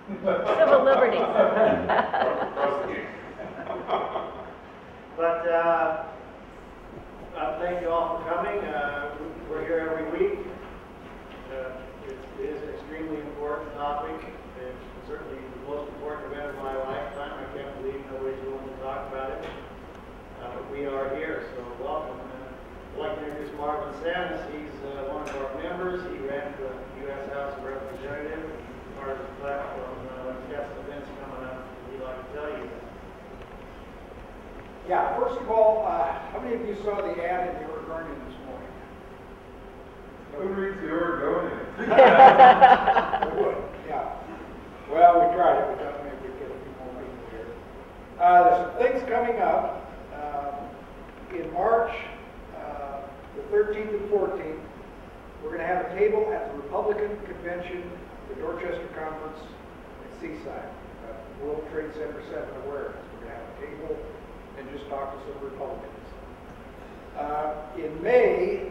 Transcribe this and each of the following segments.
Civil liberties. But thank you all for coming. We're here every week. It is an extremely important topic. It's certainly the most important event of my lifetime. I can't believe nobody's willing to talk about it. But we are here, so welcome. I'd like to introduce Marvin Sanis. He's one of our members. He ran for the U.S. House of Representatives. He's part of the platform. He's got some events coming up he'd like to tell you about. Yeah, first of all, how many of you saw the ad in the Oregonian this morning? Who reads the Oregonian? I would, yeah. Well, we tried it. We thought maybe we'd get a few more people here. There's some things coming up. In March, the 13th and 14th, we're going to have a table at the Republican Convention, the Dorchester Conference at Seaside, World Trade Center 7 awareness. We're going to have a table and just talk to some Republicans. In May,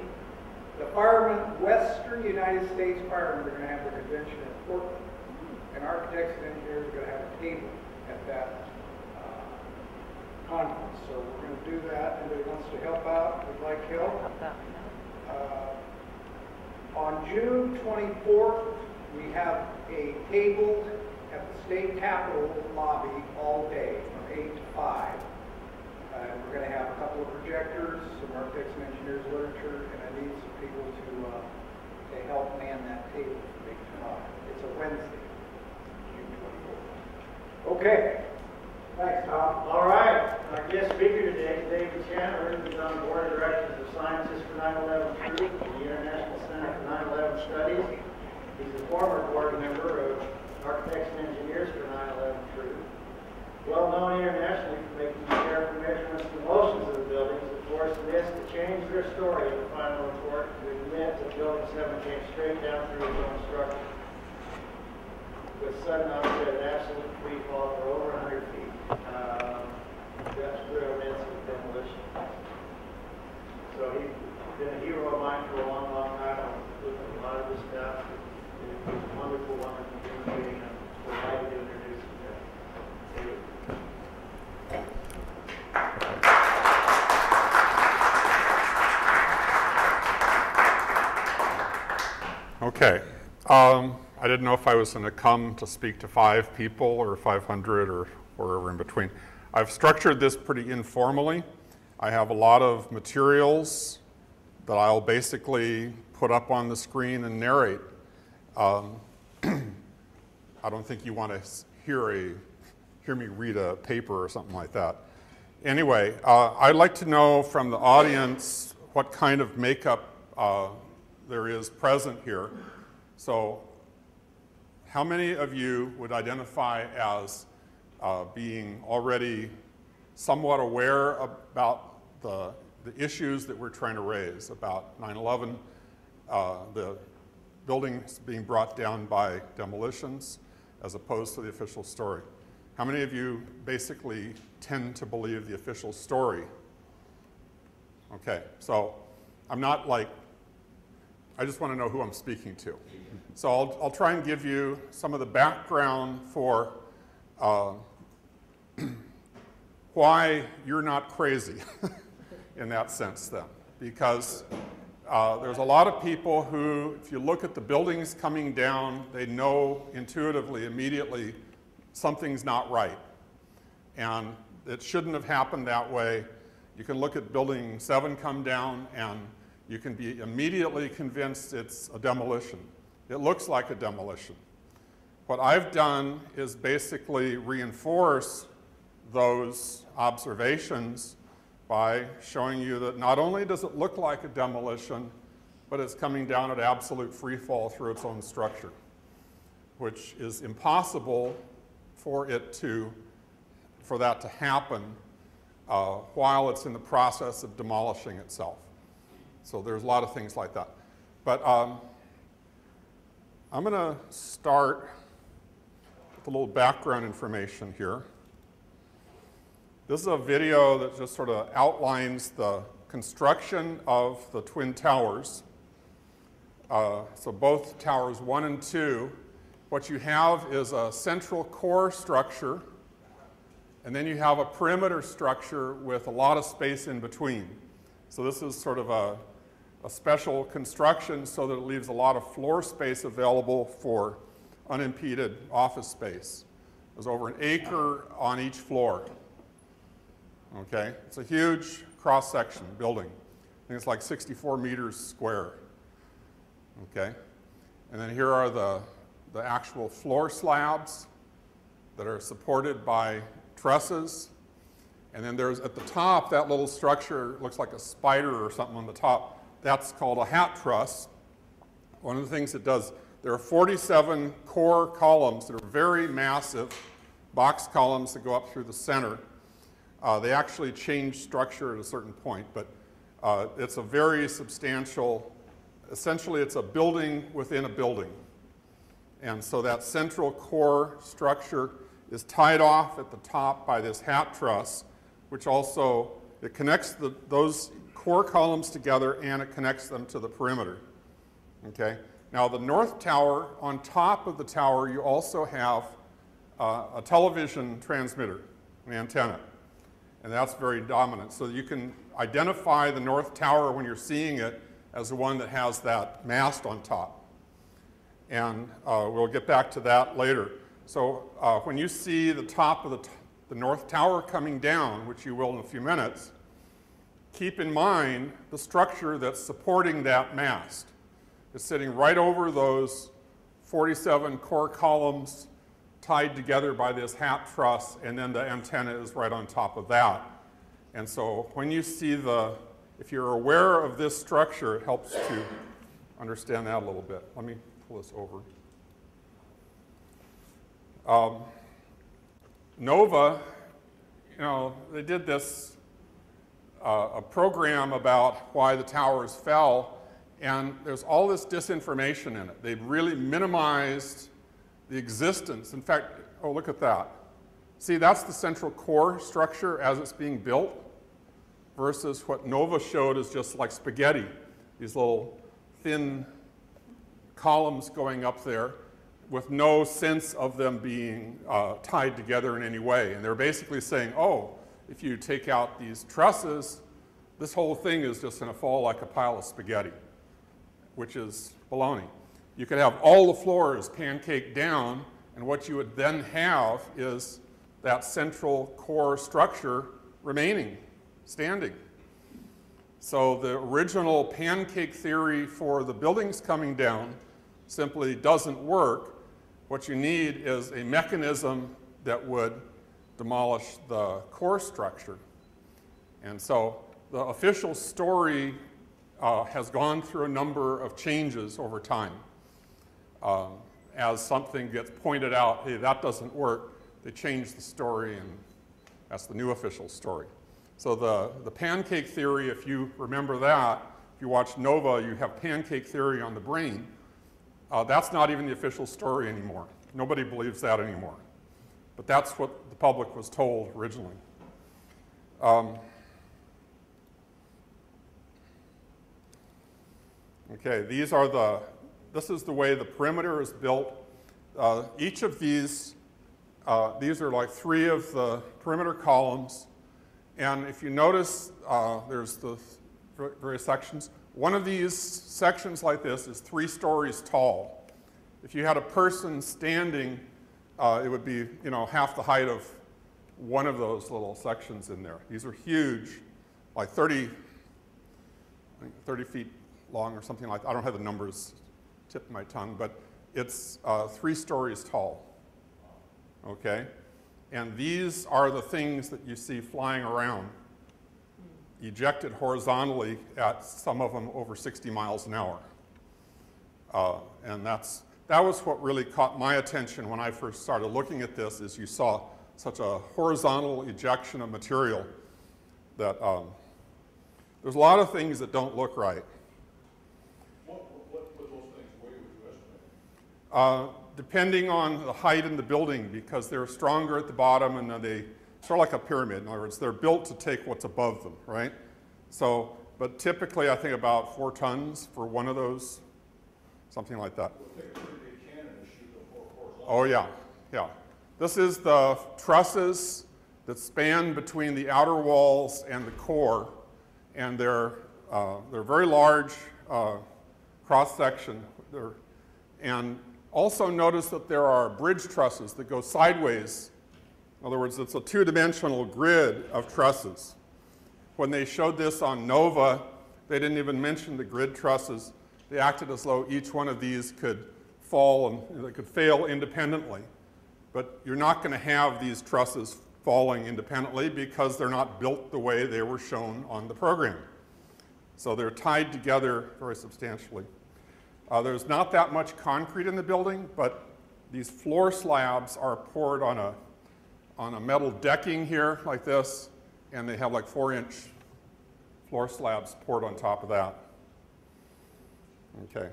the firemen, Western United States firemen, are going to have a convention in Portland, and architects and engineers are going to have a table at that conference. So we're going to do that. Anybody wants to help out, would like help? On June 24th, we have a table at the state capitol lobby all day from 8 to 5. We're going to have a couple of projectors, some architects and engineers literature, and I need some people to help man that table from 8 to 5. It's a Wednesday, June 24th. Okay. Thanks, Tom. All right. Our guest speaker today is David Chandler. He's on the board of directors of Scientists for 9/11 Truth and the International Center for 9/11 Studies. He's a former board member of Architects and Engineers for 9/11 Truth. Well known internationally for making careful measurements of the motions of the buildings, of course, NIST changed their story in the final report to admit that Building 7 came straight down through its own structure, with sudden onset and absolute free fall for over 100 feet. That's real events of demolition. So he's been a hero of mine for a long, long time. I've looked at a lot of this stuff. It's a wonderful, wonderful human being. I'm delighted to introduce him today. Okay. I didn't know if I was going to come to speak to 5 people or 500 or wherever in between. I've structured this pretty informally. I have a lot of materials that I'll basically put up on the screen and narrate. I don't think you want to hear me read a paper or something like that. Anyway, I'd like to know from the audience what kind of makeup there is present here. So how many of you would identify as being already somewhat aware about the issues that we're trying to raise about 9/11, the buildings being brought down by demolitions as opposed to the official story? How many of you basically tend to believe the official story? Okay, so I'm not like, I just want to know who I'm speaking to. So I'll try and give you some of the background for why you're not crazy in that sense then. Because there's a lot of people who, if you look at the buildings coming down, they know intuitively, immediately, something's not right. And it shouldn't have happened that way. You can look at Building 7 come down and you can be immediately convinced it's a demolition. It looks like a demolition. What I've done is basically reinforce those observations by showing you that not only does it look like a demolition, but it's coming down at absolute free fall through its own structure, which is impossible for that to happen while it's in the process of demolishing itself. So there's a lot of things like that. But I'm going to start with a little background information here. This is a video that just sort of outlines the construction of the Twin Towers. So both Towers 1 and 2 what you have is a central core structure, and then you have a perimeter structure with a lot of space in between. So this is sort of a special construction so that it leaves a lot of floor space available for unimpeded office space. There's over an acre on each floor. Okay, it's a huge cross-section building. I think it's like 64 meters square. Okay, and then here are the actual floor slabs that are supported by trusses. And then there's at the top, that little structure looks like a spider or something on the top. That's called a hat truss. One of the things it does, there are 47 core columns that are very massive, box columns that go up through the center. They actually change structure at a certain point, but it's a very substantial, essentially it's a building within a building. And so that central core structure is tied off at the top by this hat truss, which also, it connects those core columns together and it connects them to the perimeter. Okay? Now the north tower, on top of the tower, you also have a television transmitter, an antenna. And that's very dominant. So you can identify the north tower when you're seeing it as the one that has that mast on top. And we'll get back to that later. So when you see the top of the north tower coming down, which you will in a few minutes, keep in mind the structure that's supporting that mast. It's sitting right over those 47 core columns tied together by this hat truss, and then the antenna is right on top of that. And so when you see if you're aware of this structure, it helps to understand that a little bit. Let me pull this over. NOVA, you know, they did this, a program about why the towers fell, and there's all this disinformation in it. They've really minimized the existence. In fact, oh, look at that. See, that's the central core structure as it's being built versus what NOVA showed as just like spaghetti, these little thin columns going up there with no sense of them being tied together in any way. And they're basically saying, oh, if you take out these trusses, this whole thing is just going to fall like a pile of spaghetti, which is baloney. You could have all the floors pancake down, and what you would then have is that central core structure remaining, standing. So the original pancake theory for the buildings coming down simply doesn't work. What you need is a mechanism that would demolish the core structure. And so the official story has gone through a number of changes over time. As something gets pointed out, hey, that doesn't work, they change the story, and that's the new official story. So the pancake theory, if you remember that, if you watch NOVA, you have pancake theory on the brain. That's not even the official story anymore. Nobody believes that anymore. But that's what the public was told originally. Okay, this is the way the perimeter is built. Each of these are like 3 of the perimeter columns. And if you notice, there's the various sections. One of these sections like this is 3 stories tall. If you had a person standing, it would be, you know, half the height of one of those little sections in there. These are huge, like 30 feet long or something like that. I don't have the numbers tip of my tongue, but it's 3 stories tall. Okay? And these are the things that you see flying around, ejected horizontally at some of them over 60 miles an hour. And that was what really caught my attention when I first started looking at this, is you saw such a horizontal ejection of material that there's a lot of things that don't look right. What those things weigh, would you estimate? Depending on the height in the building, because they're stronger at the bottom, and then they sort of like a pyramid. In other words, they're built to take what's above them, right? So, but typically I think about 4 tons for one of those, something like that. We'll take a pretty big cannon and shoot the 4 Oh yeah, yeah. This is the trusses that span between the outer walls and the core, and they're very large cross section. And also notice that there are bridge trusses that go sideways. In other words, it's a two-dimensional grid of trusses. When they showed this on NOVA, they didn't even mention the grid trusses. They acted as though each one of these could fall and they could fail independently. But you're not going to have these trusses falling independently because they're not built the way they were shown on the program. So they're tied together very substantially. There's not that much concrete in the building, but these floor slabs are poured on a metal decking here like this, and they have like 4-inch floor slabs poured on top of that. Okay.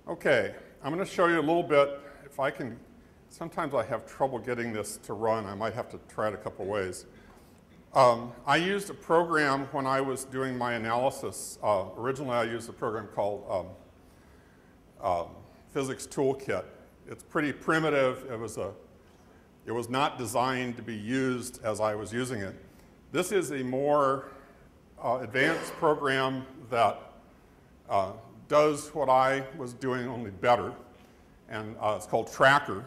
Okay, I'm going to show you a little bit, if I can, sometimes I have trouble getting this to run. I might have to try it a couple ways. I used a program when I was doing my analysis. Originally, I used a program called Physics Toolkit. It's pretty primitive. It was not designed to be used as I was using it. This is a more advanced program that does what I was doing, only better, and it's called Tracker.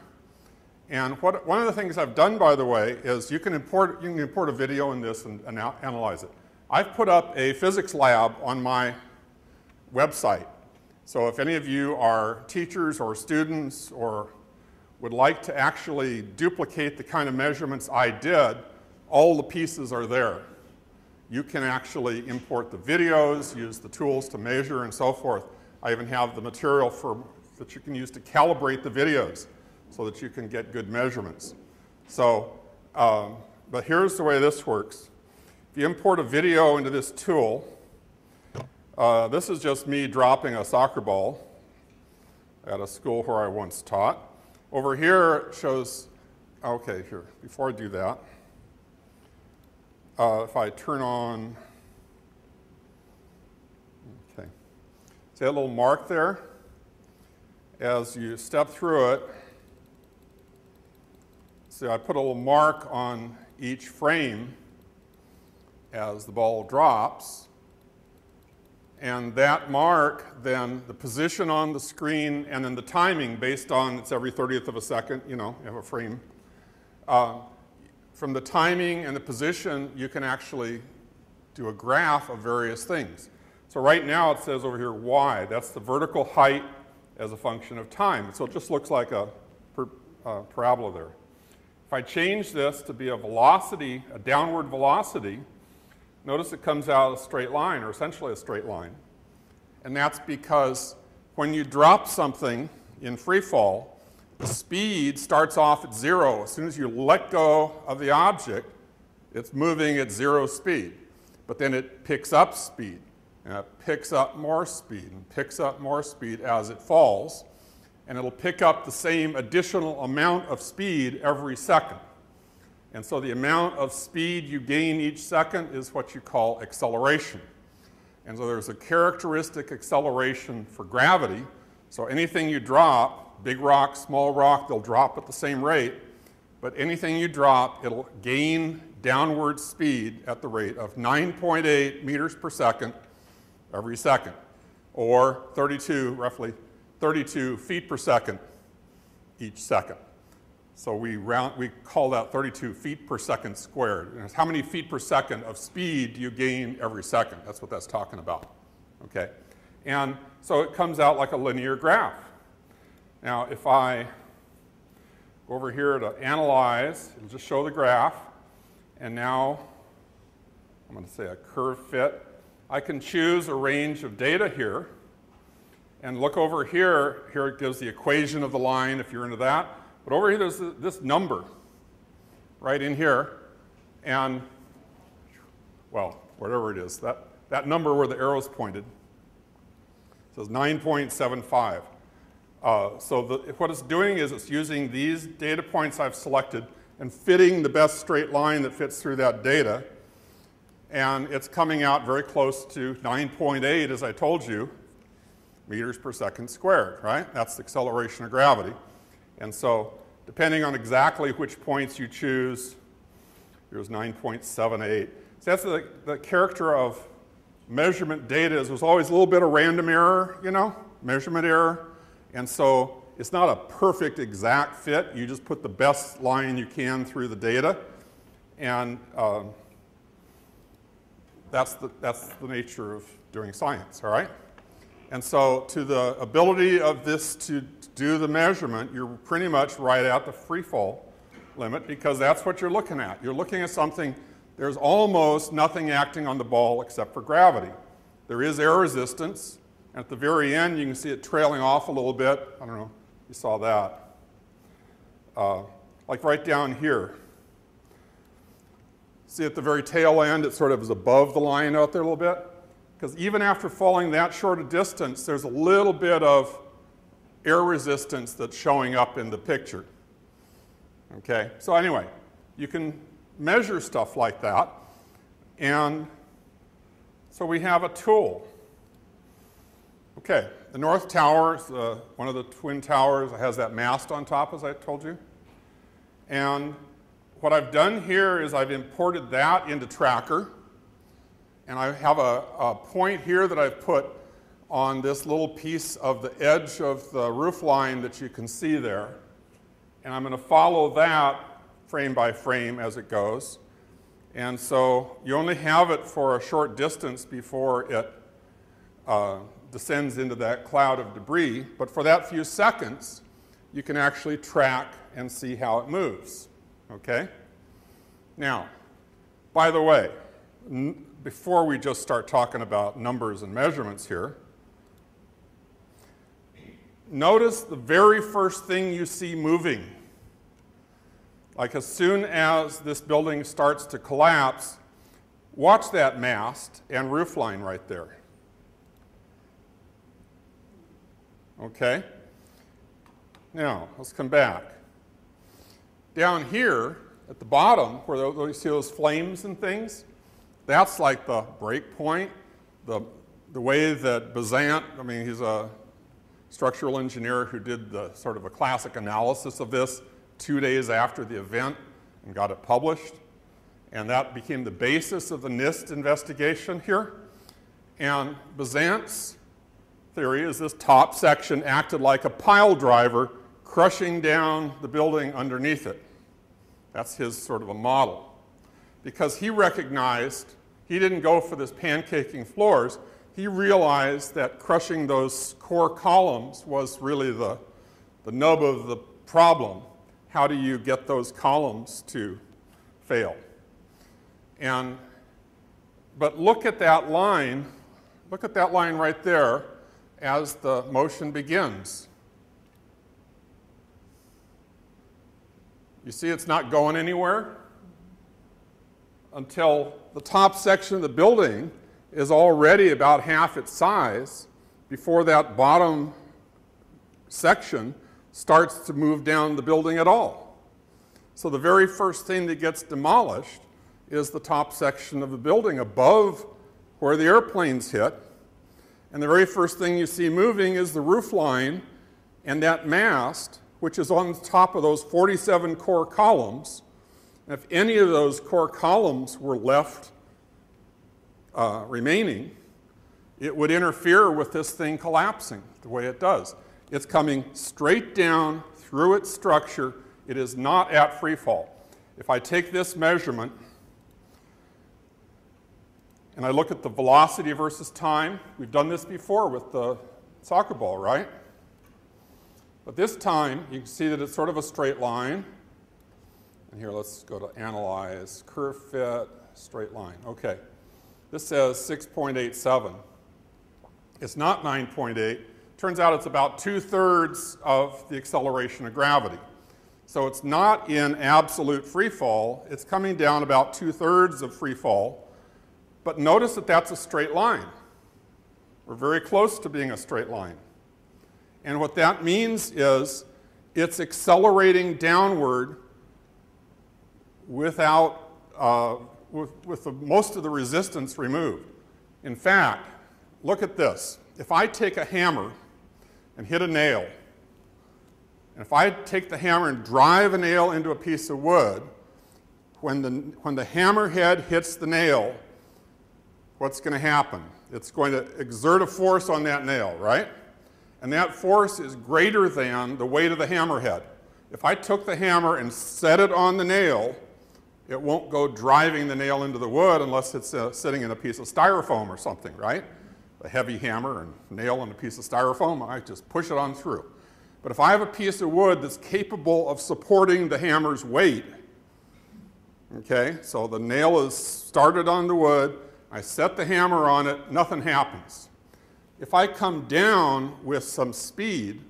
And one of the things I've done, by the way, is you can import a video in this and analyze it. I've put up a physics lab on my website. So if any of you are teachers or students or would like to actually duplicate the kind of measurements I did, all the pieces are there. You can actually import the videos, use the tools to measure and so forth. I even have the material that you can use to calibrate the videos so that you can get good measurements. So, but here's the way this works. If you import a video into this tool, this is just me dropping a soccer ball at a school where I once taught. Over here it shows, okay, here, before I do that, if I turn on, okay, see that little mark there? As you step through it, see I put a little mark on each frame as the ball drops. And that mark, then the position on the screen, and then the timing based on it's every 30th of a second, you know, you have a frame. From the timing and the position, you can actually do a graph of various things. So right now it says over here y. That's the vertical height as a function of time. So it just looks like a parabola there. If I change this to be a velocity, a downward velocity, notice it comes out a straight line, or essentially a straight line. And that's because when you drop something in Freefall, the speed starts off at 0. As soon as you let go of the object, it's moving at 0 speed. But then it picks up speed, and it picks up more speed, and picks up more speed as it falls. And it'll pick up the same additional amount of speed every second. And so the amount of speed you gain each second is what you call acceleration. And so there's a characteristic acceleration for gravity. So anything you drop, big rock, small rock, they'll drop at the same rate. But anything you drop, it'll gain downward speed at the rate of 9.8 meters per second every second, or roughly 32 feet per second each second. So we call that 32 feet per second squared. And it's how many feet per second of speed do you gain every second? That's what that's talking about, okay? And so it comes out like a linear graph. Now, if I go over here to analyze, it'll just show the graph. And now, I'm going to say a curve fit. I can choose a range of data here. And look over here. Here it gives the equation of the line if you're into that. But over here, there's this number right in here. And, well, whatever it is, that number where the arrow's pointed says 9.75. So what it's doing is it's using these data points I've selected and fitting the best straight line that fits through that data. And it's coming out very close to 9.8, as I told you. meters per second squared, right? That's the acceleration of gravity. And so depending on exactly which points you choose, here's 9.78. So that's the character of measurement data is there's always a little bit of random error, you know, measurement error. And so it's not a perfect exact fit. You just put the best line you can through the data. And that's the nature of doing science, all right? And so to the ability of this to do the measurement, you're pretty much right at the freefall limit because that's what you're looking at. You're looking at something, there's almost nothing acting on the ball except for gravity. There is air resistance. And at the very end, you can see it trailing off a little bit. I don't know if you saw that. Like right down here. See at the very tail end, it sort of is above the line out there a little bit. Because even after falling that short a distance, there's a little bit of air resistance that's showing up in the picture. Okay, so anyway, you can measure stuff like that. And so we have a tool. Okay, the North Tower is one of the twin towers. It has that mast on top, as I told you. And what I've done here is I've imported that into Tracker. And I have a point here that I've put on this little piece of the edge of the roof line that you can see there. And I'm going to follow that frame by frame as it goes. And so you only have it for a short distance before it descends into that cloud of debris. But for that few seconds, you can actually track and see how it moves. Okay? Now, by the way, before we just start talking about numbers and measurements here, notice the very first thing you see moving. Like as soon as this building starts to collapse, watch that mast and roof line right there. Okay? Now, let's come back. Down here at the bottom, where you see those flames and things, that's like the break point. The way that Blatant, I mean, he's a structural engineer who did the sort of a classic analysis of this 2 days after the event and got it published. And that became the basis of the NIST investigation here. And Blant's theory is this top section acted like a pile driver crushing down the building underneath it. That's his sort of a model. Because he recognized, he didn't go for this pancaking floors, he realized that crushing those core columns was really the nub of the problem. How do you get those columns to fail? But look at that line right there as the motion begins. You see it's not going anywhere until the top section of the building is already about half its size before that bottom section starts to move down the building at all. So the very first thing that gets demolished is the top section of the building above where the airplanes hit. And the very first thing you see moving is the roof line and that mast, which is on top of those 47 core columns. And if any of those core columns were left remaining, it would interfere with this thing collapsing the way it does. It's coming straight down through its structure. It is not at free fall. If I take this measurement and I look at the velocity versus time, we've done this before with the soccer ball, right? But this time, you can see that it's sort of a straight line. And here, let's go to analyze, curve fit, straight line. Okay, this says 6.87. It's not 9.8. Turns out it's about 2/3 of the acceleration of gravity. So it's not in absolute free fall. It's coming down about 2/3 of free fall. But notice that that's a straight line. We're very close to being a straight line. And what that means is it's accelerating downward without, with most of the resistance removed. In fact, look at this. If I take a hammer and hit a nail. And if I take the hammer and drive a nail into a piece of wood, when the hammer head hits the nail, what's going to happen? It's going to exert a force on that nail, right? And that force is greater than the weight of the hammerhead. If I took the hammer and set it on the nail, it won't go driving the nail into the wood unless it's sitting in a piece of styrofoam or something, right? A heavy hammer and nail on a piece of styrofoam, I just push it on through. But if I have a piece of wood that's capable of supporting the hammer's weight, okay, so the nail is started on the wood, I set the hammer on it, nothing happens. If I come down with some speed,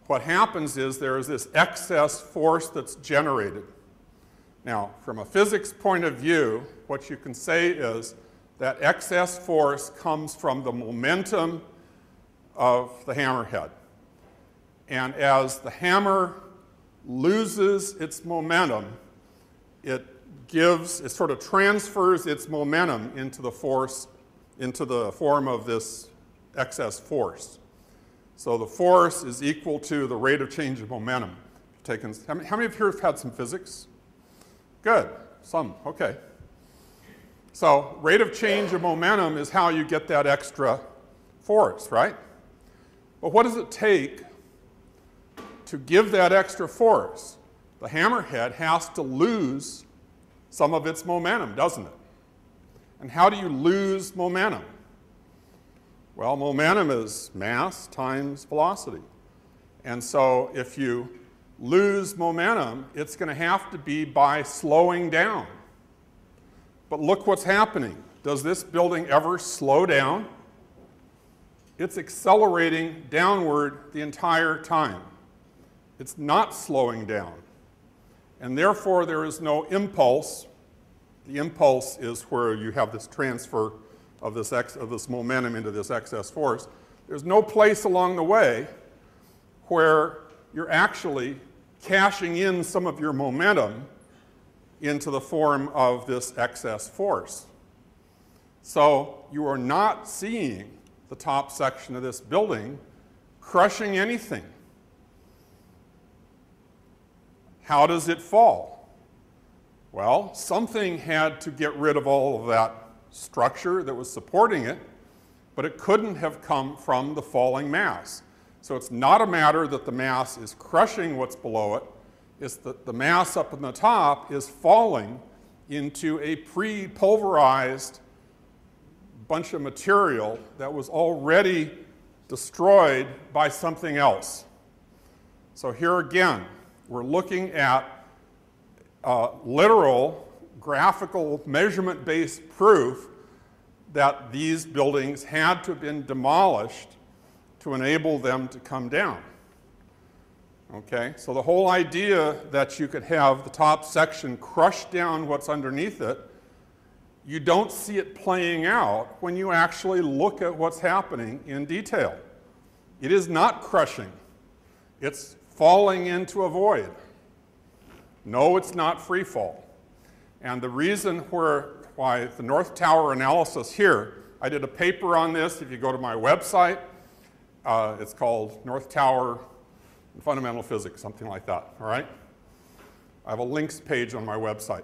what happens is there is this excess force that's generated. Now, from a physics point of view, what you can say is that excess force comes from the momentum of the hammerhead. And as the hammer loses its momentum, it sort of transfers its momentum into the form of this excess force. So the force is equal to the rate of change of momentum. How many of you have had some physics? Good, some, okay. So rate of change of momentum is how you get that extra force, right? But what does it take to give that extra force? The hammerhead has to lose some of its momentum, doesn't it? And how do you lose momentum? Well, momentum is mass times velocity. And so if you lose momentum, it's going to have to be by slowing down. But look what's happening. Does this building ever slow down? It's accelerating downward the entire time. It's not slowing down. And therefore, there is no impulse. The impulse is where you have this transfer of this momentum into this excess force. There's no place along the way where you're actually cashing in some of your momentum into the form of this excess force. So you are not seeing the top section of this building crushing anything. How does it fall? Well, something had to get rid of all of that structure that was supporting it, but it couldn't have come from the falling mass. So it's not a matter that the mass is crushing what's below it, it's that the mass up in the top is falling into a pre-pulverized bunch of material that was already destroyed by something else. So here again, we're looking at literal, graphical, measurement-based proof that these buildings had to have been demolished to enable them to come down. Okay, so the whole idea that you could have the top section crush down what's underneath it, you don't see it playing out when you actually look at what's happening in detail. It is not crushing. It's falling into a void. No, it's not free fall. And the reason why the North Tower analysis here, I did a paper on this. If you go to my website, it's called North Tower Fundamental Physics, something like that, all right? I have a links page on my website.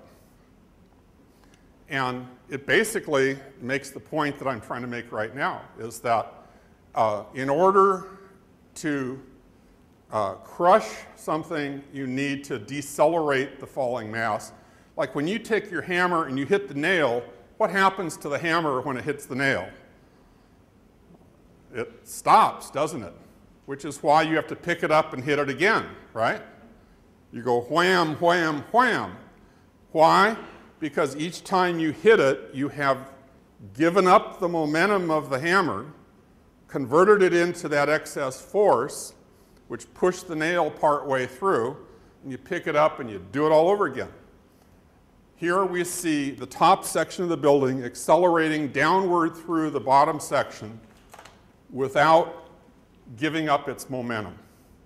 And it basically makes the point that I'm trying to make right now, is that in order to crush something, you need to decelerate the falling mass. Like when you take your hammer and you hit the nail, what happens to the hammer when it hits the nail? It stops, doesn't it? Which is why you have to pick it up and hit it again, right? You go wham, wham, wham. Why? Because each time you hit it, you have given up the momentum of the hammer, converted it into that excess force, which pushed the nail part way through, and you pick it up and you do it all over again. Here we see the top section of the building accelerating downward through the bottom section without giving up its momentum.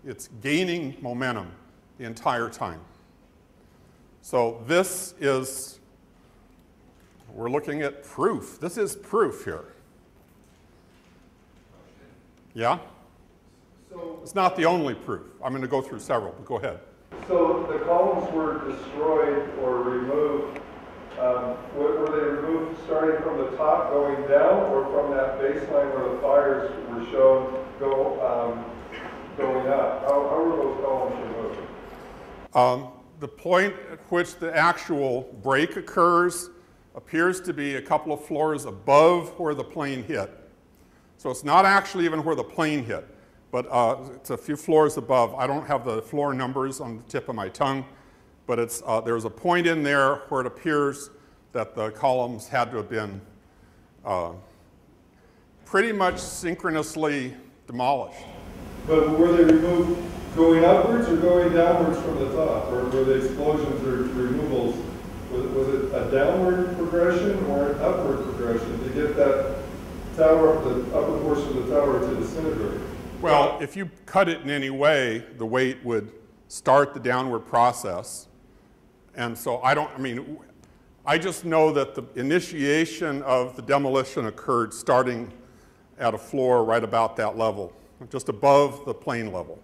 It's gaining momentum the entire time. So this is, we're looking at proof. This is proof here. Yeah? So, not the only proof. I'm going to go through several, but go ahead. So the columns were destroyed or removed. Were they removed starting from the top going down, or from that baseline where the fires were shown going up? How were those columns removed? The point at which the actual break occurs appears to be a couple of floors above where the plane hit. So it's not actually even where the plane hit, but it's a few floors above. I don't have the floor numbers on the tip of my tongue, but there's a point in there where it appears that the columns had to have been pretty much synchronously demolished. But were they removed going upwards or going downwards from the top? Or were the explosions or removals, was it a downward progression or an upward progression to get that tower, the upper portion of the tower, to disintegrate? Well, if you cut it in any way, the weight would start the downward process. And so I just know that the initiation of the demolition occurred starting at a floor right about that level, just above the plane level.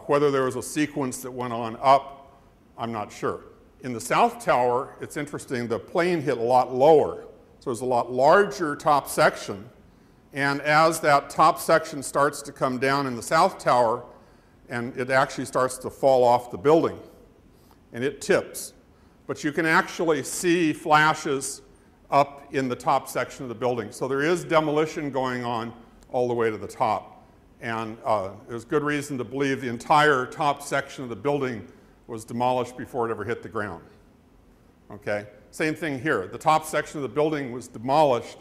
Whether there was a sequence that went on up, I'm not sure. In the south tower, it's interesting, the plane hit a lot lower. So there's a lot larger top section. And as that top section starts to come down in the south tower, and it actually starts to fall off the building, and it tips. But you can actually see flashes up in the top section of the building. So there is demolition going on all the way to the top. And there's good reason to believe the entire top section of the building was demolished before it ever hit the ground. Okay? Same thing here. The top section of the building was demolished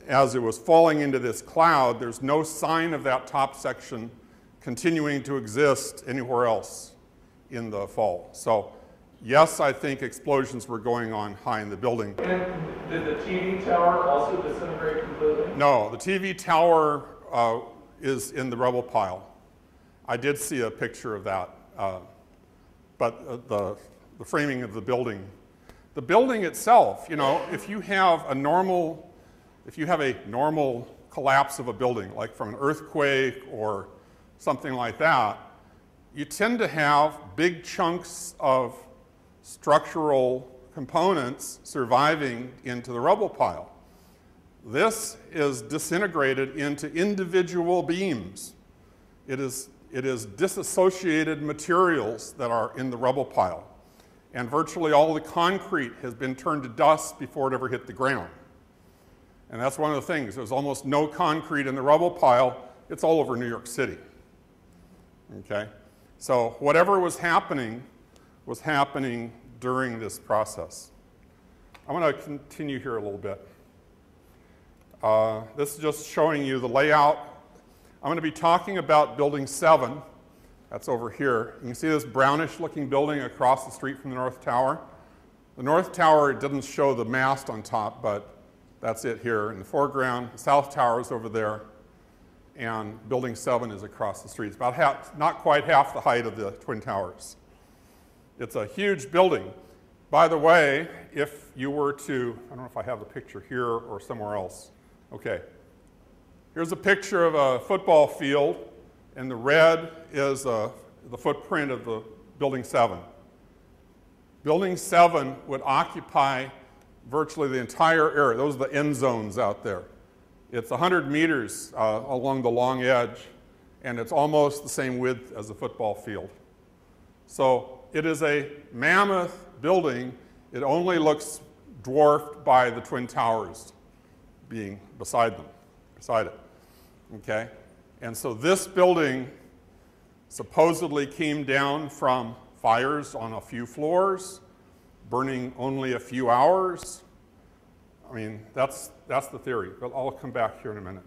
as it was falling into this cloud. There's no sign of that top section continuing to exist anywhere else in the fall. So yes, I think explosions were going on high in the building. And did the TV tower also disintegrate completely? No, the TV tower is in the rubble pile. I did see a picture of that, but the framing of the building itself, you know, if you have a normal collapse of a building, like from an earthquake or something like that, you tend to have big chunks of structural components surviving into the rubble pile. This is disintegrated into individual beams. It is disassociated materials that are in the rubble pile. And virtually all the concrete has been turned to dust before it ever hit the ground. And that's one of the things. There's almost no concrete in the rubble pile. It's all over New York City. Okay? So whatever was happening during this process. I'm going to continue here a little bit. This is just showing you the layout. I'm going to be talking about Building 7. That's over here. You can see this brownish looking building across the street from the North Tower. The North Tower didn't show the mast on top, but that's it here in the foreground. The South Tower is over there, and Building 7 is across the street. It's about half, not quite half the height of the Twin Towers. It's a huge building. By the way, if you were to, I don't know if I have the picture here or somewhere else. Okay. Here's a picture of a football field, and the red is the footprint of the Building 7. Building 7 would occupy virtually the entire area. Those are the end zones out there. It's 100 meters along the long edge, and it's almost the same width as the football field. So it is a mammoth building. It only looks dwarfed by the Twin Towers being beside it. Okay? And so this building supposedly came down from fires on a few floors, burning only a few hours. I mean, that's the theory, but I'll come back here in a minute.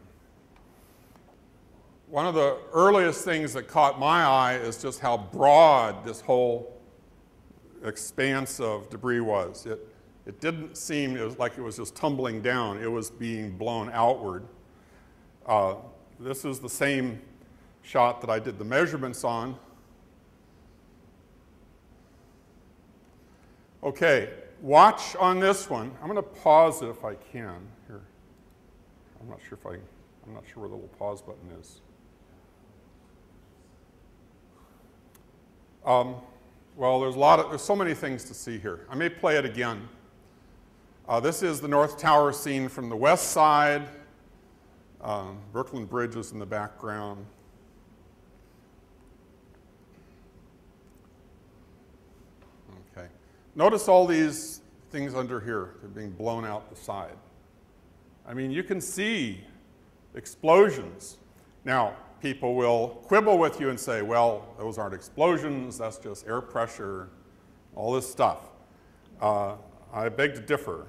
One of the earliest things that caught my eye is just how broad this whole expanse of debris was. It didn't seem like it was just tumbling down. It was being blown outward. This is the same shot that I did the measurements on. Okay, watch on this one. I'm going to pause it if I can here. I'm not sure where the little pause button is. Well, there's so many things to see here. I may play it again. This is the North Tower scene from the west side. Brooklyn Bridge is in the background. Okay. Notice all these things under here. They're being blown out the side. I mean, you can see explosions. Now, people will quibble with you and say, well, those aren't explosions, that's just air pressure, all this stuff. I beg to differ.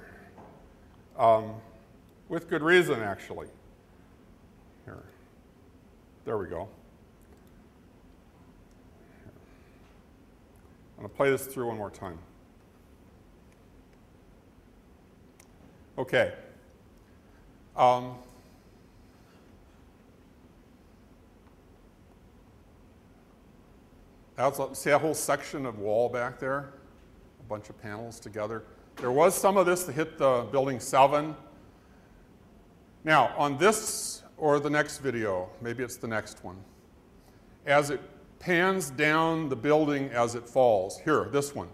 With good reason, actually. Here. There we go. I'm going to play this through one more time. Okay. See that whole section of wall back there? A bunch of panels together. There was some of this that hit the building 7. Now, on this or the next video, maybe it's the next one, as it pans down the building as it falls, here, this one,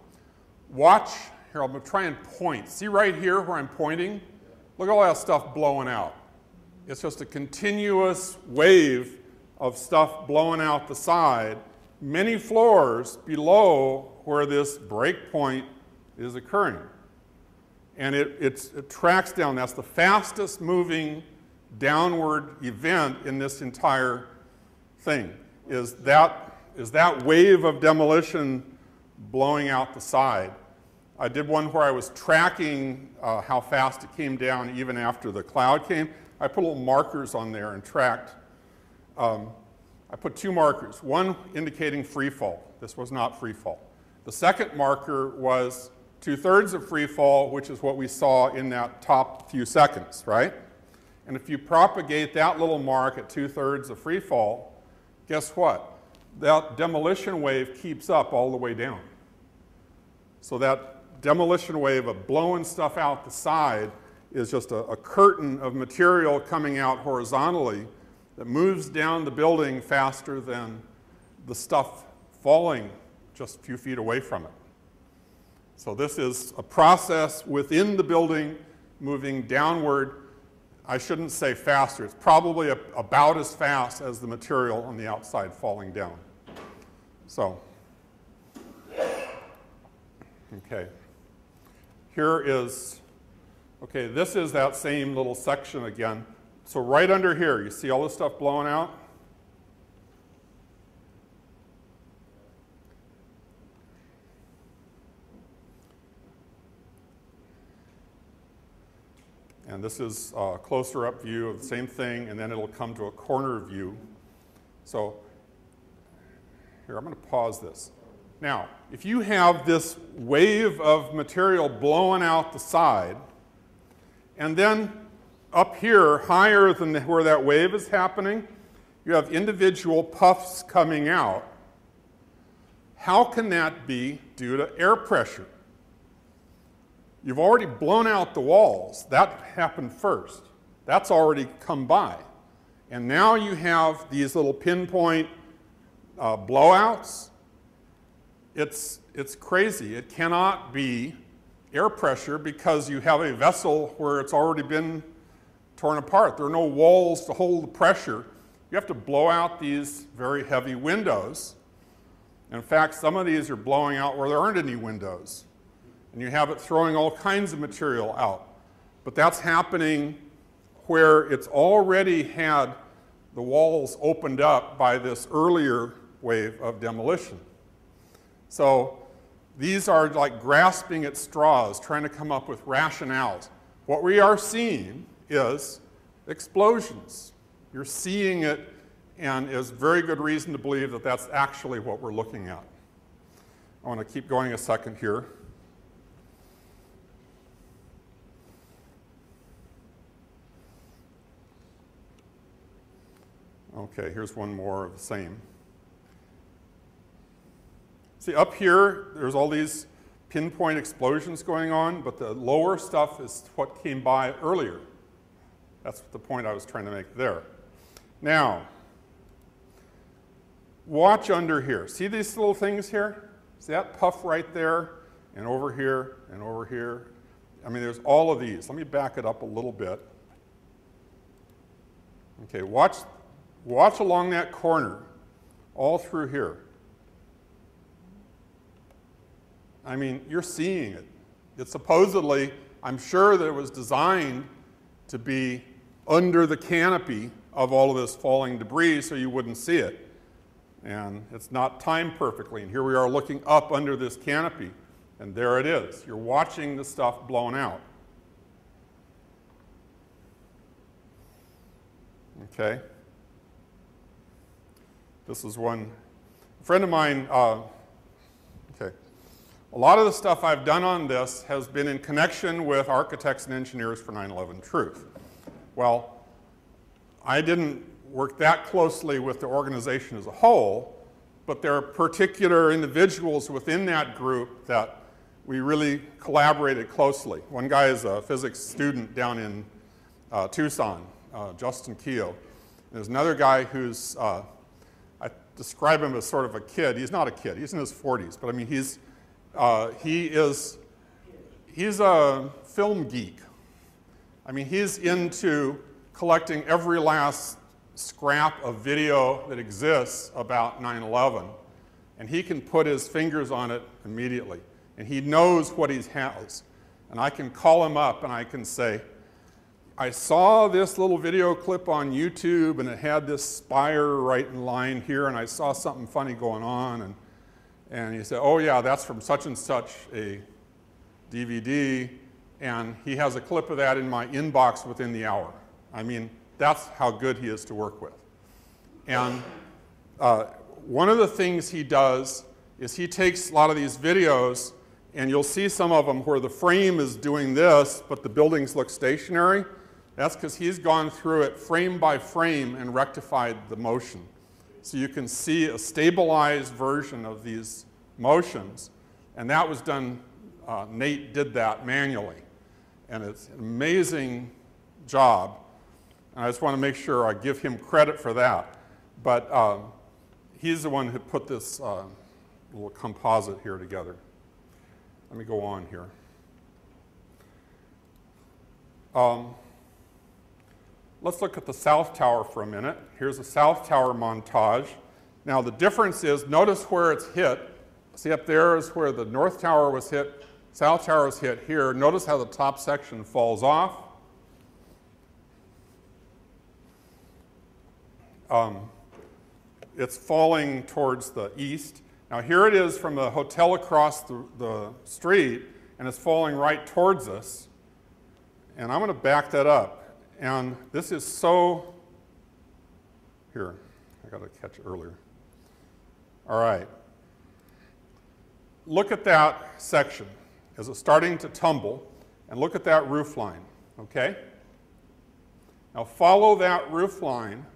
watch, here, I'm going to try and point. See right here where I'm pointing? Look at all that stuff blowing out. It's just a continuous wave of stuff blowing out the side, many floors below where this break point is occurring. And it tracks down. That's the fastest moving downward event in this entire thing, is that wave of demolition blowing out the side. I did one where I was tracking how fast it came down even after the cloud came. I put little markers on there and tracked. I put 2 markers, one indicating freefall. This was not freefall. The second marker was 2/3 of freefall, which is what we saw in that top few seconds, right? And if you propagate that little mark at 2/3 of freefall, guess what? That demolition wave keeps up all the way down. So that demolition wave of blowing stuff out the side is just a curtain of material coming out horizontally that moves down the building faster than the stuff falling just a few feet away from it. So this is a process within the building moving downward. I shouldn't say faster. It's probably about as fast as the material on the outside falling down. So, okay. Here is, okay, this is that same little section again. So right under here, you see all this stuff blowing out? And this is a closer up view of the same thing, and then it'll come to a corner view. So here, I'm going to pause this. Now, if you have this wave of material blowing out the side, and then up here, higher than where that wave is happening, you have individual puffs coming out. How can that be due to air pressure? You've already blown out the walls. That happened first. That's already come by. And now you have these little pinpoint blowouts. It's crazy. It cannot be air pressure because you have a vessel where it's already been torn apart. There are no walls to hold the pressure. You have to blow out these very heavy windows. In fact, some of these are blowing out where there aren't any windows. And you have it throwing all kinds of material out. But that's happening where it's already had the walls opened up by this earlier wave of demolition. So these are like grasping at straws, trying to come up with rationales. What we are seeing is explosions. You're seeing it, and there's very good reason to believe that that's actually what we're looking at. I want to keep going a second here. Okay, here's one more of the same. See, up here, there's all these pinpoint explosions going on, but the lower stuff is what came by earlier. That's the point I was trying to make there. Now, watch under here. See these little things here? See that puff right there? And over here, and over here. I mean, there's all of these. Let me back it up a little bit. Okay, watch along that corner, all through here. I mean, you're seeing it. It's supposedly, I'm sure that it was designed to be under the canopy of all of this falling debris so you wouldn't see it. And it's not timed perfectly. And here we are looking up under this canopy, and there it is. You're watching the stuff blown out. Okay. This is one. A friend of mine, okay. A lot of the stuff I've done on this has been in connection with Architects and Engineers for 9/11 Truth. Well, I didn't work that closely with the organization as a whole, but there are particular individuals within that group that we really collaborated closely. One guy is a physics student down in Tucson, Justin Keogh. There's another guy who's, I describe him as sort of a kid. He's not a kid, he's in his 40s, but I mean, he's a film geek. I mean, he's into collecting every last scrap of video that exists about 9/11, and he can put his fingers on it immediately, and he knows what he has. And I can call him up and I can say, I saw this little video clip on YouTube and it had this spire right in line here, and I saw something funny going on, and he said, oh yeah, that's from such and such a DVD, and he has a clip of that in my inbox within the hour. I mean, that's how good he is to work with. And one of the things he does is he takes a lot of these videos, and you'll see some of them where the frame is doing this, but the buildings look stationary. That's because he's gone through it frame by frame and rectified the motion. So you can see a stabilized version of these motions, and that was done, Nate did that manually. And it's an amazing job. And I just want to make sure I give him credit for that. But he's the one who put this little composite here together. Let me go on here. Let's look at the South Tower for a minute. Here's a South Tower montage. Now the difference is, notice where it's hit. See up there is where the North Tower was hit. South Tower is hit here. Notice how the top section falls off. It's falling towards the east. Now here it is from the hotel across the street, and it's falling right towards us. And I'm going to back that up. And this is so, here, I got to catch it earlier. All right. Look at that section as it's starting to tumble, and look at that roof line, okay? Now follow that roof line.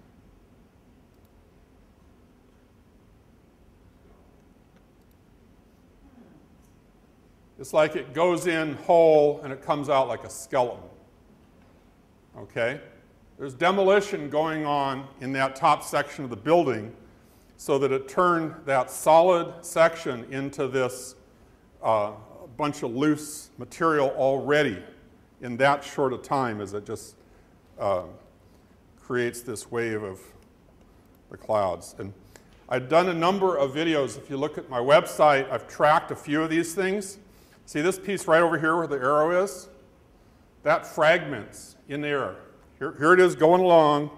It's like it goes in whole and it comes out like a skeleton. Okay? There's demolition going on in that top section of the building so that it turned that solid section into this bunch of loose material already in that short a time, as it just creates this wave of the clouds. And I've done a number of videos. If you look at my website, I've tracked a few of these things. See this piece right over here where the arrow is? That fragments in the air. Here it is going along,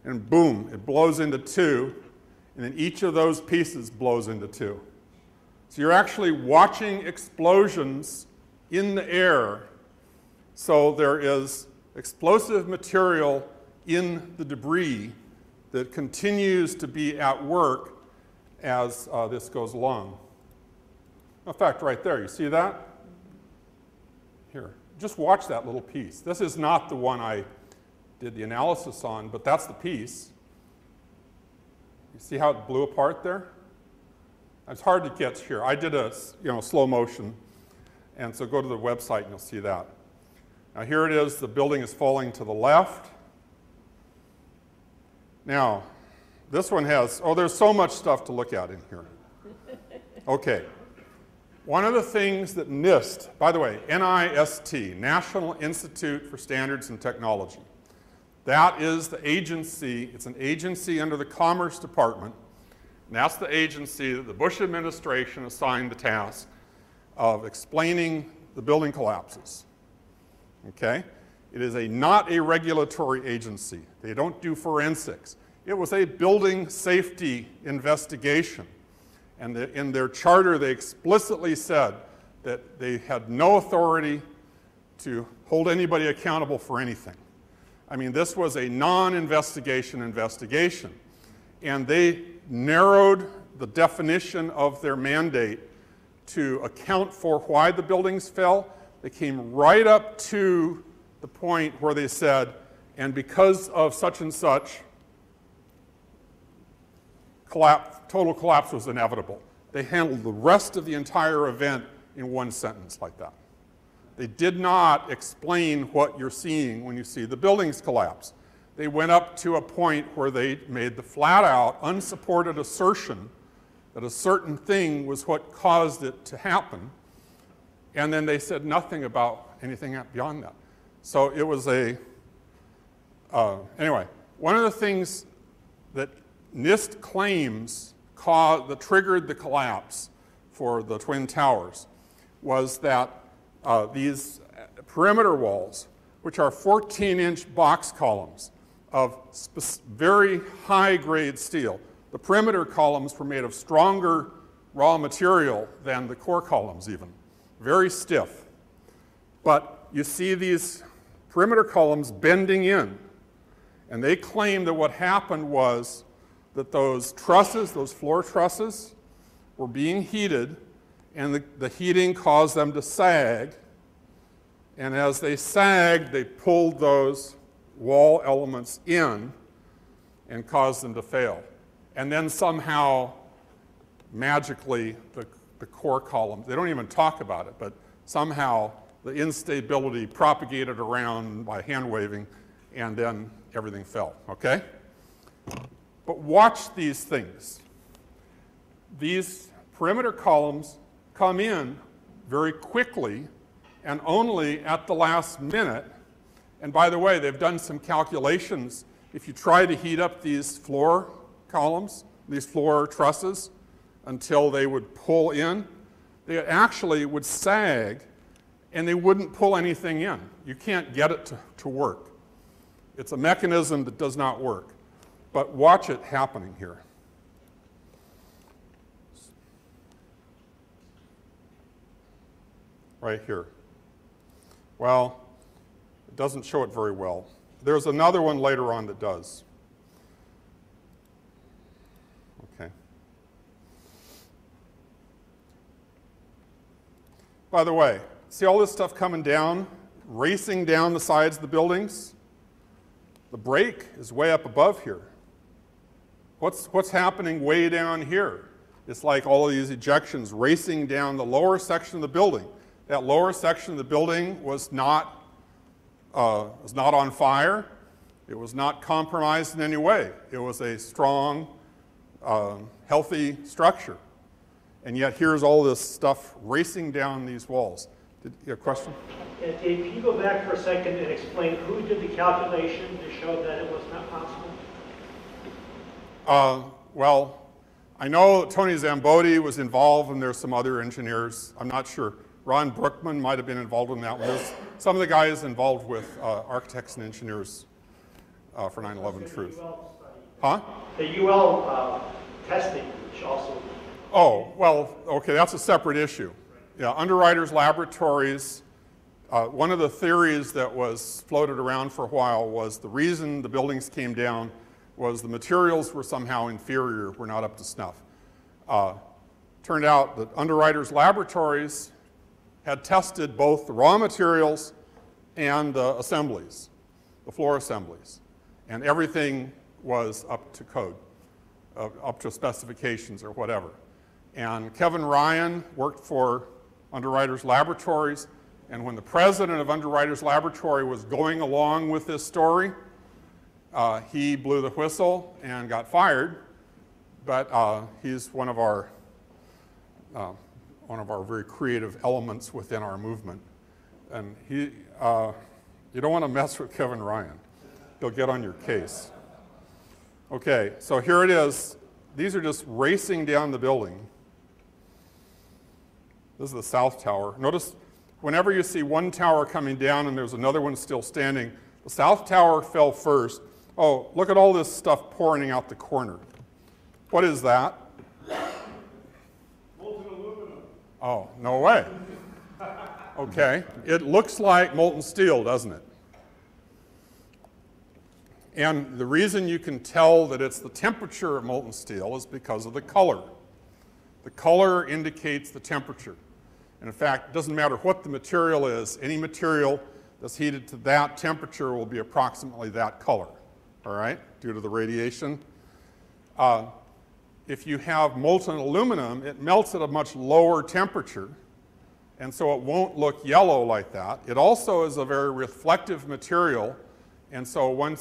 and boom, it blows into two, and then each of those pieces blows into two. So you're actually watching explosions in the air. So there is explosive material in the debris that continues to be at work as this goes along. In fact, right there, you see that? Here, just watch that little piece. This is not the one I did the analysis on, but that's the piece. You see how it blew apart there? It's hard to catch here. I did a slow motion, and so go to the website and you'll see that. Now here it is, the building is falling to the left. Now, This one has, oh, there's so much stuff to look at in here. Okay. One of the things that NIST, by the way, NIST, National Institute for Standards and Technology, that is the agency, it's an agency under the Commerce Department, and that's the agency that the Bush administration assigned the task of explaining the building collapses. Okay? It is not a regulatory agency. They don't do forensics. It was a building safety investigation. And in their charter, they explicitly said that they had no authority to hold anybody accountable for anything. I mean, this was a non-investigation investigation. And they narrowed the definition of their mandate to account for why the buildings fell. They came right up to the point where they said, and because of such and such, total collapse was inevitable. They handled the rest of the entire event in one sentence like that. They did not explain what you're seeing when you see the buildings collapse. They went up to a point where they made the flat-out, unsupported assertion that a certain thing was what caused it to happen, and then they said nothing about anything beyond that. So it was anyway, one of the things that NIST claims that triggered the collapse for the Twin Towers was that these perimeter walls, which are 14-inch box columns of very high-grade steel. The perimeter columns were made of stronger raw material than the core columns even, very stiff. But you see these perimeter columns bending in, and they claim that what happened was that those trusses, those floor trusses, were being heated, and the heating caused them to sag. And as they sagged, they pulled those wall elements in and caused them to fail. And then somehow, magically, the core columns, they don't even talk about it, but somehow the instability propagated around by hand waving, and then everything fell, okay? But watch these things. These perimeter columns come in very quickly and only at the last minute. And by the way, they've done some calculations. If you try to heat up these floor columns, these floor trusses, until they would pull in, they actually would sag and they wouldn't pull anything in. You can't get it to work. It's a mechanism that does not work. But watch it happening here. Right here. Well, it doesn't show it very well. There's another one later on that does. Okay. By the way, see all this stuff coming down, racing down the sides of the buildings? The break is way up above here. What's happening way down here? It's like all of these ejections racing down the lower section of the building. That lower section of the building was not on fire. It was not compromised in any way. It was a strong, healthy structure. And yet here's all this stuff racing down these walls. Did you have a question? If you go back for a second and explain who did the calculation to show that it was not possible? Well, I know Tony Zambodi was involved, and there's some other engineers. I'm not sure. Ron Brookman might have been involved in that one. There's some of the guys involved with architects and engineers for 9/11 Truth. Huh? The UL testing, which also... Oh, well, okay, that's a separate issue. Yeah, Underwriters Laboratories, one of the theories that was floated around for a while was the reason the buildings came down was the materials were somehow inferior, were not up to snuff. Turned out that Underwriters Laboratories had tested both the raw materials and the assemblies, the floor assemblies, and everything was up to code, up to specifications or whatever. And Kevin Ryan worked for Underwriters Laboratories, and when the president of Underwriters Laboratory was going along with this story, He blew the whistle and got fired, but he's one of our very creative elements within our movement. And you don't want to mess with Kevin Ryan. He'll get on your case. Okay, so here it is. These are just racing down the building. This is the south tower. Notice whenever you see one tower coming down and there's another one still standing, the south tower fell first. Oh, look at all this stuff pouring out the corner. What is that? Molten aluminum. Oh, no way. Okay, it looks like molten steel, doesn't it? And the reason you can tell that it's the temperature of molten steel is because of the color. The color indicates the temperature. And in fact, it doesn't matter what the material is, any material that's heated to that temperature will be approximately that color, all right, due to the radiation. If you have molten aluminum, it melts at a much lower temperature, and so it won't look yellow like that. It also is a very reflective material, and so when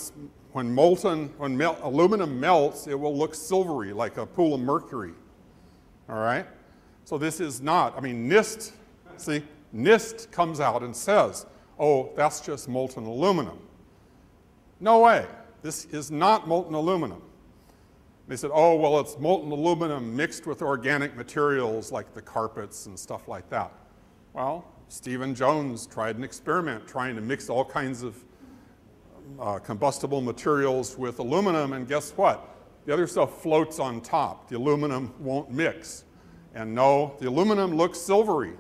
aluminum melts, it will look silvery, like a pool of mercury, all right? So this is not, I mean, NIST, see, NIST comes out and says, oh, that's just molten aluminum. No way, this is not molten aluminum. They said, oh, well, it's molten aluminum mixed with organic materials like the carpets and stuff like that. Well, Stephen Jones tried an experiment trying to mix all kinds of combustible materials with aluminum, and guess what? The other stuff floats on top. The aluminum won't mix. And no, the aluminum looks silvery.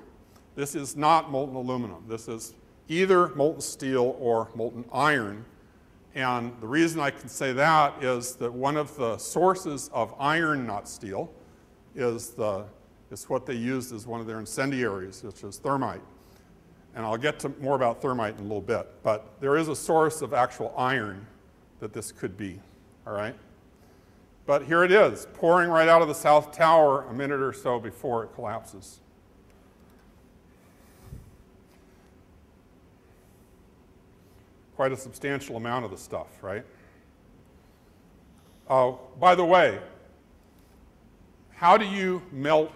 This is not molten aluminum. This is either molten steel or molten iron. And the reason I can say that is that one of the sources of iron, not steel, is what they used as one of their incendiaries, which is thermite. And I'll get to more about thermite in a little bit. But there is a source of actual iron that this could be, all right? But here it is, pouring right out of the south tower a minute or so before it collapses. Quite a substantial amount of the stuff, right? By the way, how do you melt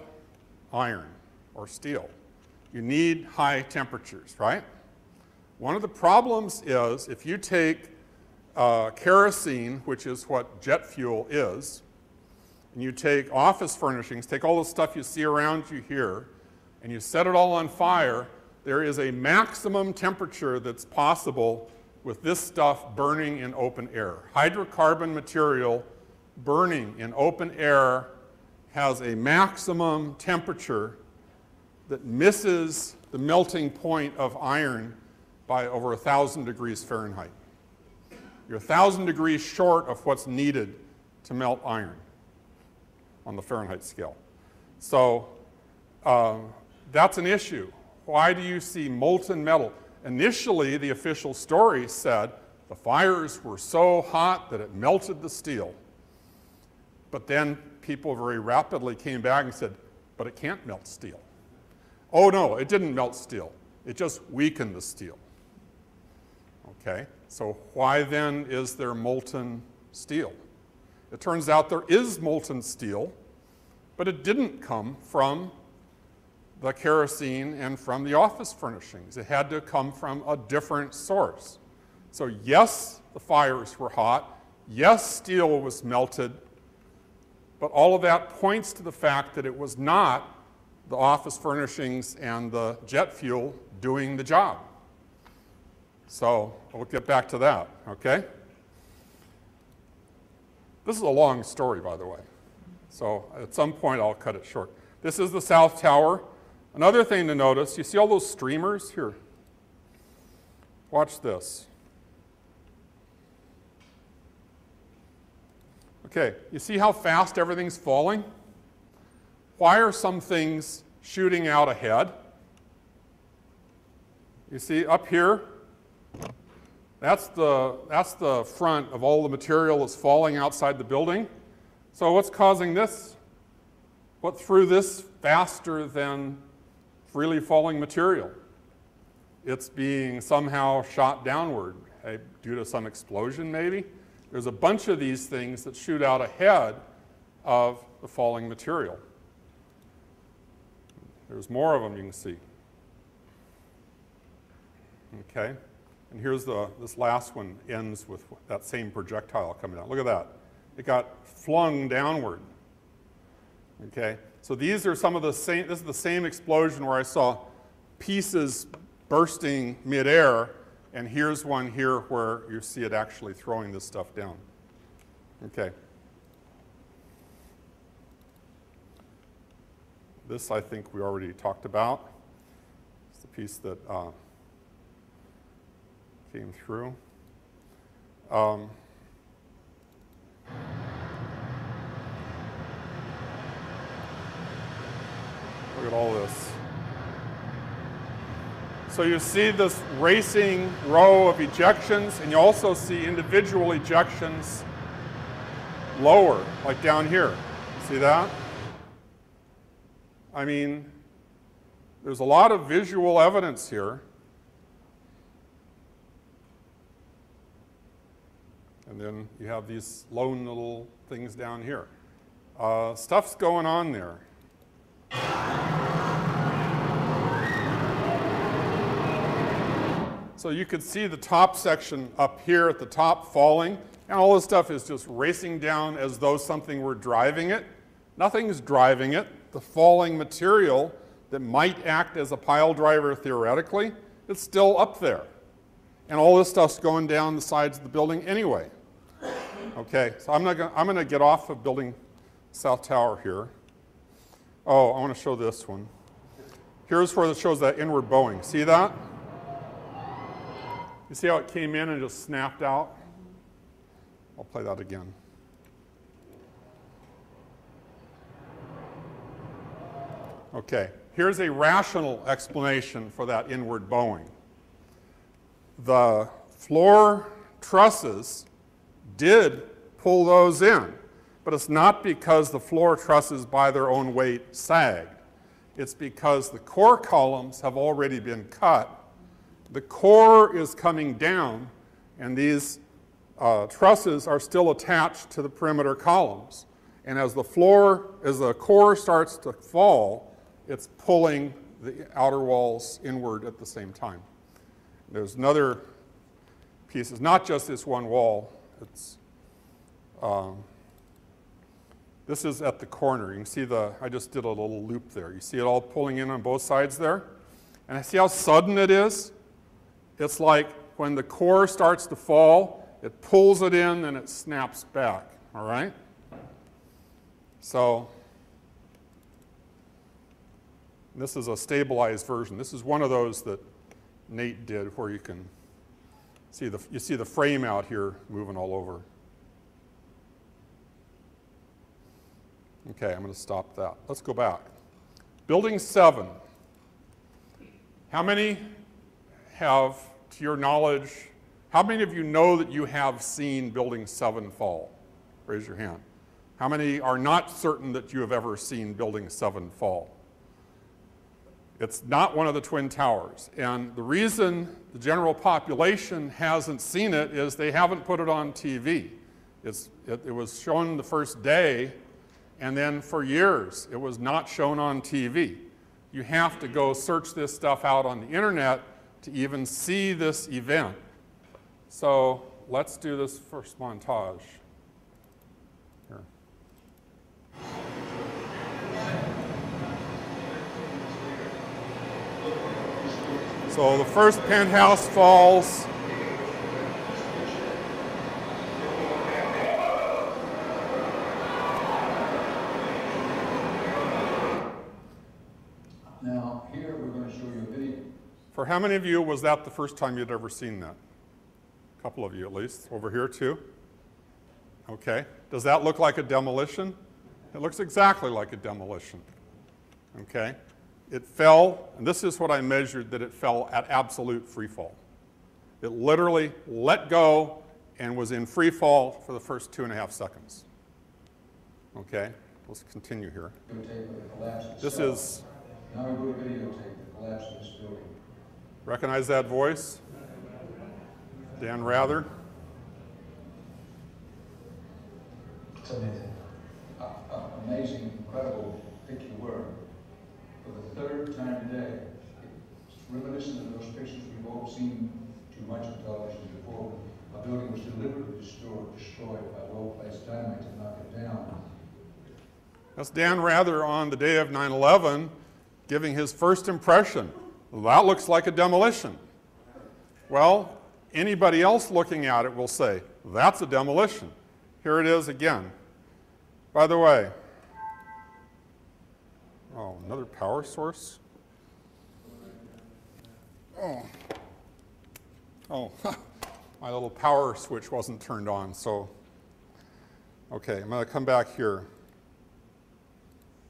iron or steel? You need high temperatures, right? One of the problems is if you take kerosene, which is what jet fuel is, and you take office furnishings, take all the stuff you see around you here, and you set it all on fire, there is a maximum temperature that's possible with this stuff burning in open air. Hydrocarbon material burning in open air has a maximum temperature that misses the melting point of iron by over 1,000 degrees Fahrenheit. You're 1,000 degrees short of what's needed to melt iron on the Fahrenheit scale. So that's an issue. Why do you see molten metal? Initially, the official story said the fires were so hot that it melted the steel. But then people very rapidly came back and said, but it can't melt steel. Oh no, it didn't melt steel. It just weakened the steel. Okay, so why then is there molten steel? It turns out there is molten steel, but it didn't come from the kerosene and from the office furnishings. It had to come from a different source. So yes, the fires were hot. Yes, steel was melted. But all of that points to the fact that it was not the office furnishings and the jet fuel doing the job. So we'll get back to that, okay? This is a long story, by the way. So at some point, I'll cut it short. This is the South Tower. Another thing to notice, you see all those streamers here? Watch this. Okay, you see how fast everything's falling? Why are some things shooting out ahead? You see up here, that's the front of all the material that's falling outside the building. So what's causing this? What threw this faster than freely falling material? It's being somehow shot downward due to some explosion maybe. There's a bunch of these things that shoot out ahead of the falling material. There's more of them you can see. Okay, and here's this last one ends with that same projectile coming out. Look at that. It got flung downward. Okay, so these are some of the same, this is the same explosion where I saw pieces bursting midair, and here's one here where you see it actually throwing this stuff down. Okay. This I think we already talked about. It's the piece that came through. Look at all this. So you see this racing row of ejections, and you also see individual ejections lower, like down here. See that? I mean, there's a lot of visual evidence here. And then you have these lone little things down here. Stuff's going on there. So you could see the top section up here at the top falling, and all this stuff is just racing down as though something were driving it. Nothing's driving it. The falling material that might act as a pile driver theoretically, it's still up there. And all this stuff's going down the sides of the building anyway. Okay, so I'm going to get off of building South Tower here. Oh, I want to show this one. Here's where it shows that inward bowing. See that? You see how it came in and just snapped out? I'll play that again. Okay, here's a rational explanation for that inward bowing. The floor trusses did pull those in, but it's not because the floor trusses by their own weight sagged. It's because the core columns have already been cut. The core is coming down, and these trusses are still attached to the perimeter columns. And as the core starts to fall, it's pulling the outer walls inward at the same time. There's another piece. It's not just this one wall. It's, this is at the corner. You can see I just did a little loop there. You see it all pulling in on both sides there? And I see how sudden it is? It's like when the core starts to fall, it pulls it in and it snaps back, all right? So this is a stabilized version. This is one of those that Nate did where you can see the frame out here moving all over. Okay, I'm going to stop that. Let's go back. Building 7. How many have, to your knowledge, how many of you know that you have seen Building 7 fall? Raise your hand. How many are not certain that you have ever seen Building 7 fall? It's not one of the Twin Towers. And the reason the general population hasn't seen it is they haven't put it on TV. It was shown the first day, and then for years it was not shown on TV. You have to go search this stuff out on the internet to even see this event. So let's do this first montage. Here. So the first penthouse falls. Now, here we're going to show you a video. For how many of you was that the first time you'd ever seen that? A couple of you at least. Over here too? Okay. Does that look like a demolition? It looks exactly like a demolition. Okay. It fell, and this is what I measured, that it fell at absolute free fall. It literally let go and was in free fall for the first 2.5 seconds. Okay, let's continue here. This is... Now we go to videotape the collapse of this building. Recognize that voice? Dan Rather? It's amazing. Amazing, incredible pick your word. For the third time today, it's reminiscent of those pictures we've all seen too much on television before. A building was deliberately destroyed by well-placed dynamite to knock it down. That's Dan Rather on the day of 9/11 giving his first impression. Well, that looks like a demolition. Well, anybody else looking at it will say, that's a demolition. Here it is again. By the way, oh, another power source? Oh, my little power switch wasn't turned on, so, okay, I'm going to come back here.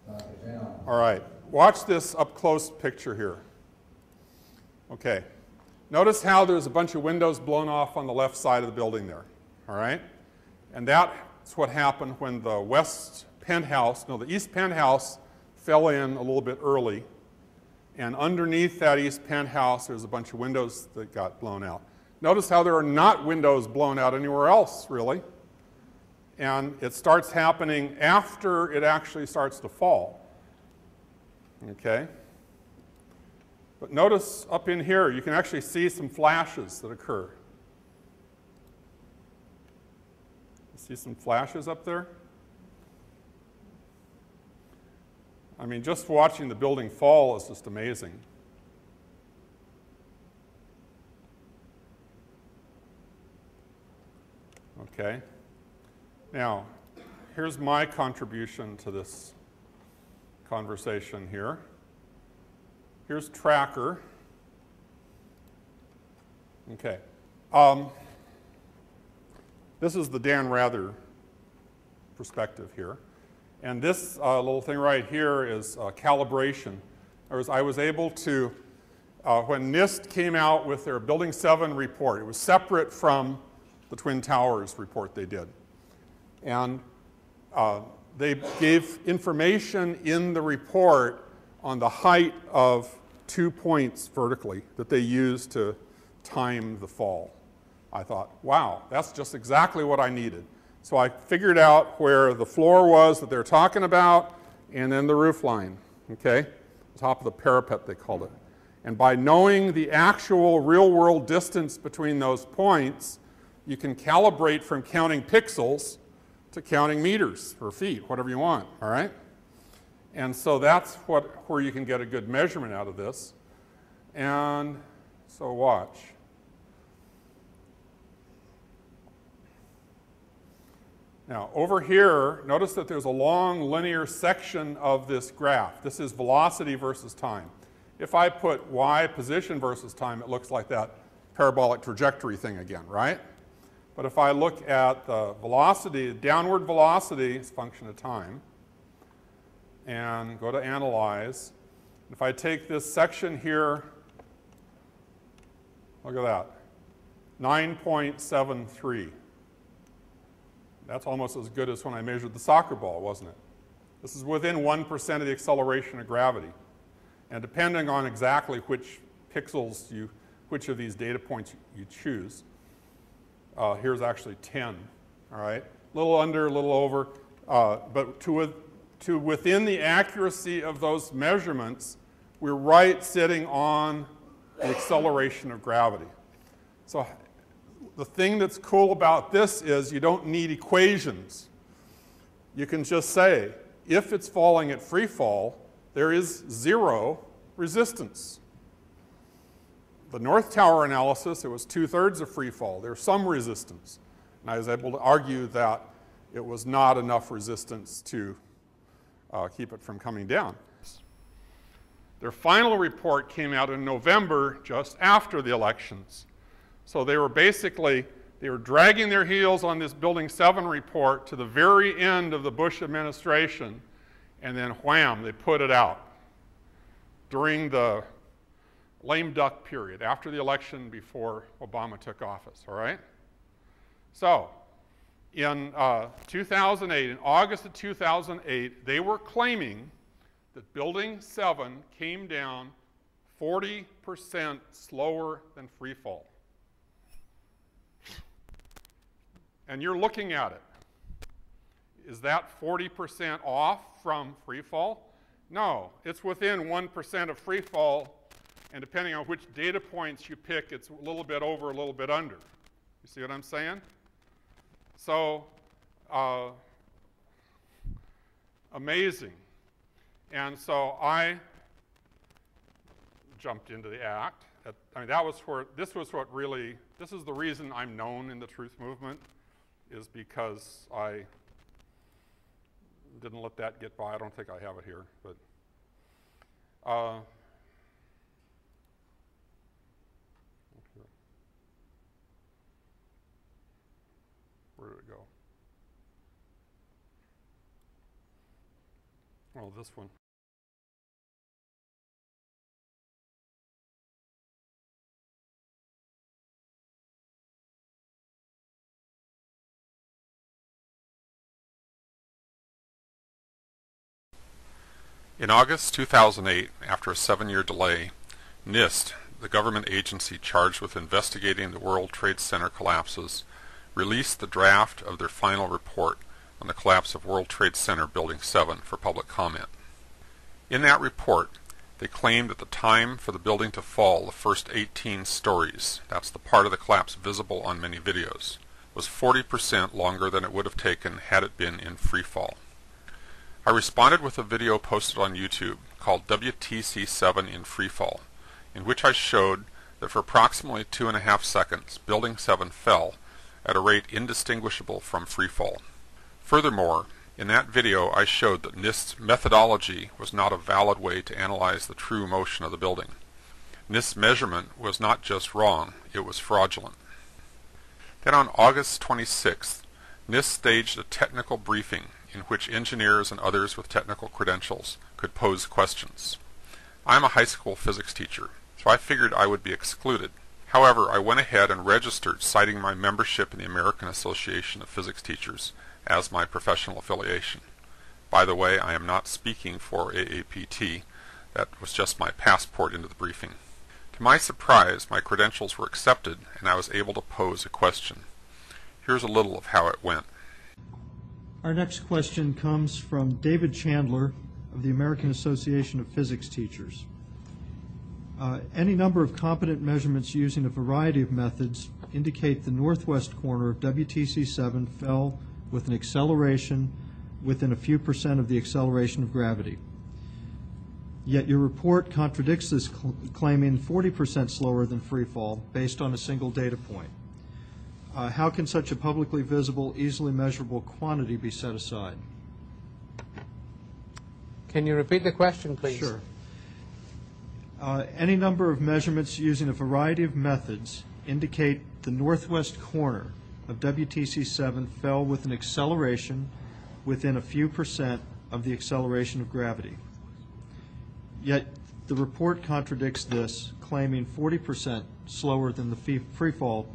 Knock it down. All right, watch this up-close picture here. Okay, notice how there's a bunch of windows blown off on the left side of the building there, all right? And that's what happened when the the east penthouse fell in a little bit early. And underneath that east penthouse, there's a bunch of windows that got blown out. Notice how there are not windows blown out anywhere else, really. And it starts happening after it actually starts to fall. Okay? But notice up in here, you can actually see some flashes that occur. See some flashes up there? I mean, just watching the building fall is just amazing. Okay. Now, here's my contribution to this conversation here. Here's tracker. Okay. This is the Dan Rather perspective here. And this little thing right here is calibration. I was able to, when NIST came out with their Building 7 report, it was separate from the Twin Towers report they did. And they gave information in the report on the height of 2 points vertically that they used to time the fall. I thought, wow, that's just exactly what I needed. So I figured out where the floor was that they're talking about, and then the roof line, okay? The top of the parapet, they called it. And by knowing the actual real-world distance between those points, you can calibrate from counting pixels to counting meters or feet, whatever you want, all right? And so that's where you can get a good measurement out of this. And so watch. Now, over here, notice that there's a long linear section of this graph. This is velocity versus time. If I put y position versus time, it looks like that parabolic trajectory thing again, right? But if I look at the velocity, downward velocity is a function of time, and go to analyze, if I take this section here, look at that, 9.73. That's almost as good as when I measured the soccer ball, wasn't it? This is within 1% of the acceleration of gravity. And depending on exactly which pixels which of these data points you choose, here's actually 10, all right? A little under, a little over, but to within the accuracy of those measurements, we're right sitting on the acceleration of gravity. So the thing that's cool about this is you don't need equations. You can just say, if it's falling at free fall, there is 0 resistance. The North Tower analysis, it was 2/3 of free fall. There's some resistance. And I was able to argue that it was not enough resistance to keep it from coming down. Their final report came out in November, just after the elections. So they were dragging their heels on this Building 7 report to the very end of the Bush administration, and then wham, they put it out during the lame duck period, after the election, before Obama took office, all right? So in 2008, in August of 2008, they were claiming that Building 7 came down 40% slower than free fall. And you're looking at it. Is that 40% off from freefall? No, it's within 1% of freefall, and depending on which data points you pick, it's a little bit over, a little bit under. You see what I'm saying? So, amazing. And so I jumped into the act. I mean, that was where, this was what really, this is the reason I'm known in the truth movement, is because I didn't let that get by. I don't think I have it here, but where did it go? Oh, this one. In August 2008, after a 7-year delay, NIST, the government agency charged with investigating the World Trade Center collapses, released the draft of their final report on the collapse of World Trade Center Building 7 for public comment. In that report, they claimed that the time for the building to fall the first 18 stories, that's the part of the collapse visible on many videos, was 40% longer than it would have taken had it been in freefall. I responded with a video posted on YouTube called WTC7 in Freefall, in which I showed that for approximately 2.5 seconds, Building 7 fell at a rate indistinguishable from freefall. Furthermore, in that video I showed that NIST's methodology was not a valid way to analyze the true motion of the building. NIST's measurement was not just wrong, it was fraudulent. Then on August 26th, NIST staged a technical briefing in which engineers and others with technical credentials could pose questions. I'm a high school physics teacher, so I figured I would be excluded. However, I went ahead and registered, citing my membership in the American Association of Physics Teachers as my professional affiliation. By the way, I am not speaking for AAPT. That was just my passport into the briefing. To my surprise, my credentials were accepted and I was able to pose a question. Here's a little of how it went. Our next question comes from David Chandler of the American Association of Physics Teachers. Any number of competent measurements using a variety of methods indicate the northwest corner of WTC7 fell with an acceleration within a few percent of the acceleration of gravity. Yet your report contradicts this, claiming 40% slower than freefall based on a single data point. How can such a publicly visible, easily measurable quantity be set aside? Can you repeat the question, please? Sure. Any number of measurements using a variety of methods indicate the northwest corner of WTC7 fell with an acceleration within a few percent of the acceleration of gravity. Yet the report contradicts this, claiming 40% slower than the free-fall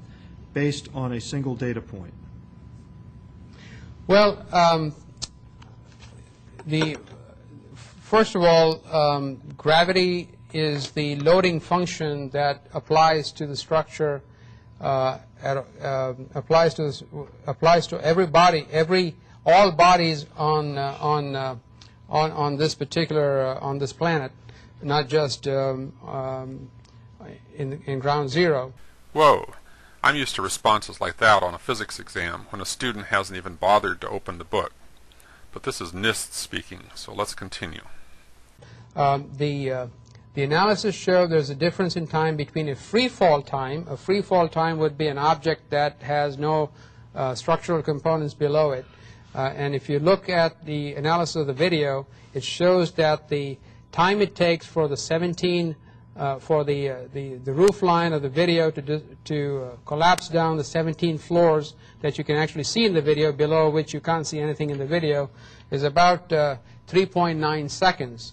based on a single data point. Well, first of all, gravity is the loading function that applies to the structure, applies to every body, all bodies on this particular on this planet, not just in ground zero. Whoa. I'm used to responses like that on a physics exam when a student hasn't even bothered to open the book. But this is NIST speaking, so let's continue. The analysis showed there's a difference in time between a free fall time. A free fall time would be an object that has no structural components below it. And if you look at the analysis of the video, it shows that the time it takes for the 17 for the roof line of the video to collapse down the 17 floors that you can actually see in the video, below which you can't see anything in the video, is about 3.9 seconds.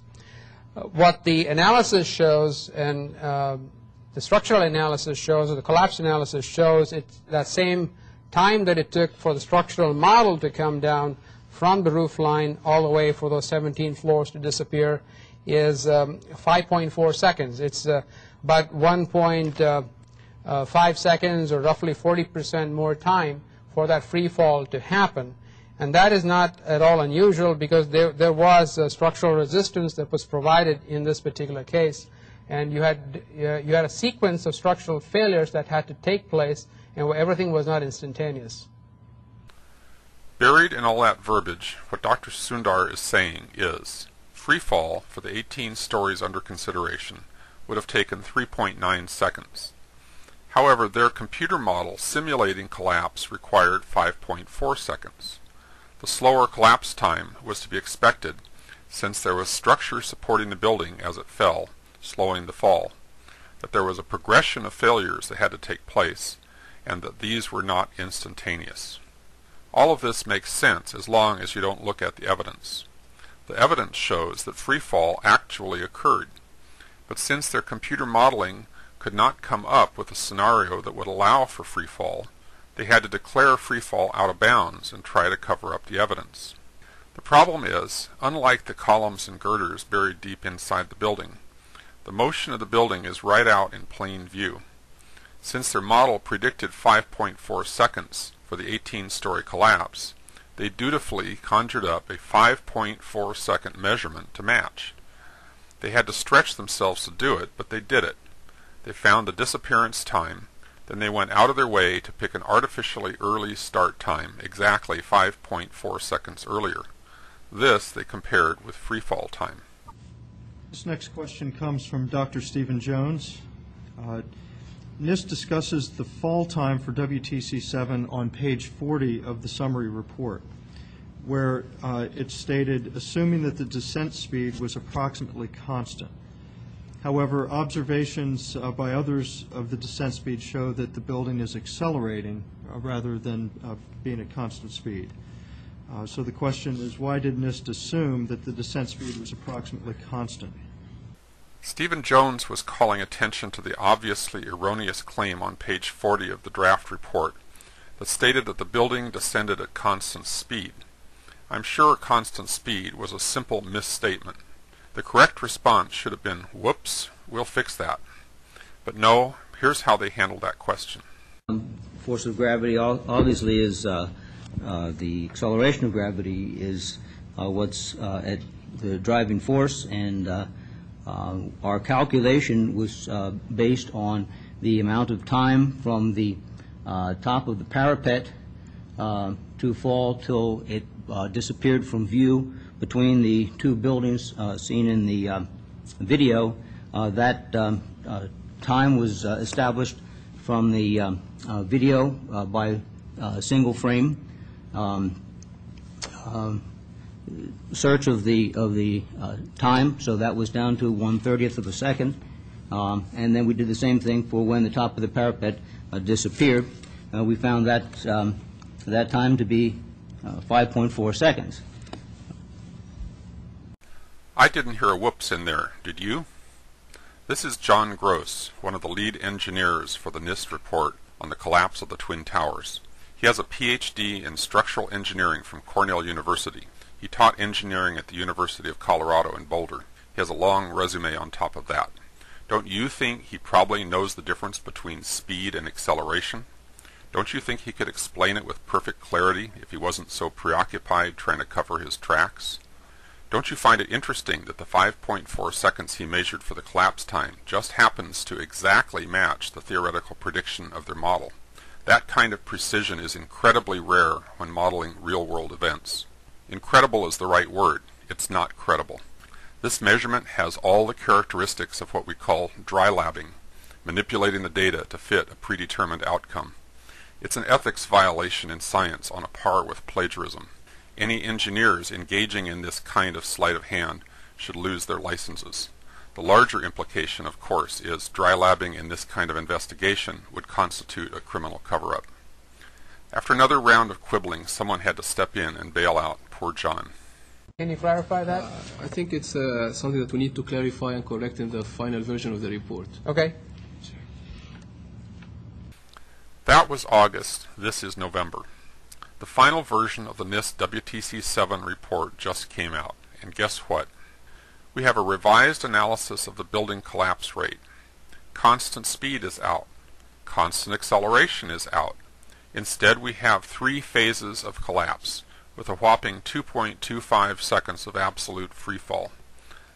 What the analysis shows, and the structural analysis shows, or the collapse analysis shows, it's that same time that it took for the structural model to come down from the roof line all the way for those 17 floors to disappear is 5.4 seconds. It's about 1.5 seconds, or roughly 40% more time for that free fall to happen. And that is not at all unusual because there was structural resistance that was provided in this particular case. And you had a sequence of structural failures that had to take place, and where everything was not instantaneous. Buried in all that verbiage, what Dr. Sundar is saying is, freefall for the 18 stories under consideration would have taken 3.9 seconds. However, their computer model simulating collapse required 5.4 seconds. The slower collapse time was to be expected since there was structure supporting the building as it fell, slowing the fall, that there was a progression of failures that had to take place, and that these were not instantaneous. All of this makes sense as long as you don't look at the evidence. The evidence shows that freefall actually occurred, but since their computer modeling could not come up with a scenario that would allow for freefall, they had to declare freefall out of bounds and try to cover up the evidence. The problem is, unlike the columns and girders buried deep inside the building, the motion of the building is right out in plain view. Since their model predicted 5.4 seconds for the 18-story collapse, they dutifully conjured up a 5.4 second measurement to match. They had to stretch themselves to do it, but they did it. They found the disappearance time, then they went out of their way to pick an artificially early start time, exactly 5.4 seconds earlier. This they compared with freefall time. This next question comes from Dr. Stephen Jones. NIST discusses the fall time for WTC-7 on page 40 of the summary report, where it's stated, assuming that the descent speed was approximately constant. However, observations by others of the descent speed show that the building is accelerating rather than being at constant speed. So the question is, why did NIST assume that the descent speed was approximately constant? Stephen Jones was calling attention to the obviously erroneous claim on page 40 of the draft report that stated that the building descended at constant speed. I'm sure constant speed was a simple misstatement. The correct response should have been, whoops, we'll fix that. But no, here's how they handled that question. Force of gravity obviously is the acceleration of gravity is what's at the driving force, and our calculation was based on the amount of time from the top of the parapet to fall till it disappeared from view between the two buildings seen in the video. That time was established from the video by single frame search of the time, so that was down to 1/30th of a second, and then we did the same thing for when the top of the parapet disappeared. We found that time to be 5.4 seconds. I didn't hear a whoops in there, did you? This is John Gross, one of the lead engineers for the NIST report on the collapse of the Twin Towers. He has a PhD in structural engineering from Cornell University. He taught engineering at the University of Colorado in Boulder. He has a long resume on top of that. Don't you think he probably knows the difference between speed and acceleration? Don't you think he could explain it with perfect clarity if he wasn't so preoccupied trying to cover his tracks? Don't you find it interesting that the 5.4 seconds he measured for the collapse time just happens to exactly match the theoretical prediction of their model? That kind of precision is incredibly rare when modeling real-world events. Incredible is the right word. It's not credible. This measurement has all the characteristics of what we call dry labbing, manipulating the data to fit a predetermined outcome. It's an ethics violation in science on a par with plagiarism. Any engineers engaging in this kind of sleight of hand should lose their licenses. The larger implication, of course, is dry labbing in this kind of investigation would constitute a criminal cover-up. After another round of quibbling, someone had to step in and bail out poor John. Can you clarify that? I think it's something that we need to clarify and correct in the final version of the report. Okay. That was August. This is November. The final version of the NIST WTC-7 report just came out, and guess what? We have a revised analysis of the building collapse rate. Constant speed is out. Constant acceleration is out. Instead, we have 3 phases of collapse. with a whopping 2.25 seconds of absolute free fall.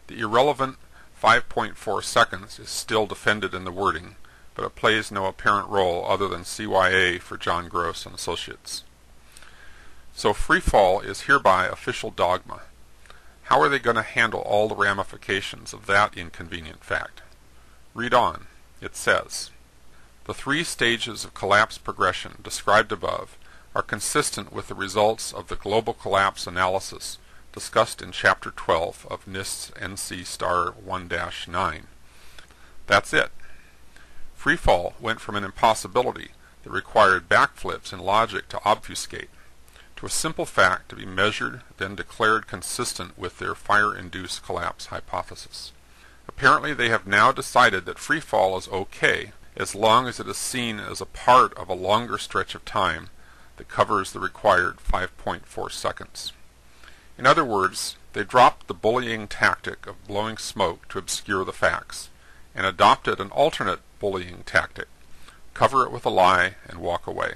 The irrelevant 5.4 seconds is still defended in the wording, but it plays no apparent role other than CYA for John Gross and Associates. So free fall is hereby official dogma. How are they going to handle all the ramifications of that inconvenient fact? Read on. It says, the 3 stages of collapse progression described above are consistent with the results of the global collapse analysis discussed in Chapter 12 of NIST's NC Star 1-9. That's it. Freefall went from an impossibility that required backflips in logic to obfuscate, to a simple fact to be measured, then declared consistent with their fire-induced collapse hypothesis. Apparently they have now decided that freefall is okay as long as it is seen as a part of a longer stretch of time that covers the required 5.4 seconds. In other words, they dropped the bullying tactic of blowing smoke to obscure the facts, and adopted an alternate bullying tactic: cover it with a lie and walk away.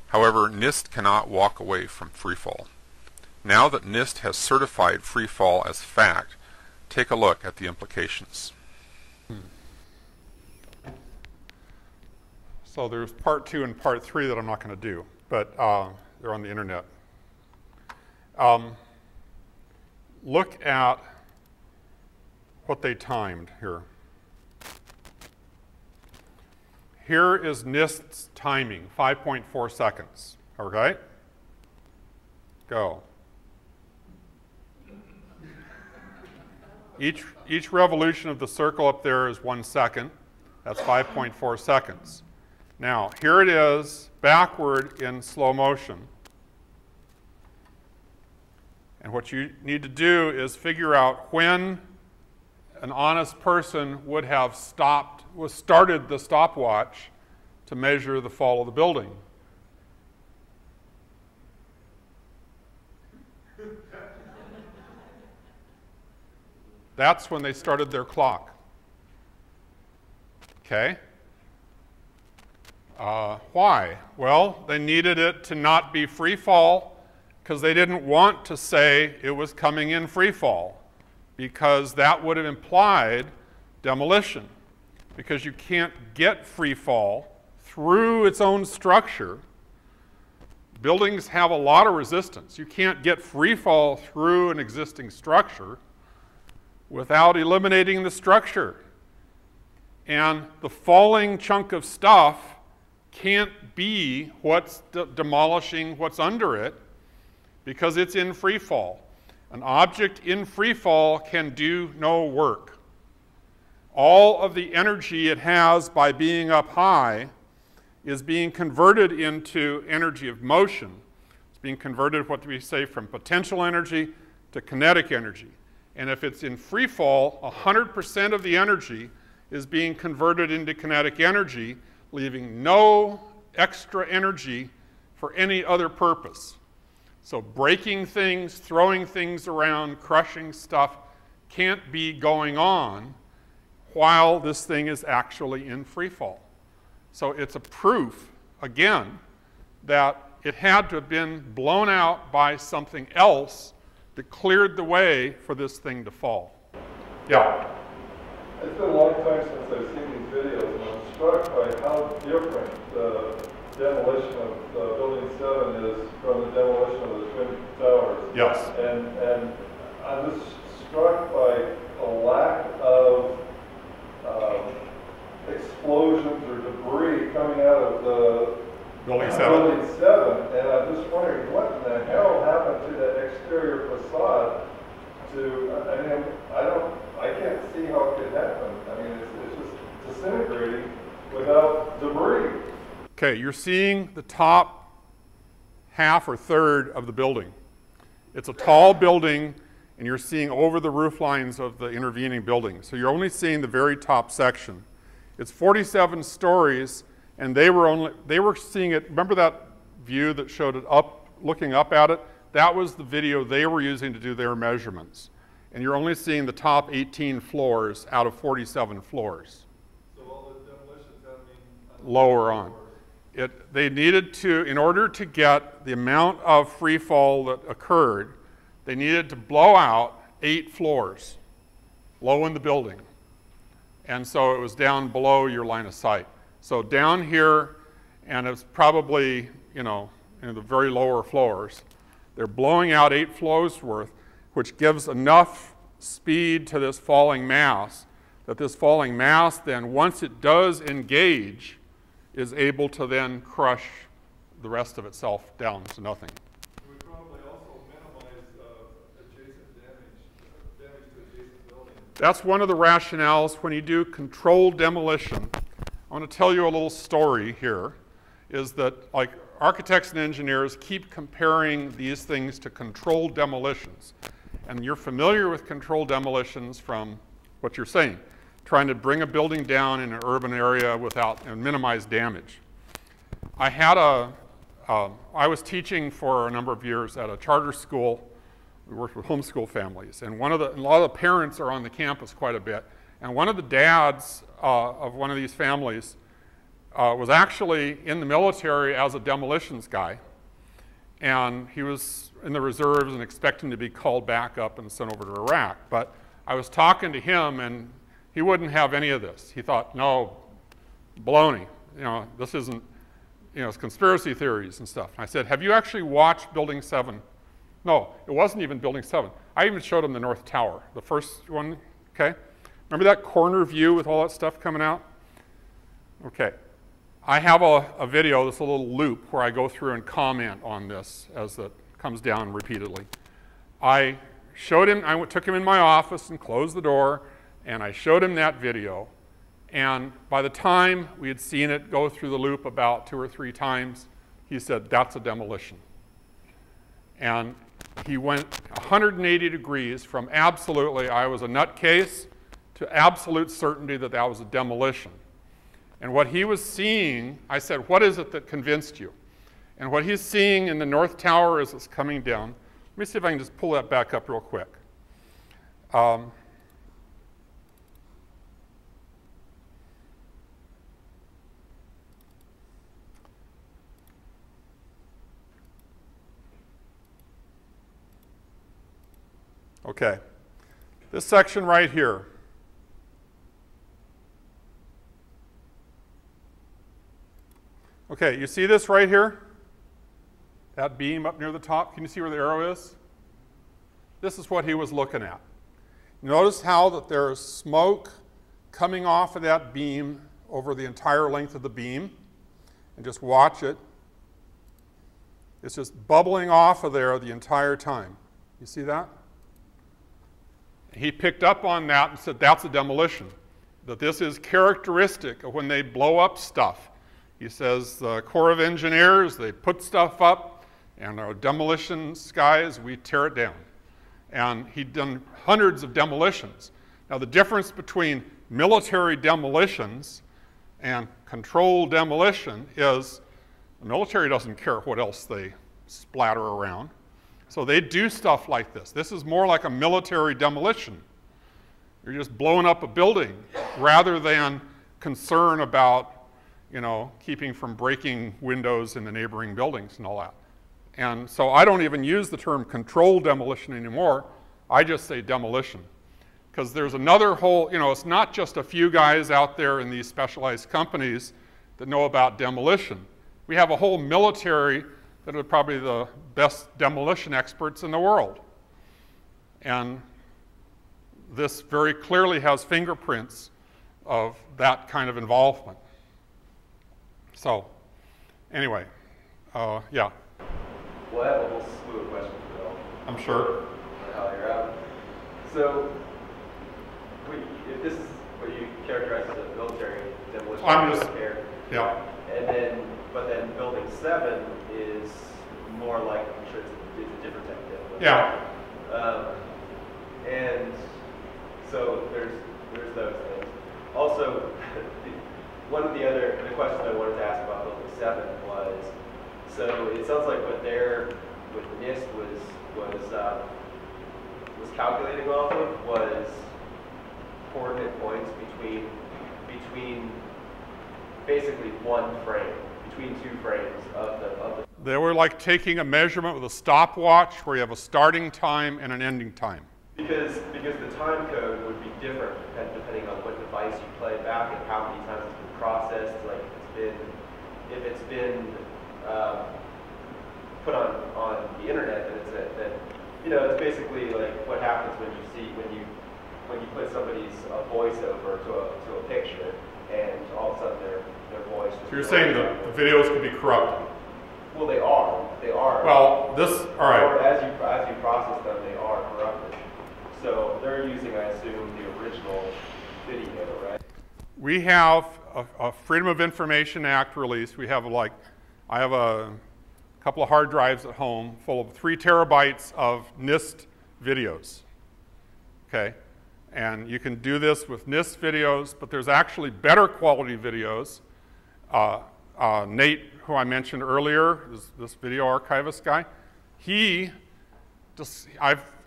However, NIST cannot walk away from freefall. Now that NIST has certified freefall as fact, take a look at the implications. So there's part 2 and part 3 that I'm not going to do, but they're on the internet. Look at what they timed here. Here is NIST's timing, 5.4 seconds. Okay? Go. Each revolution of the circle up there is 1 second. That's 5.4 seconds. Now, here it is backward in slow motion. And what you need to do is figure out when an honest person would have started the stopwatch to measure the fall of the building. That's when they started their clock. Okay? Why? Well, they needed it to not be free fall because they didn't want to say it was coming in free fall, because that would have implied demolition, because you can't get free fall through its own structure. Buildings have a lot of resistance. You can't get free fall through an existing structure without eliminating the structure. And the falling chunk of stuff can't be what's demolishing what's under it, because it's in free fall. An object in free fall can do no work. All of the energy it has by being up high is being converted into energy of motion. It's being converted, what do we say, from potential energy to kinetic energy. And if it's in free fall, 100% of the energy is being converted into kinetic energy, leaving no extra energy for any other purpose. So breaking things, throwing things around, crushing stuff can't be going on while this thing is actually in free fall. So it's a proof, again, that it had to have been blown out by something else that cleared the way for this thing to fall. Yeah? It's been a long time since I've seen these videos, and I'm struck by how different the demolition of Building 7 is from the demolition of the Twin Towers. Yes. And I'm just struck by a lack of explosions or debris coming out of the Building 7. Building 7, and I'm just wondering what in the hell happened to that exterior facade I can't see how it could happen. I mean, it's just disintegrating without debris. Okay, you're seeing the top half or third of the building. It's a tall building, and you're seeing over the roof lines of the intervening buildings. So you're only seeing the very top section. It's 47 stories, and they were seeing it. Remember that view that showed it up, looking up at it? That was the video they were using to do their measurements. And you're only seeing the top 18 floors out of 47 floors. So all the demolitions have been lower on. They needed to, in order to get the amount of free fall that occurred, they needed to blow out 8 floors, low in the building. And so it was down below your line of sight. So down here, and it's probably, you know, in the very lower floors, they're blowing out 8 floors worth, which gives enough speed to this falling mass that this falling mass then, once it does engage, is able to then crush the rest of itself down to nothing. It would probably also minimize adjacent damage to adjacent buildings. That's one of the rationales when you do controlled demolition. I want to tell you a little story here, is that like architects and engineers keep comparing these things to controlled demolitions. And you're familiar with controlled demolitions from what you're saying, trying to bring a building down in an urban area without and minimize damage. I was teaching for a number of years at a charter school. We worked with homeschool families, and a lot of the parents are on the campus quite a bit. And one of the dads of one of these families was actually in the military as a demolitions guy, and he was in the reserves and expecting to be called back up and sent over to Iraq. But I was talking to him, and he wouldn't have any of this. He thought, no, baloney. You know, this isn't, you know, it's conspiracy theories and stuff. And I said, have you actually watched Building 7? No, it wasn't even Building 7. I even showed him the North Tower, the first one, okay? Remember that corner view with all that stuff coming out? Okay. I have a video, this little loop, where I go through and comment on this as it comes down repeatedly. I showed him, I took him in my office and closed the door, and I showed him that video. And by the time we had seen it go through the loop about 2 or 3 times, he said, that's a demolition. And he went 180 degrees from absolutely, I was a nutcase, to absolute certainty that that was a demolition. And what he was seeing, I said, what is it that convinced you? And what he's seeing in the North Tower as it's coming down, let me see if I can just pull that back up real quick. Okay, this section right here. Okay, you see this right here? That beam up near the top, can you see where the arrow is? This is what he was looking at. Notice how that there is smoke coming off of that beam over the entire length of the beam. And just watch it. It's just bubbling off of there the entire time. You see that? He picked up on that and said, that's a demolition. That this is characteristic of when they blow up stuff. He says the Corps of Engineers, they put stuff up, and our demolition guys, we tear it down. And he'd done hundreds of demolitions. Now the difference between military demolitions and controlled demolition is the military doesn't care what else they splatter around. So they do stuff like this. This is more like a military demolition. You're just blowing up a building rather than concern about, you know, keeping from breaking windows in the neighboring buildings and all that. And so I don't even use the term controlled demolition anymore. I just say demolition. Because there's another whole, you know, it's not just a few guys out there in these specialized companies that know about demolition. We have a whole military that are probably the best demolition experts in the world. And this very clearly has fingerprints of that kind of involvement. So, anyway, yeah. Well, I have a whole slew of questions for Bill. I'm sure. How you're out. So, if this is what you characterize as a military demolition, I'm just, care. Yeah. And then, but then building 7 is more like, I'm sure it's a different type of demolition. Yeah. And so there's those things. Also, one of the questions I wanted to ask about building 7 was, so it sounds like what NIST was calculating off of was coordinate points between basically one frame, between two frames of the They were like taking a measurement with a stopwatch where you have a starting time and an ending time. Because the time code would be different depending on what device you play back and how many times it's been processed. Like if it's been put on the internet, then it's basically like what happens when you put somebody's voiceover to a picture, and all of a sudden their voice. So you're saying the videos could be corrupted? Well, they are. Well, all right. Or as you process them, they are corrupted. So they're using, I assume, the original video, right? We have a Freedom of Information Act release. We have I have a couple of hard drives at home full of 3 terabytes of NIST videos. Okay, and you can do this with NIST videos, but there's actually better quality videos. Nate, who I mentioned earlier, is this video archivist guy.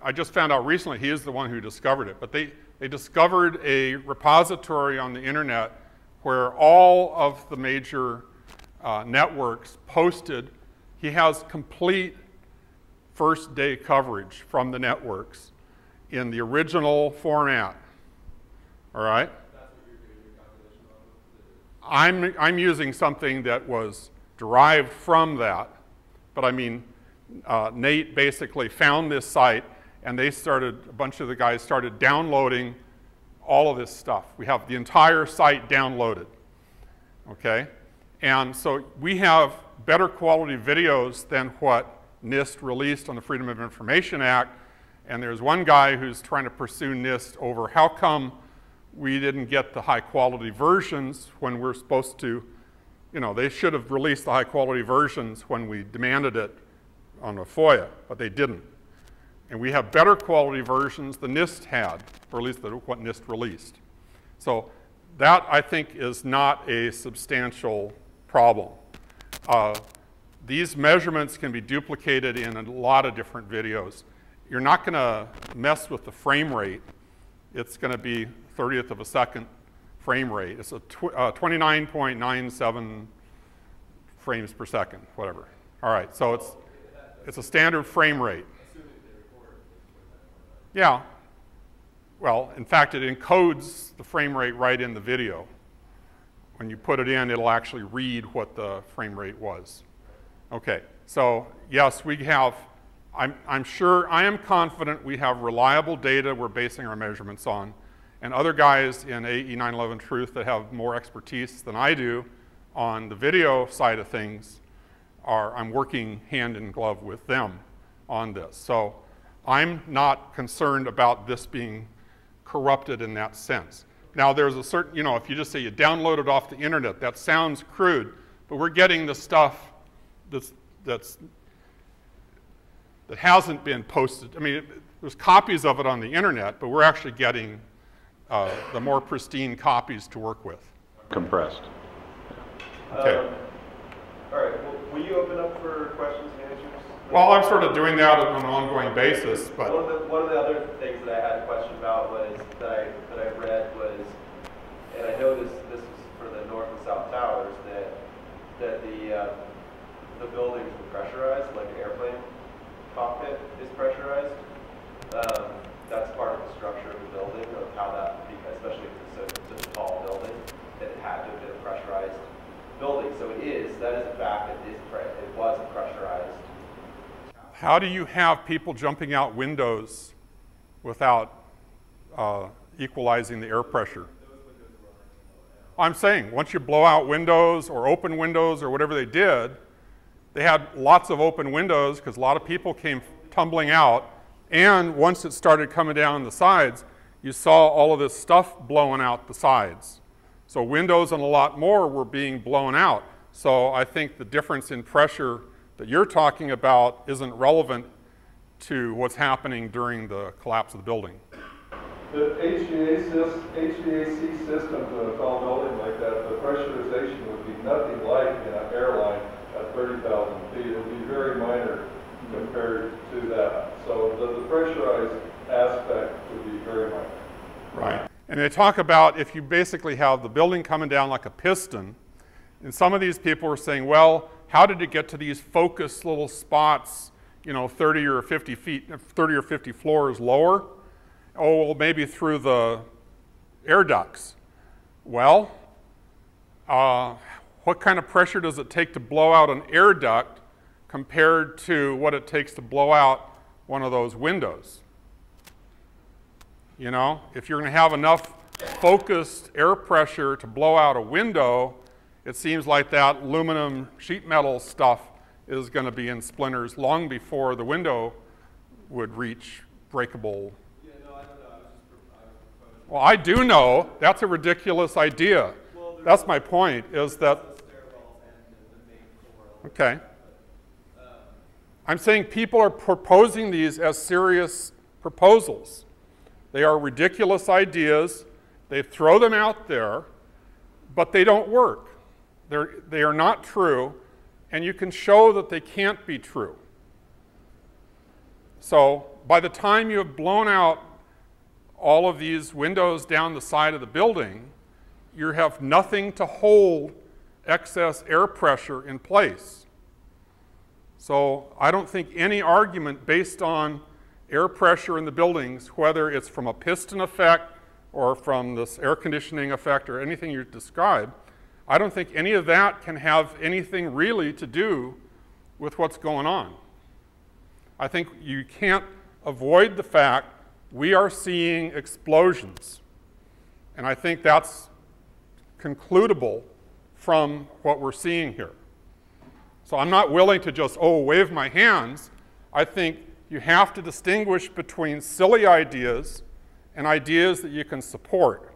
I just found out recently he is the one who discovered it, but they discovered a repository on the internet where all of the major networks posted. He has complete first day coverage from the networks in the original format. All right? That's what you're doing your calculation on? I'm using something that was derived from that, but I mean, Nate basically found this site, and a bunch of the guys started downloading all of this stuff. We have the entire site downloaded, okay? And so we have better quality videos than what NIST released on the Freedom of Information Act, and there's one guy who's trying to pursue NIST over how come we didn't get the high quality versions when we're supposed to, they should have released the high quality versions when we demanded it on a FOIA, but they didn't. And we have better quality versions than NIST had, or at least what NIST released. So that, I think, is not a substantial problem. These measurements can be duplicated in a lot of different videos. You're not going to mess with the frame rate. It's going to be 30th of a second frame rate. It's a 29.97 frames per second, whatever. All right, so it's a standard frame rate. Yeah. Well, in fact, it encodes the frame rate right in the video. When you put it in, it'll actually read what the frame rate was. Okay, so yes, we have, I am confident we have reliable data we're basing our measurements on, and other guys in AE 911 Truth that have more expertise than I do on the video side of things I'm working hand in glove with them on this. So I'm not concerned about this being corrupted in that sense. Now there's a certain, if you just say you download it off the internet, that sounds crude, but we're getting the stuff that hasn't been posted. I mean, there's copies of it on the internet, but we're actually getting the more pristine copies to work with. Compressed. Okay. All right. Well, will you open up for questions and answers? Well, I'm sort of doing that on an ongoing basis, but one of the other things that I had a question about was that I read was, and I know this was for the North and South Towers, that the buildings were pressurized, like an airplane cockpit is pressurized. That's part of the structure of the building, of how that, especially if it's such a tall building, that it had to have been a pressurized building. So that is a fact, it was a pressurized. how do you have people jumping out windows without equalizing the air pressure? I'm saying, once you blow out windows or open windows or whatever they did, they had lots of open windows because a lot of people came tumbling out, and once it started coming down the sides, you saw all of this stuff blowing out the sides. So windows and a lot more were being blown out. So I think the difference in pressure that you're talking about isn't relevant to what's happening during the collapse of the building. The HVAC system to a tall building like that, the pressurization would be nothing like in an airline at 30,000 feet. It would be very minor compared to that. So the pressurized aspect would be very minor. Right. And they talk about if you basically have the building coming down like a piston, And some of these people were saying, well, how did it get to these focused little spots, you know, 30 or 50 floors lower? Oh, well, maybe through the air ducts. Well, what kind of pressure does it take to blow out an air duct compared to what it takes to blow out one of those windows? You know, if you're going to have enough focused air pressure to blow out a window, it seems like that aluminum sheet metal stuff is going to be in splinters long before the window would reach breakable. Yeah, no, I don't know. Well, I do know. That's a ridiculous idea. Well, that's my point, is that... Okay. I'm saying people are proposing these as serious proposals. They are ridiculous ideas. They throw them out there, but they don't work. They are not true, and you can show that they can't be true. So by the time you have blown out all of these windows down the side of the building, you have nothing to hold excess air pressure in place. So I don't think any argument based on air pressure in the buildings, whether it's from a piston effect or from this air conditioning effect or anything you described, I don't think any of that can have anything really to do with what's going on. I think you can't avoid the fact we are seeing explosions. And I think that's concludable from what we're seeing here. So I'm not willing to just, wave my hands. I think you have to distinguish between silly ideas and ideas that you can support.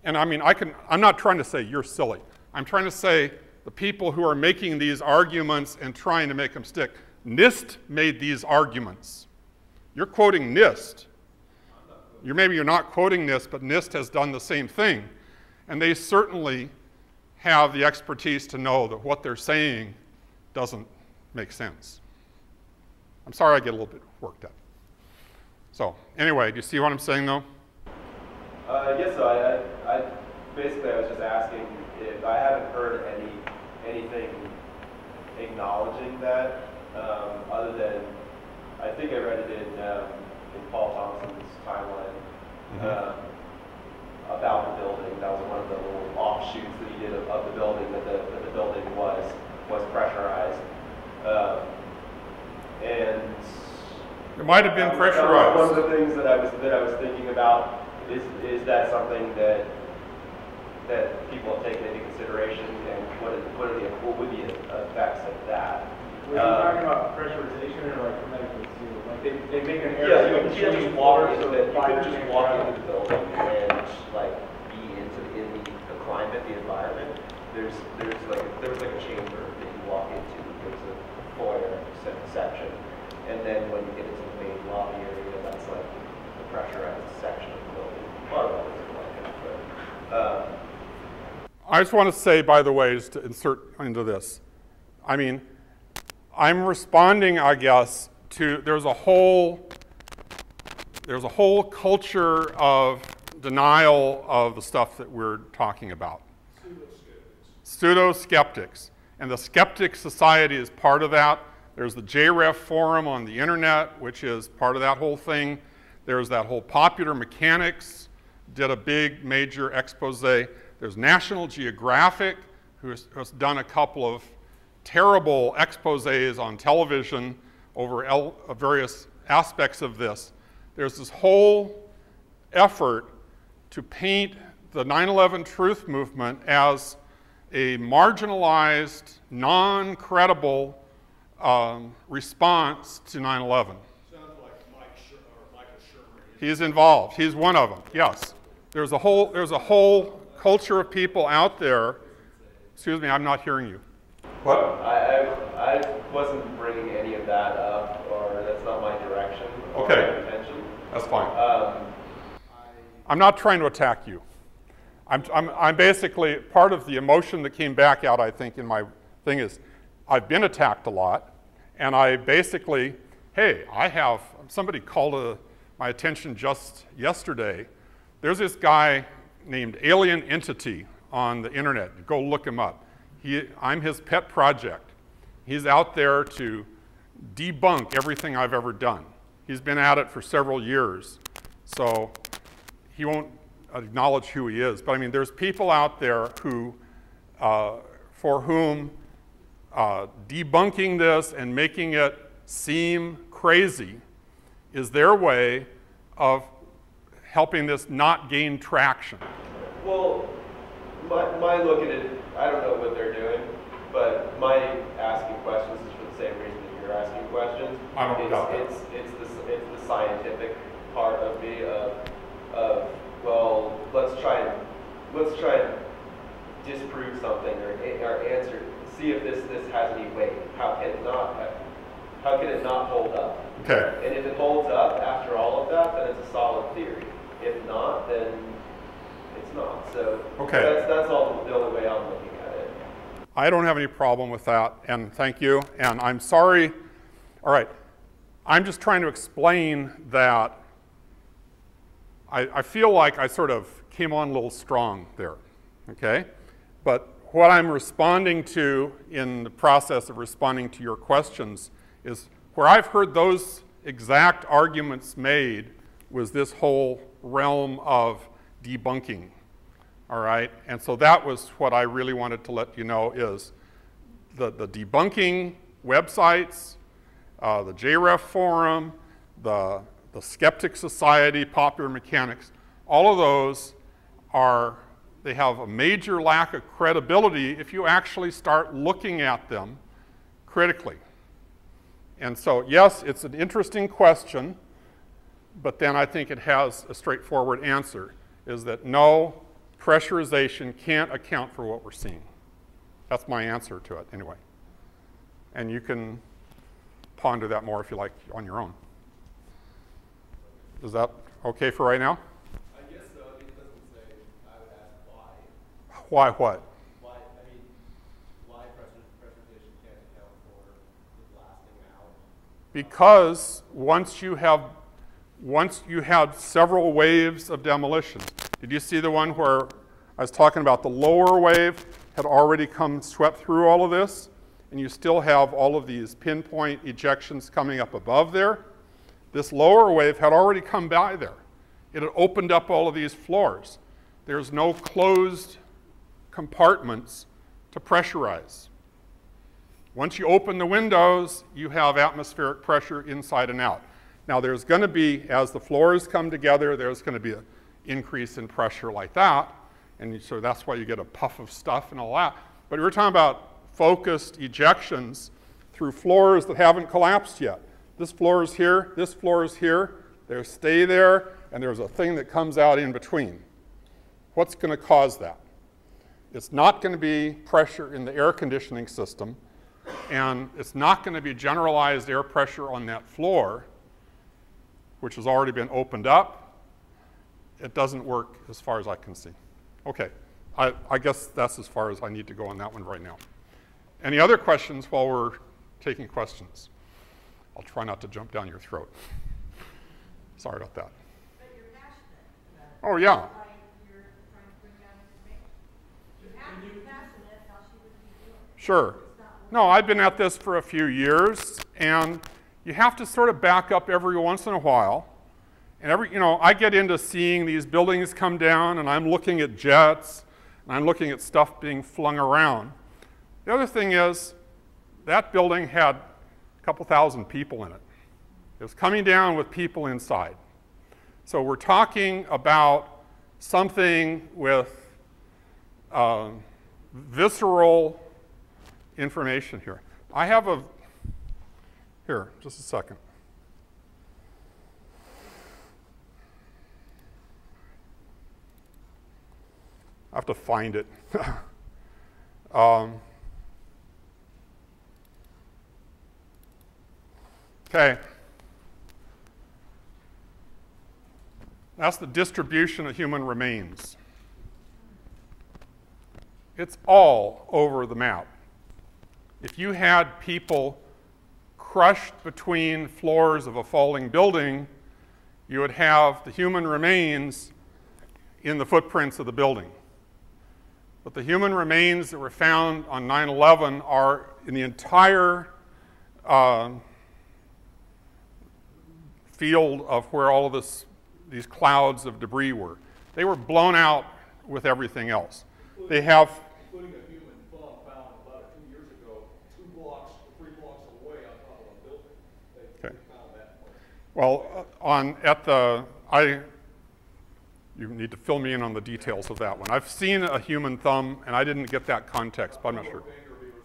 And I mean, I'm not trying to say you're silly. I'm trying to say the people who are making these arguments and trying to make them stick. NIST made these arguments. You're quoting NIST. Maybe you're not quoting NIST, but NIST has done the same thing. And they certainly have the expertise to know that what they're saying doesn't make sense. I'm sorry I get a little bit worked up. So anyway, do you see what I'm saying though? Yes, so I basically I was just asking if I haven't heard anything acknowledging that, other than I think I read it in Paul Thompson's timeline about the building. That was one of the little offshoots that he did of the building, that the building was pressurized, and it might have been pressurized. One of the things that I was thinking about is that something that people have taken into consideration, and what would be the effects of that? Were you talking about pressurization or like hermetically sealed? Like they make an air seal. Yeah, you can't just walk into the building and like be in the climate, the environment. There was like a chamber that you walk into. There's a foyer section, and then when you get into the main lobby area, that's like the pressurized section of the building. A lot of buildings are like that, but. I just want to say, by the way, just to insert into this, I mean, I'm responding, I guess, to there's a whole culture of denial of the stuff that we're talking about. Pseudo-skeptics. And the Skeptic Society is part of that. There's the JREF forum on the internet, which is part of that whole thing. There's that whole Popular Mechanics, did a big major expose. There's National Geographic, who has done a couple of terrible exposés on television over various aspects of this. There's this whole effort to paint the 9/11 truth movement as a marginalized, non-credible response to 9/11. Sounds like Michael Shermer. He's involved. He's one of them. Yes. There's a whole culture of people out there. Excuse me, I'm not hearing you. What? I wasn't bringing any of that up, or that's not my direction or my intention. That's fine. I'm not trying to attack you. I'm basically, part of the emotion that came back out, I think, in my thing is, I've been attacked a lot, and I basically, hey, somebody called my attention just yesterday. There's this guy named Alien Entity on the internet. Go look him up. I'm his pet project. He's out there to debunk everything I've ever done. He's been at it for several years, so he won't acknowledge who he is. But I mean, there's people out there who, for whom debunking this and making it seem crazy is their way of helping this not gain traction. Well, my look at it, I don't know what they're doing, but my asking questions is for the same reason that you're asking questions. I don't doubt that. It's the scientific part of me of well, let's try and disprove something or answer, see if this has any weight. How can it not hold up? Okay. And if it holds up after all of that, then it's a solid theory. If not, then it's not. So okay. That's all the only way I'm looking at it. I don't have any problem with that, and thank you. And I'm sorry. All right. I'm just trying to explain that I feel like I sort of came on a little strong there, okay? But what I'm responding to in the process of responding to your questions is where I've heard those exact arguments made was this whole realm of debunking, all right? And so that was what I really wanted to let you know is the debunking websites, the JREF forum, the Skeptic Society, Popular Mechanics, all of those they have a major lack of credibility if you actually start looking at them critically. And so, yes, it's an interesting question, but then I think it has a straightforward answer, is that no, pressurization can't account for what we're seeing. That's my answer to it, anyway. And you can ponder that more if you like on your own. Is that okay for right now? I guess so. I mean, it doesn't say. I would ask why. Why what? Why? I mean, why pressurization can't account for the blasting out? Because once you have several waves of demolition. Did you see the one where I was talking about the lower wave had already swept through all of this, and you still have all of these pinpoint ejections coming up above there? This lower wave had already come by there. It had opened up all of these floors. There's no closed compartments to pressurize. Once you open the windows, you have atmospheric pressure inside and out. Now there's going to be, as the floors come together, there's going to be an increase in pressure like that, and so that's why you get a puff of stuff and all that. But we're talking about focused ejections through floors that haven't collapsed yet. This floor is here, this floor is here, they stay there, and there's a thing that comes out in between. What's going to cause that? It's not going to be pressure in the air conditioning system, and it's not going to be generalized air pressure on that floor, which has already been opened up. It doesn't work as far as I can see. Okay, I guess that's as far as I need to go on that one right now. Any other questions while we're taking questions? I'll try not to jump down your throat. Sorry about that. But you're passionate about it. Oh, yeah. Why you're trying to bring down information. You have to be passionate, else you wouldn't be doing it. Sure. No, I've been at this for a few years, and you have to sort of back up every once in a while. And I get into seeing these buildings come down, and I'm looking at jets, and I'm looking at stuff being flung around. The other thing is, that building had a couple thousand people in it. It was coming down with people inside. So we're talking about something with visceral information here. I have here, just a second. I have to find it. Okay. That's the distribution of human remains. It's all over the map. If you had people crushed between floors of a falling building, you would have the human remains in the footprints of the building. But the human remains that were found on 9/11 are in the entire field of where all of these clouds of debris were. They were blown out with everything else. They have... Including a human thumb found about 2 years ago, 3 blocks away on top of a building. They found that place. Well, you need to fill me in on the details of that one. I've seen a human thumb, and I didn't get that context, but I'm not sure. Was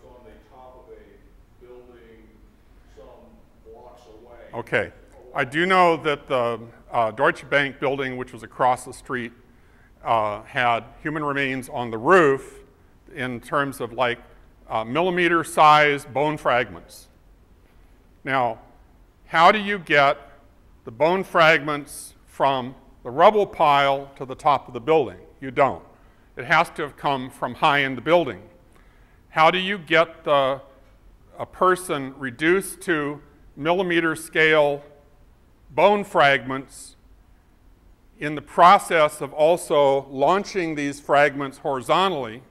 on the top of a building some blocks away. Okay. I do know that the Deutsche Bank building, which was across the street, had human remains on the roof in terms of like millimeter-sized bone fragments. Now, how do you get the bone fragments from the rubble pile to the top of the building? You don't. It has to have come from high in the building. How do you get a person reduced to millimeter scale bone fragments in the process of also launching these fragments horizontally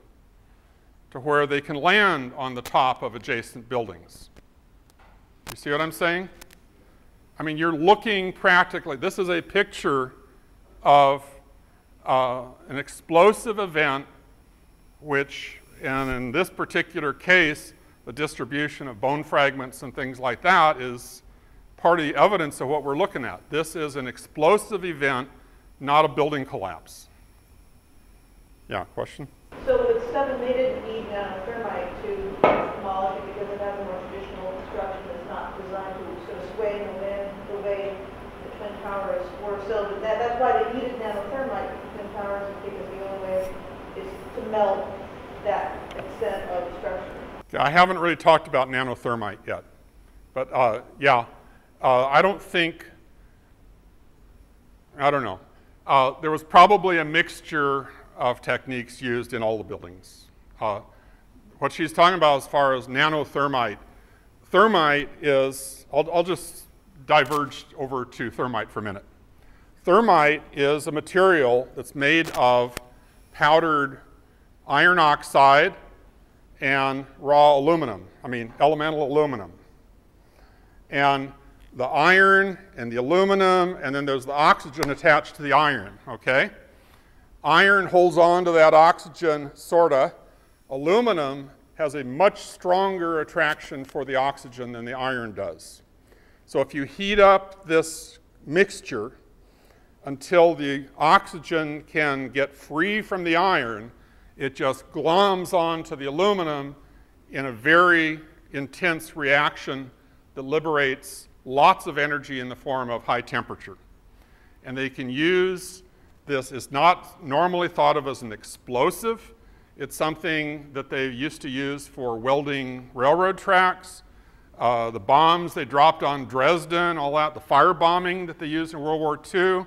to where they can land on the top of adjacent buildings? You see what I'm saying? I mean, you're looking practically, this is a picture of an explosive event which, and in this particular case, the distribution of bone fragments and things like that is part of the evidence of what we're looking at. This is an explosive event, not a building collapse. Yeah, question? So with 7, they didn't need nanothermite to demolish it because it has a more traditional construction that's not designed to sort of sway in the wind the way the Twin Towers were. So that's why they needed nanothermite in Twin Towers, because the only way is to melt that extent of destruction. Yeah, I haven't really talked about nanothermite yet. But yeah, I don't think, I don't know. There was probably a mixture of techniques used in all the buildings. What she's talking about as far as nanothermite, thermite is, I'll just diverge over to thermite for a minute. Thermite is a material that's made of powdered iron oxide and raw aluminum, elemental aluminum. And the iron and the aluminum, and then there's the oxygen attached to the iron, okay? Iron holds on to that oxygen, sorta. Aluminum has a much stronger attraction for the oxygen than the iron does. So if you heat up this mixture until the oxygen can get free from the iron, it just gloms onto the aluminum in a very intense reaction that liberates lots of energy in the form of high temperature. And they can use this. It's not normally thought of as an explosive. It's something that they used to use for welding railroad tracks. The bombs they dropped on Dresden, all that, the firebombing that they used in World War II,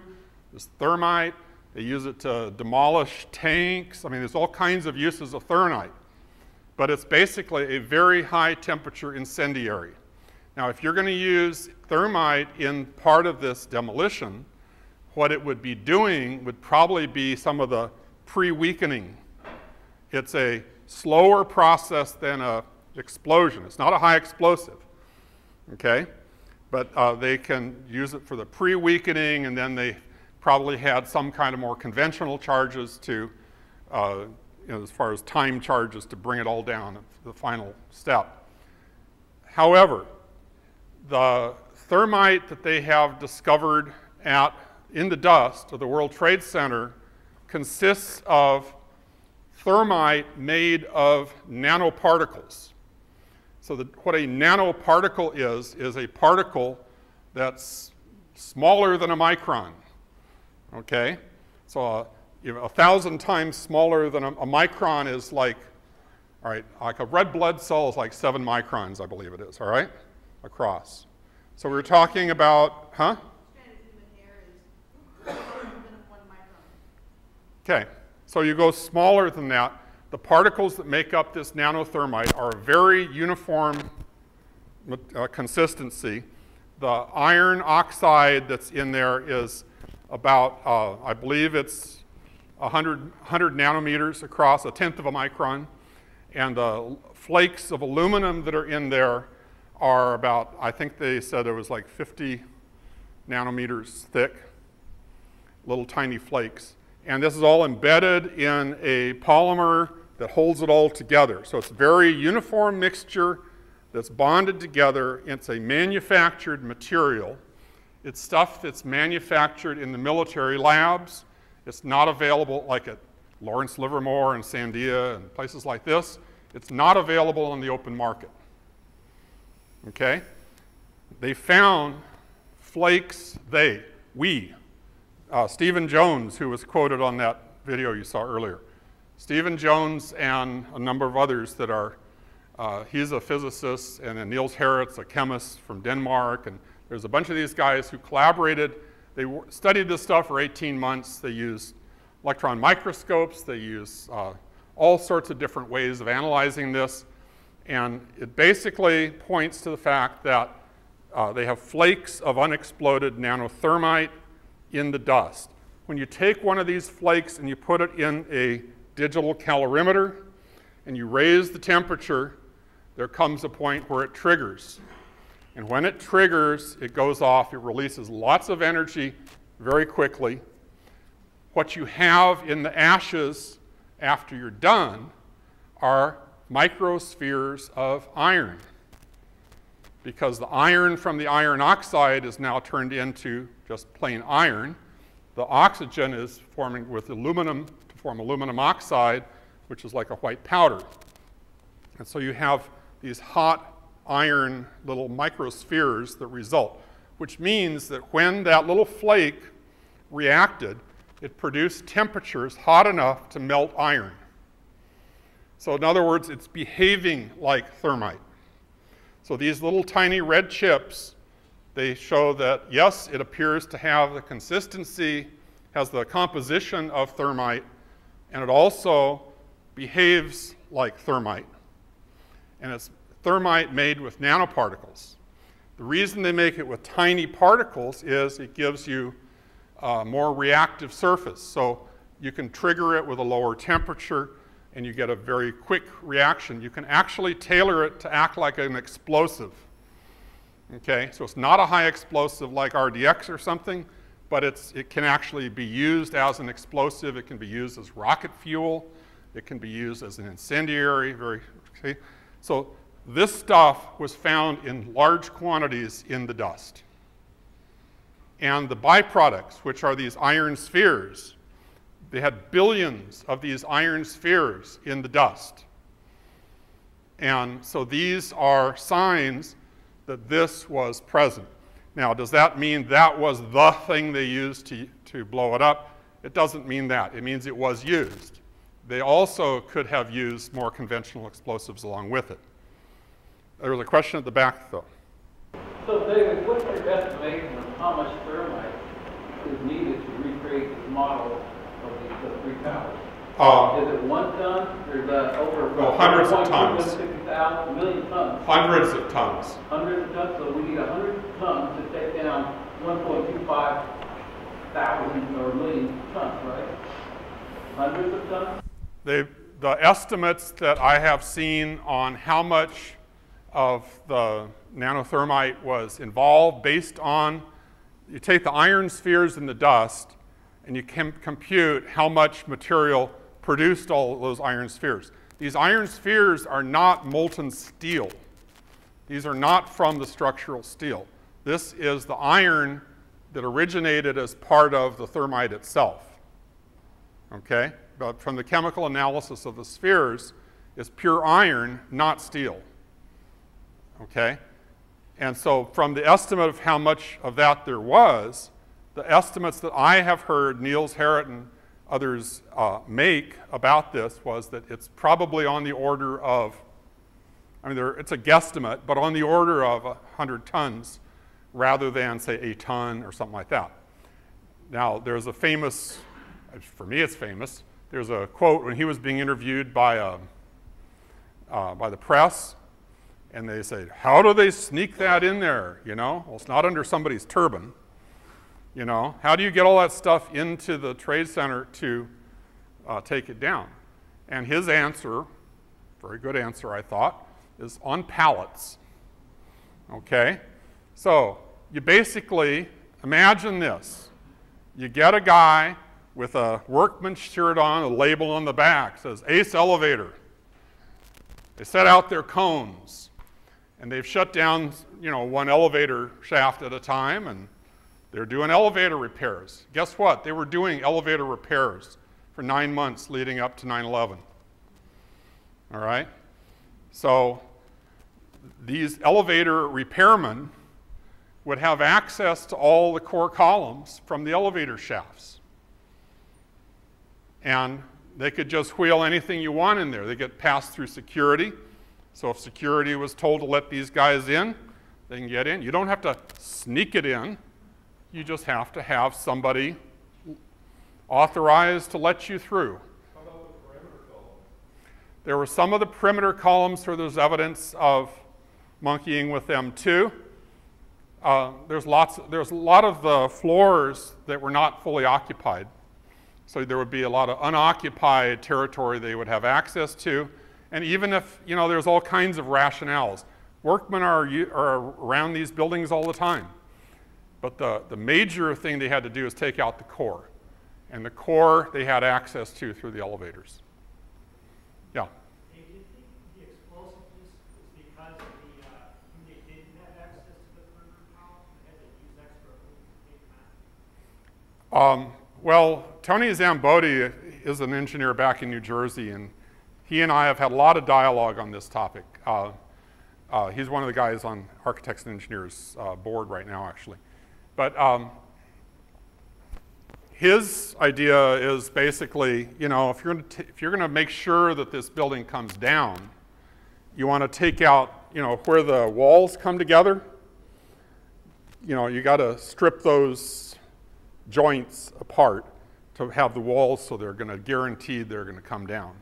this thermite. They use it to demolish tanks. There's all kinds of uses of thermite. But it's basically a very high temperature incendiary. Now, if you're going to use thermite in part of this demolition, what it would be doing would probably be some of the pre-weakening. It's a slower process than an explosion. It's not a high explosive, okay? But they can use it for the pre-weakening, and then they probably had some kind of more conventional charges to, as far as time charges to bring it all down at the final step. However, the thermite that they have discovered in the dust of the World Trade Center consists of thermite made of nanoparticles. So what a nanoparticle is a particle that's smaller than a micron. Okay? So 1,000 times smaller than a micron is like, all right, like a red blood cell is like 7 microns, I believe it is, all right, across. So we're talking about, huh? Okay, so you go smaller than that. The particles that make up this nanothermite are a very uniform consistency. The iron oxide that's in there is about, I believe it's 100 nanometers across, 1/10 of a micron. And the flakes of aluminum that are in there are about, I think they said it was like 50 nanometers thick, little tiny flakes. And this is all embedded in a polymer that holds it all together. So it's a very uniform mixture that's bonded together. It's a manufactured material. It's stuff that's manufactured in the military labs. It's not available like at Lawrence Livermore and Sandia and places like this. It's not available on the open market. Okay? They found flakes, Stephen Jones, who was quoted on that video you saw earlier. Stephen Jones and a number of others that are, he's a physicist, and then Niels Harrit's a chemist from Denmark, and there's a bunch of these guys who collaborated. They studied this stuff for 18 months. They used electron microscopes. They used all sorts of different ways of analyzing this, and it basically points to the fact that they have flakes of unexploded nanothermite in the dust. When you take one of these flakes and you put it in a digital calorimeter and you raise the temperature, there comes a point where it triggers. And when it triggers, it goes off. It releases lots of energy very quickly. What you have in the ashes after you're done are microspheres of iron, because the iron from the iron oxide is now turned into just plain iron. The oxygen is forming with aluminum to form aluminum oxide, which is like a white powder. And so you have these hot iron little microspheres that result, which means that when that little flake reacted, it produced temperatures hot enough to melt iron. So in other words, it's behaving like thermite. So these little tiny red chips, they show that, yes, it appears to have the consistency, has the composition of thermite, and it also behaves like thermite. And it's thermite made with nanoparticles. The reason they make it with tiny particles is it gives you a more reactive surface. So you can trigger it with a lower temperature, and you get a very quick reaction. You can actually tailor it to act like an explosive. Okay, so it's not a high explosive like RDX or something, but it can actually be used as an explosive. It can be used as rocket fuel. It can be used as an incendiary. Okay? So this stuff was found in large quantities in the dust. And the byproducts, which are these iron spheres, they had billions of these iron spheres in the dust. And so these are signs that this was present. Now, does that mean that was the thing they used to blow it up? It doesn't mean that. It means it was used. They also could have used more conventional explosives along with it. There was a question at the back, though. So, David, what's your estimation of how much thermite is needed to recreate this model of the three towers? Is it 1 ton? There's over hundreds of tons. 150,000 million tons. Hundreds of tons. Hundreds of tons. So we need 100 tons to take down 1.25 thousand or million tons, right? Hundreds of tons. The estimates that I have seen on how much of the nanothermite was involved, based on, you take the iron spheres in the dust and you can compute how much material produced all of those iron spheres. These iron spheres are not molten steel. These are not from the structural steel. This is the iron that originated as part of the thermite itself. Okay? But from the chemical analysis of the spheres, it's pure iron, not steel. Okay? And so from the estimate of how much of that there was, the estimates that I have heard Niels Harrit and others make about this was that it's probably on the order of, it's a guesstimate, but on the order of 100 tons rather than, say, a ton or something like that. Now, there's a famous, for me it's famous, there's a quote when he was being interviewed by the press, and they say, how do they sneak that in there, you know? Well, it's not under somebody's turban, you know? How do you get all that stuff into the Trade Center to take it down. And his answer, very good answer I thought, is on pallets. Okay? So you basically, imagine this. You get a guy with a workman's shirt on, a label on the back, says Ace Elevator. They set out their cones, and they've shut down, one elevator shaft at a time, and they're doing elevator repairs. Guess what? They were doing elevator repairs for 9 months leading up to 9/11. All right? So these elevator repairmen would have access to all the core columns from the elevator shafts. And they could just wheel anything you want in there. They get passed through security. So if security was told to let these guys in, they can get in. You don't have to sneak it in. You just have to have somebody authorized to let you through. How about the perimeter columns? There were some of the perimeter columns where there's evidence of monkeying with them too. There's a lot of the floors that were not fully occupied. So there would be a lot of unoccupied territory they would have access to. And even if, there's all kinds of rationales. Workmen are around these buildings all the time. But the major thing they had to do is take out the core. And the core they had access to through the elevators. Yeah? Hey, do you think the explosiveness is because they didn't have access to the perimeter column? They had to use extra to take them out? Well, Tony Zambodi is an engineer back in New Jersey, and he and I have had a lot of dialogue on this topic. He's one of the guys on Architects and Engineers board right now, actually. But his idea is basically, if you're going to make sure that this building comes down, you want to take out, where the walls come together. You got to strip those joints apart to have the walls so they're going to guarantee they're going to come down.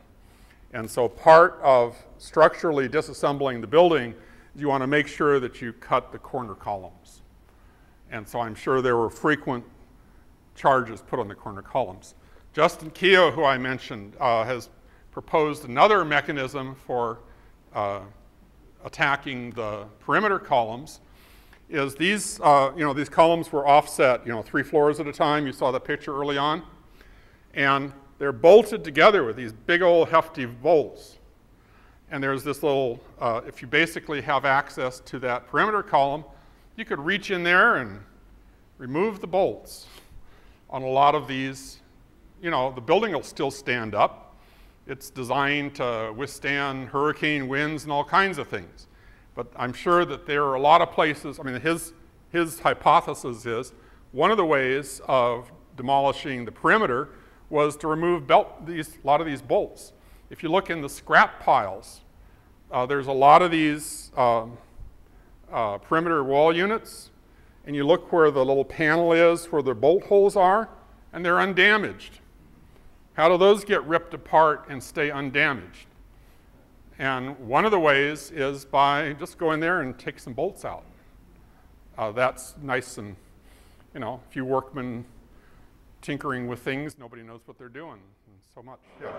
And so part of structurally disassembling the building is you want to make sure that you cut the corner columns. And so I'm sure there were frequent charges put on the corner columns. Justin Keogh, who I mentioned, has proposed another mechanism for attacking the perimeter columns. Is these, these columns were offset, 3 floors at a time. You saw the picture early on. And they're bolted together with these big old hefty bolts. And there's this little, if you basically have access to that perimeter column, you could reach in there and remove the bolts. On a lot of these, the building will still stand up. It's designed to withstand hurricane winds and all kinds of things. But I'm sure that there are a lot of places, his hypothesis is one of the ways of demolishing the perimeter was to remove a lot of these bolts. If you look in the scrap piles, there's a lot of these perimeter wall units, and you look where the little panel is, where the bolt holes are, and they're undamaged. How do those get ripped apart and stay undamaged? And one of the ways is by just going there and take some bolts out. That's nice and, a few workmen tinkering with things, nobody knows what they're doing, and so much. Yeah.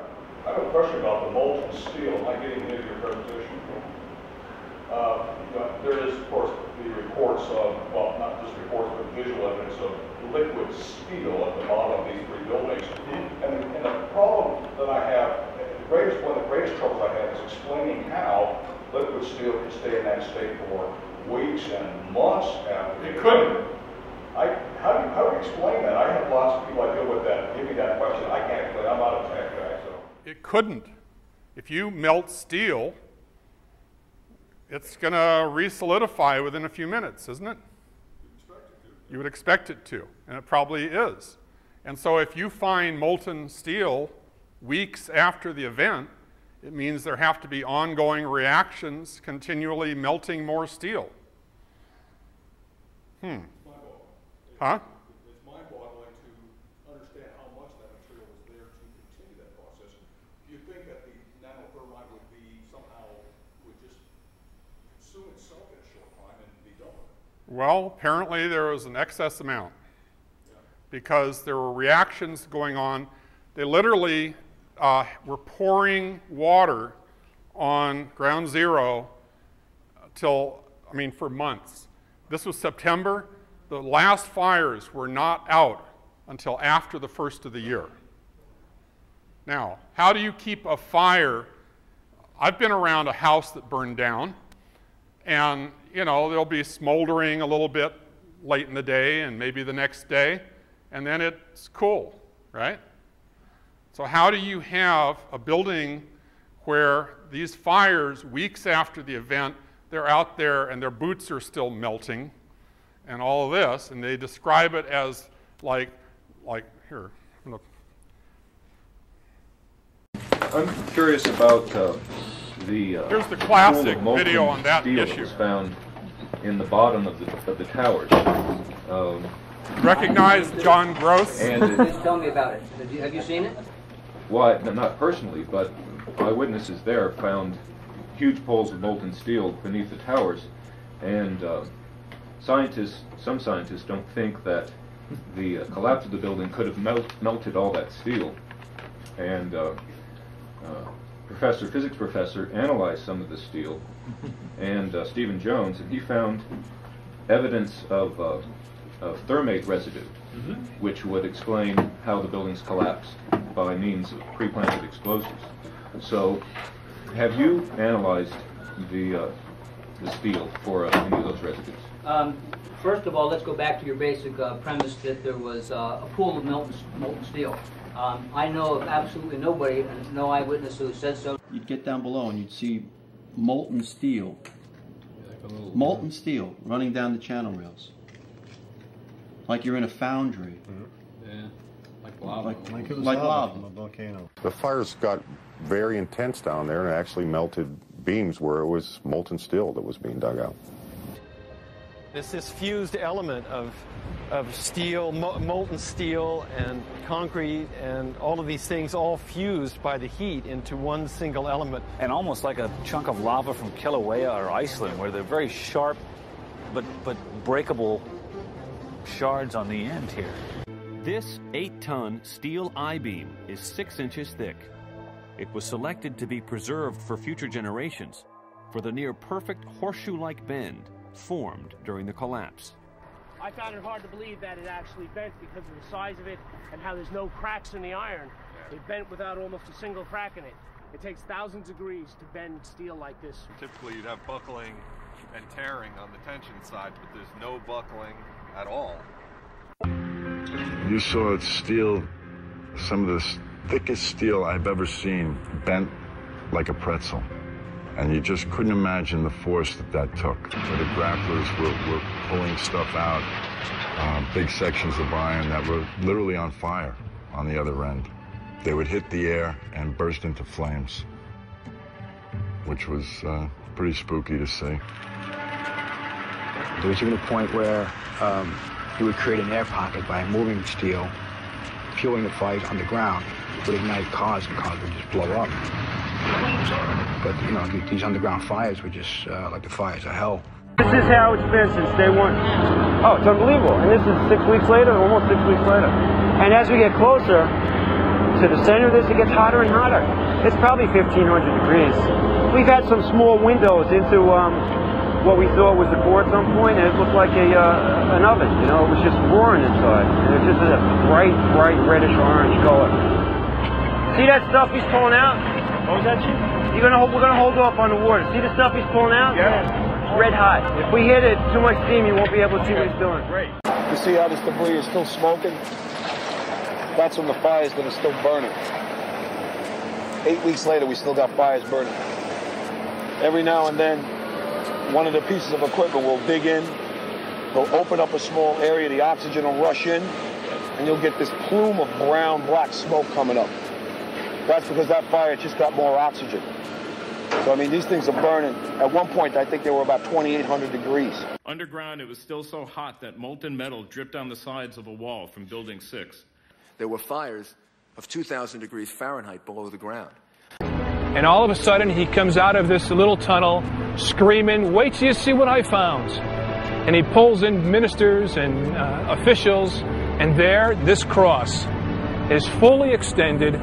I have a question about the molten steel. Am I getting into your presentation? There is, of course, the reports of, well, not just reports, but visual evidence of liquid steel at the bottom of these 3 buildings. And the problem that I have, one of the greatest troubles I have is explaining how liquid steel can stay in that state for weeks and months after. It couldn't. How do you explain that? I have lots of people I deal with that give me that question. I can't explain. I'm not a tech guy, so. It couldn't. If you melt steel, it's going to re-solidify within a few minutes, isn't it? You would expect it to, and it probably is. And so if you find molten steel weeks after the event, it means there have to be ongoing reactions continually melting more steel. Huh? It's mind-boggling to understand how much that material is there to continue that process. Do you think that the nanothermite would just consume itself in a short time and be done with it? Well, apparently there was an excess amount because there were reactions going on. They literally were pouring water on ground zero for months. This was September. The last fires were not out until after the first of the year. Now, how do you keep a fire? I've been around a house that burned down, and there'll be smoldering a little bit late in the day and maybe the next day, and then it's cool, right? So how do you have a building where these fires, weeks after the event, they're out there and their boots are still melting and all of this, and they describe it as like here. I'm curious about here's the classic video on that steel issue. That was found in the bottom of the towers. Recognize John Gross? Just tell me about it. Have you seen it? Well, not personally, but eyewitnesses there found huge poles of molten steel beneath the towers, and some scientists don't think that the collapse of the building could have melted all that steel. And physics professor analyzed some of the steel, and Stephen Jones, and he found evidence of thermite residue, which would explain how the buildings collapsed by means of pre-planted explosives. So, have you analyzed the steel for any of those residues? First of all, let's go back to your basic premise that there was a pool of molten steel. I know of absolutely nobody, and no eyewitness who said so. You'd get down below and you'd see molten steel running down the channel rails. Like you're in a foundry. Yeah, like lava. Like it was lava from a volcano. The fires got very intense down there and actually melted beams where it was molten steel that was being dug out. This fused element of steel, molten steel and concrete and all of these things all fused by the heat into one single element. And almost like a chunk of lava from Kilauea or Iceland, where they're very sharp but breakable shards on the end here. This 8-ton steel I-beam is 6 inches thick. It was selected to be preserved for future generations for the near-perfect horseshoe-like bend formed during the collapse. I found it hard to believe that it actually bent because of the size of it and how there's no cracks in the iron. It bent without almost a single crack in it. It takes thousands of degrees to bend steel like this. Typically you'd have buckling and tearing on the tension side, but there's no buckling at all. You saw steel, some of the thickest steel I've ever seen, bent like a pretzel. And you just couldn't imagine the force that took. The grapplers were pulling stuff out, big sections of iron that were literally on fire on the other end. They would hit the air and burst into flames, which was pretty spooky to see. There was even a point where you would create an air pocket by moving steel, fueling the fire on the ground. It would ignite cars and cars would just blow up. But, these underground fires were just like the fires of hell. This is how it's been since day one. Oh, it's unbelievable. And this is 6 weeks later, almost 6 weeks later. And as we get closer to the center of this, it gets hotter and hotter. It's probably 1,500 degrees. We've had some small windows into what we thought was the core at some point, and it looked like an oven. It was just roaring inside. And it's just a bright reddish orange color. See that stuff he's pulling out? What was that shit? We're gonna hold off on the water. See the stuff he's pulling out? Yeah. It's red hot. If we hit it too much steam, you won't be able to see what he's doing. Great. You see how this debris is still smoking? That's when the fires that are still burning. 8 weeks later, we still got fires burning. Every now and then, one of the pieces of equipment will dig in, they'll open up a small area, the oxygen will rush in, and you'll get this plume of brown, black smoke coming up. That's because that fire just got more oxygen. So, these things are burning. At one point, I think they were about 2,800 degrees. Underground, it was still so hot that molten metal dripped down the sides of a wall from Building 6. There were fires of 2,000 degrees Fahrenheit below the ground. And all of a sudden, he comes out of this little tunnel screaming, "Wait till you see what I found." And he pulls in ministers and officials, and there, this cross is fully extended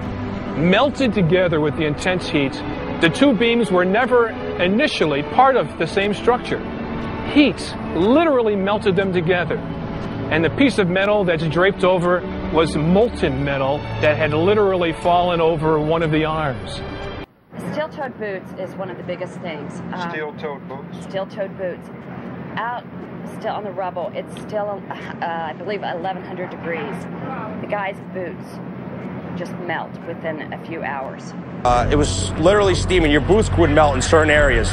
melted together with the intense heat. The two beams were never initially part of the same structure. Heat literally melted them together. And the piece of metal that's draped over was molten metal that had literally fallen over one of the arms. Steel-toed boots is one of the biggest things. Steel-toed boots? Steel-toed boots. Out still on the rubble, it's still, I believe, 1,100 degrees. The guy's boots just melt within a few hours. It was literally steaming. Your boots would melt in certain areas.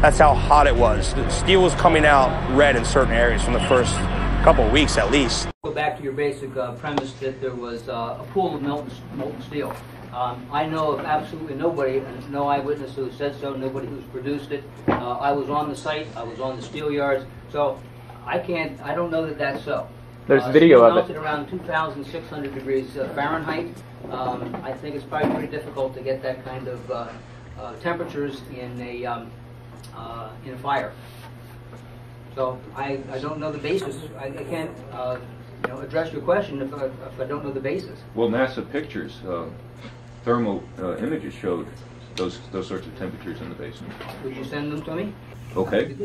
That's how hot it was. The steel was coming out red in certain areas from the first couple of weeks at least. Go back to your basic premise that there was a pool of molten steel. I know of absolutely nobody, and no eyewitness who said so, nobody who's produced it. I was on the site, I was on the steel yards, so I don't know that that's so. There's video of it. Melted around 2,600 degrees Fahrenheit. I think it's probably pretty difficult to get that kind of temperatures in a fire. So I don't know the basis. I can't address your question if I don't know the basis. Well, NASA pictures, thermal images showed those sorts of temperatures in the basement. Would you send them to me? Okay.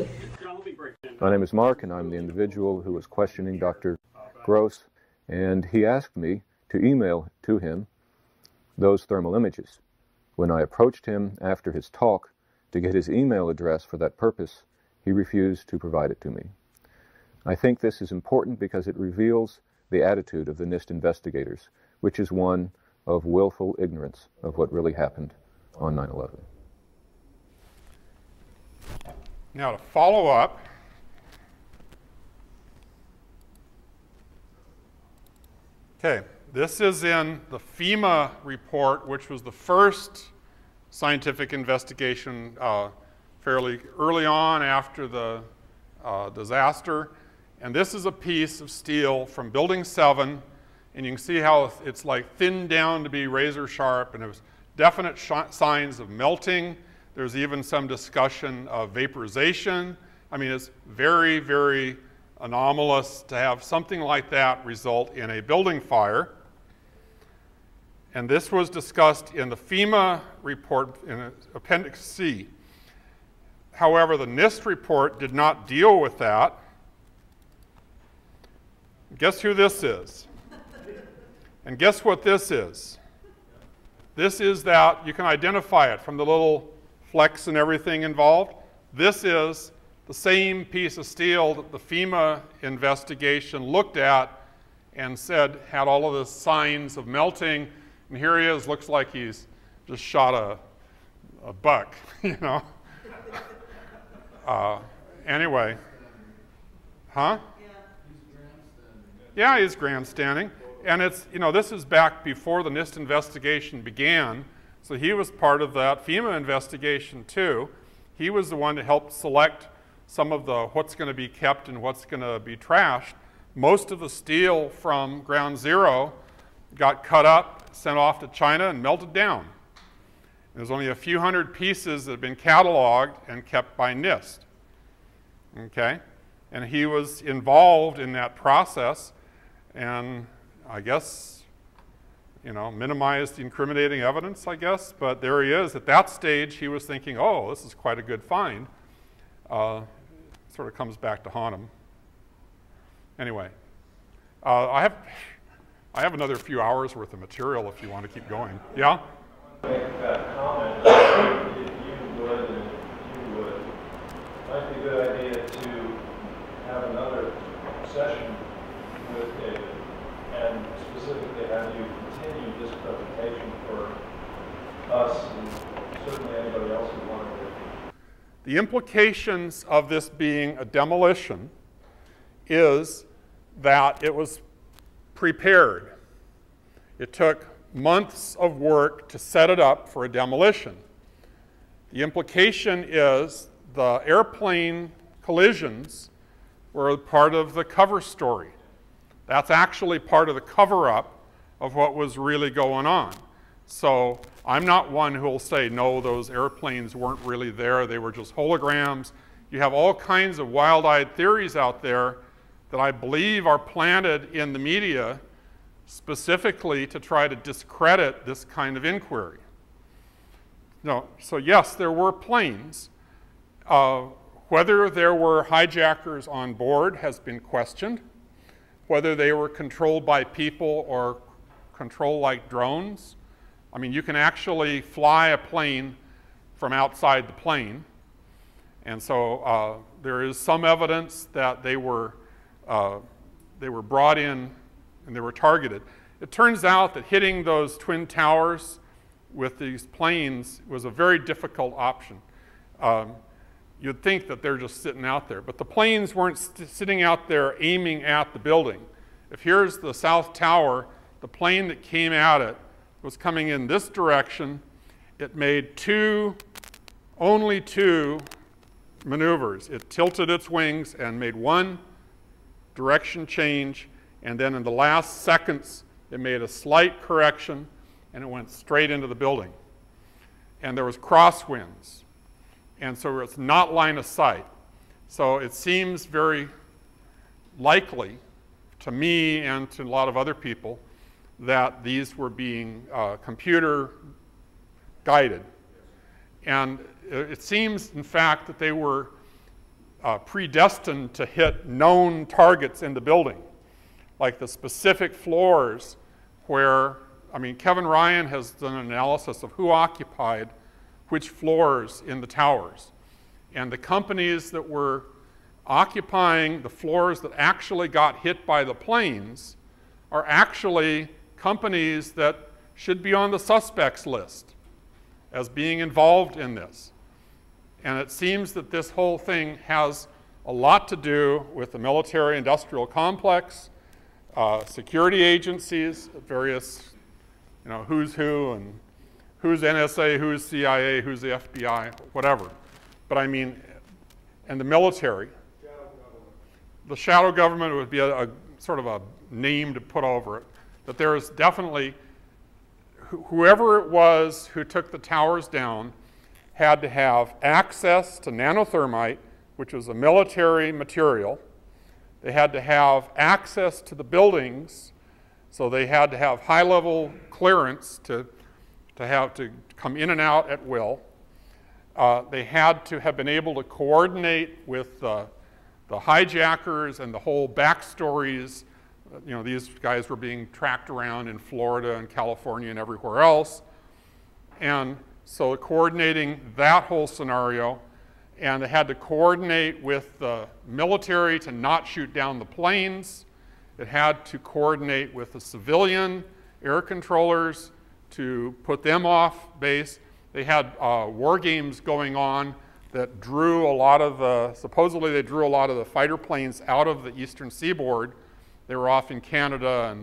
My name is Mark, and I'm the individual who was questioning Dr. Gross, and he asked me to email to him those thermal images. When I approached him after his talk to get his email address for that purpose, he refused to provide it to me. I think this is important because it reveals the attitude of the NIST investigators, which is one of willful ignorance of what really happened on 9/11. Now, to follow up, okay, this is in the FEMA report, which was the first scientific investigation fairly early on after the disaster. And this is a piece of steel from Building 7, and you can see how it's like thinned down to be razor sharp, and there's definite signs of melting. There's even some discussion of vaporization. I mean, it's very, very anomalous to have something like that result in a building fire. And this was discussed in the FEMA report in Appendix C. However, the NIST report did not deal with that. Guess who this is? And guess what this is? This is that, you can identify it from the little flecks and everything involved. This is the same piece of steel that the FEMA investigation looked at and said had all of the signs of melting. And here he is, looks like he's just shot a buck, you know. Anyway. Huh? Yeah, he's grandstanding. And it's, you know, this is back before the NIST investigation began. So he was part of that FEMA investigation too. He was the one to help select some of the what's going to be kept and what's going to be trashed. Most of the steel from Ground Zero got cut up, sent off to China, and melted down. There's only a few hundred pieces that have been cataloged and kept by NIST. Okay? And he was involved in that process, and I guess, you know, minimized the incriminating evidence, I guess. But there he is. At that stage, he was thinking, oh, this is quite a good find. Sort of comes back to haunt him. Anyway, I have another few hours worth of material if you want to keep going. Yeah? Make that comment, if you would, might be a good idea to have another session with David and specifically have you continue this presentation for us and certainly anybody else who wanted to. The implications of this being a demolition is that it was prepared. It took months of work to set it up for a demolition. The implication is the airplane collisions were part of the cover story. That's actually part of the cover-up of what was really going on. So I'm not one who will say, no, those airplanes weren't really there, they were just holograms. You have all kinds of wild-eyed theories out there that I believe are planted in the media specifically to try to discredit this kind of inquiry. No, so yes, there were planes. Whether there were hijackers on board has been questioned. Whether they were controlled by people or controlled like drones. I mean, you can actually fly a plane from outside the plane. And so there is some evidence that they were brought in and they were targeted. It turns out that hitting those twin towers with these planes was a very difficult option. You'd think that they're just sitting out there, but the planes weren't sitting out there aiming at the building. If here's the south tower, the plane that came at it was coming in this direction. It made only two maneuvers. It tilted its wings and made one direction change, and then in the last seconds, it made a slight correction, and it went straight into the building. And there was crosswinds. And so it's not line of sight. So it seems very likely to me and to a lot of other people that these were being computer guided. And it seems, in fact, that they were predestined to hit known targets in the building, like the specific floors where, I mean, Kevin Ryan has done an analysis of who occupied which floors in the towers. And the companies that were occupying the floors that actually got hit by the planes are actually companies that should be on the suspects list as being involved in this. And it seems that this whole thing has a lot to do with the military-industrial complex, security agencies, various, who's who, and who's NSA, who's CIA, who's the FBI, whatever. But I mean, and the military. The shadow government would be a sort of a name to put over it. That there is definitely, whoever it was who took the towers down had to have access to nanothermite, which was a military material. They had to have access to the buildings, so they had to have high-level clearance to come in and out at will. They had to have been able to coordinate with the hijackers and the whole backstories. These guys were being tracked around in Florida and California and everywhere else. And so coordinating that whole scenario, and they had to coordinate with the military to not shoot down the planes. It had to coordinate with the civilian air controllers to put them off base. They had war games going on that drew a lot of the, supposedly they drew a lot of the fighter planes out of the eastern seaboard. They were off in Canada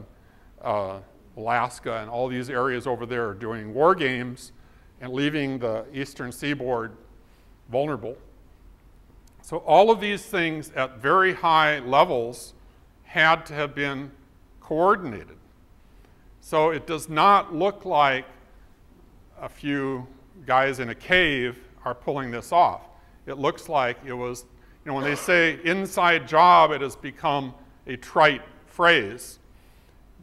and Alaska and all these areas over there doing war games and leaving the eastern seaboard vulnerable. So all of these things at very high levels had to have been coordinated. So it does not look like a few guys in a cave are pulling this off. It looks like it was, when they say inside job, it has become a trite phrase,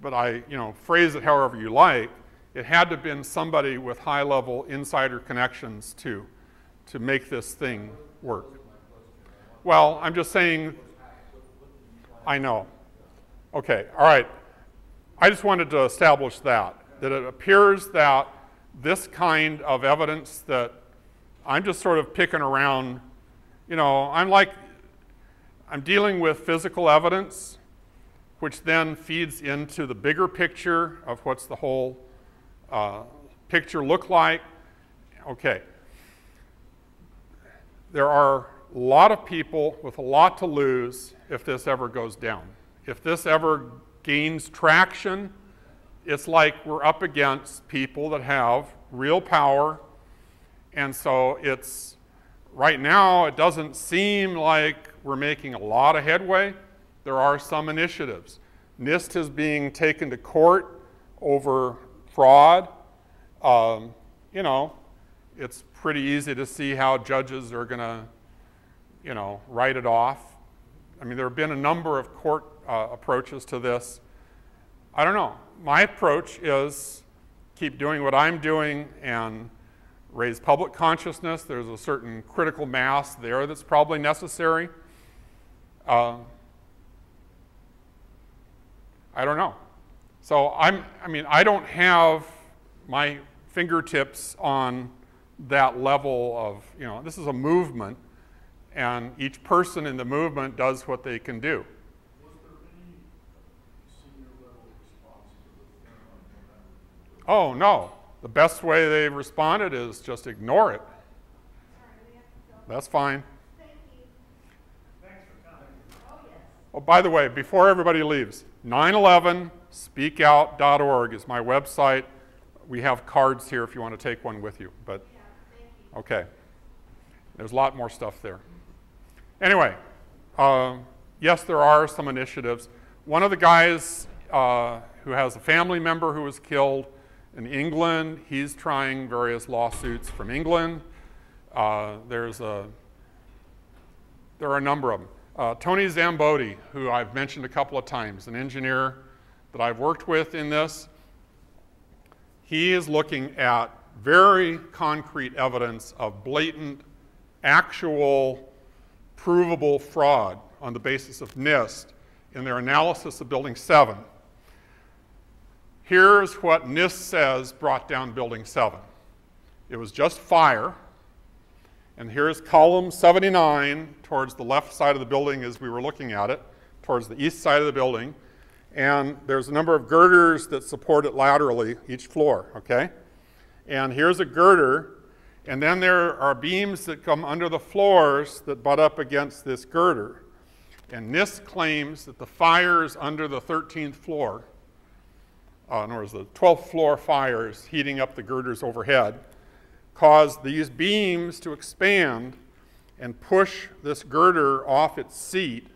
but phrase it however you like. It had to have been somebody with high-level insider connections to make this thing work. Well, I'm just saying, I know. Okay, all right. I just wanted to establish that it appears that this kind of evidence that I'm just sort of picking around, I'm dealing with physical evidence, which then feeds into the bigger picture of what's the whole picture look like. Okay. There are a lot of people with a lot to lose if this ever goes down. If this ever gains traction, it's like we're up against people that have real power. And so it's, right now, it doesn't seem like we're making a lot of headway. There are some initiatives. NIST is being taken to court over fraud. It's pretty easy to see how judges are going to, write it off. I mean, there have been a number of court approaches to this. I don't know. My approach is keep doing what I'm doing and raise public consciousness. There's a certain critical mass there that's probably necessary. I don't know. So I mean, I don't have my fingertips on that level of, you know, this is a movement, and each person in the movement does what they can do. Was there any senior level response to the Oh, no. The best way they've responded is just ignore it. That's fine. Oh, by the way, before everybody leaves, 911speakout.org is my website. We have cards here if you want to take one with you. But okay, there's a lot more stuff there. Anyway, yes, there are some initiatives. One of the guys who has a family member who was killed in England, he's trying various lawsuits from England. There are a number of them. Tony Zambodi, who I've mentioned a couple of times, an engineer that I've worked with in this, he is looking at very concrete evidence of blatant, actual, provable fraud on the basis of NIST in their analysis of Building 7. Here's what NIST says brought down Building 7. It was just fire. And here's column 79 towards the left side of the building as we were looking at it, towards the east side of the building. And there's a number of girders that support it laterally, each floor, okay? And here's a girder, and then there are beams that come under the floors that butt up against this girder. And NIST claims that the fires under the 13th floor, in other words, the 12th floor fires heating up the girders overhead, caused these beams to expand and push this girder off its seat.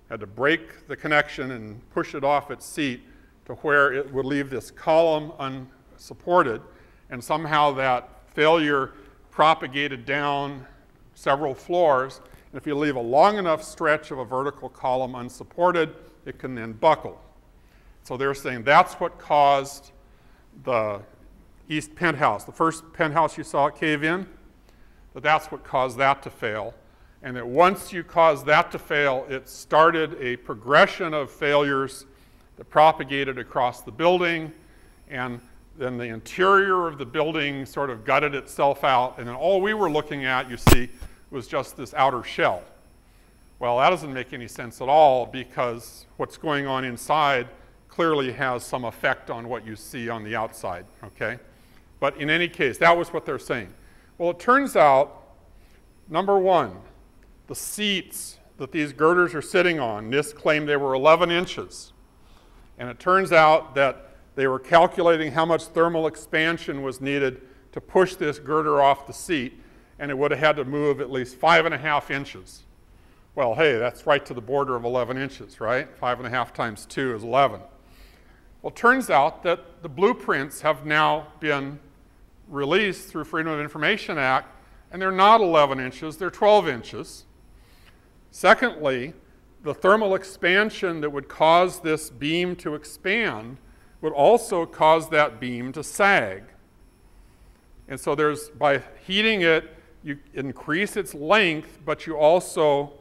Had to break the connection and push it off its seat to where it would leave this column unsupported, and somehow that failure propagated down several floors. And if you leave a long enough stretch of a vertical column unsupported, it can then buckle. So they're saying that's what caused the east penthouse, the first penthouse you saw cave in, that's what caused that to fail. And that once you caused that to fail, it started a progression of failures that propagated across the building, and then the interior of the building sort of gutted itself out, and then all we were looking at, you see, was just this outer shell. Well, that doesn't make any sense at all, because what's going on inside clearly has some effect on what you see on the outside, okay? But in any case, that was what they're saying. Well, it turns out, number one, the seats that these girders are sitting on, NIST claimed they were 11 inches. And it turns out that they were calculating how much thermal expansion was needed to push this girder off the seat, and it would have had to move at least 5.5 inches. Well, hey, that's right to the border of 11 inches, right? 5.5 times 2 is 11. Well, it turns out that the blueprints have now been released through Freedom of Information Act, and they're not 11 inches, they're 12 inches. Secondly, the thermal expansion that would cause this beam to expand would also cause that beam to sag. And so by heating it, you increase its length, but you also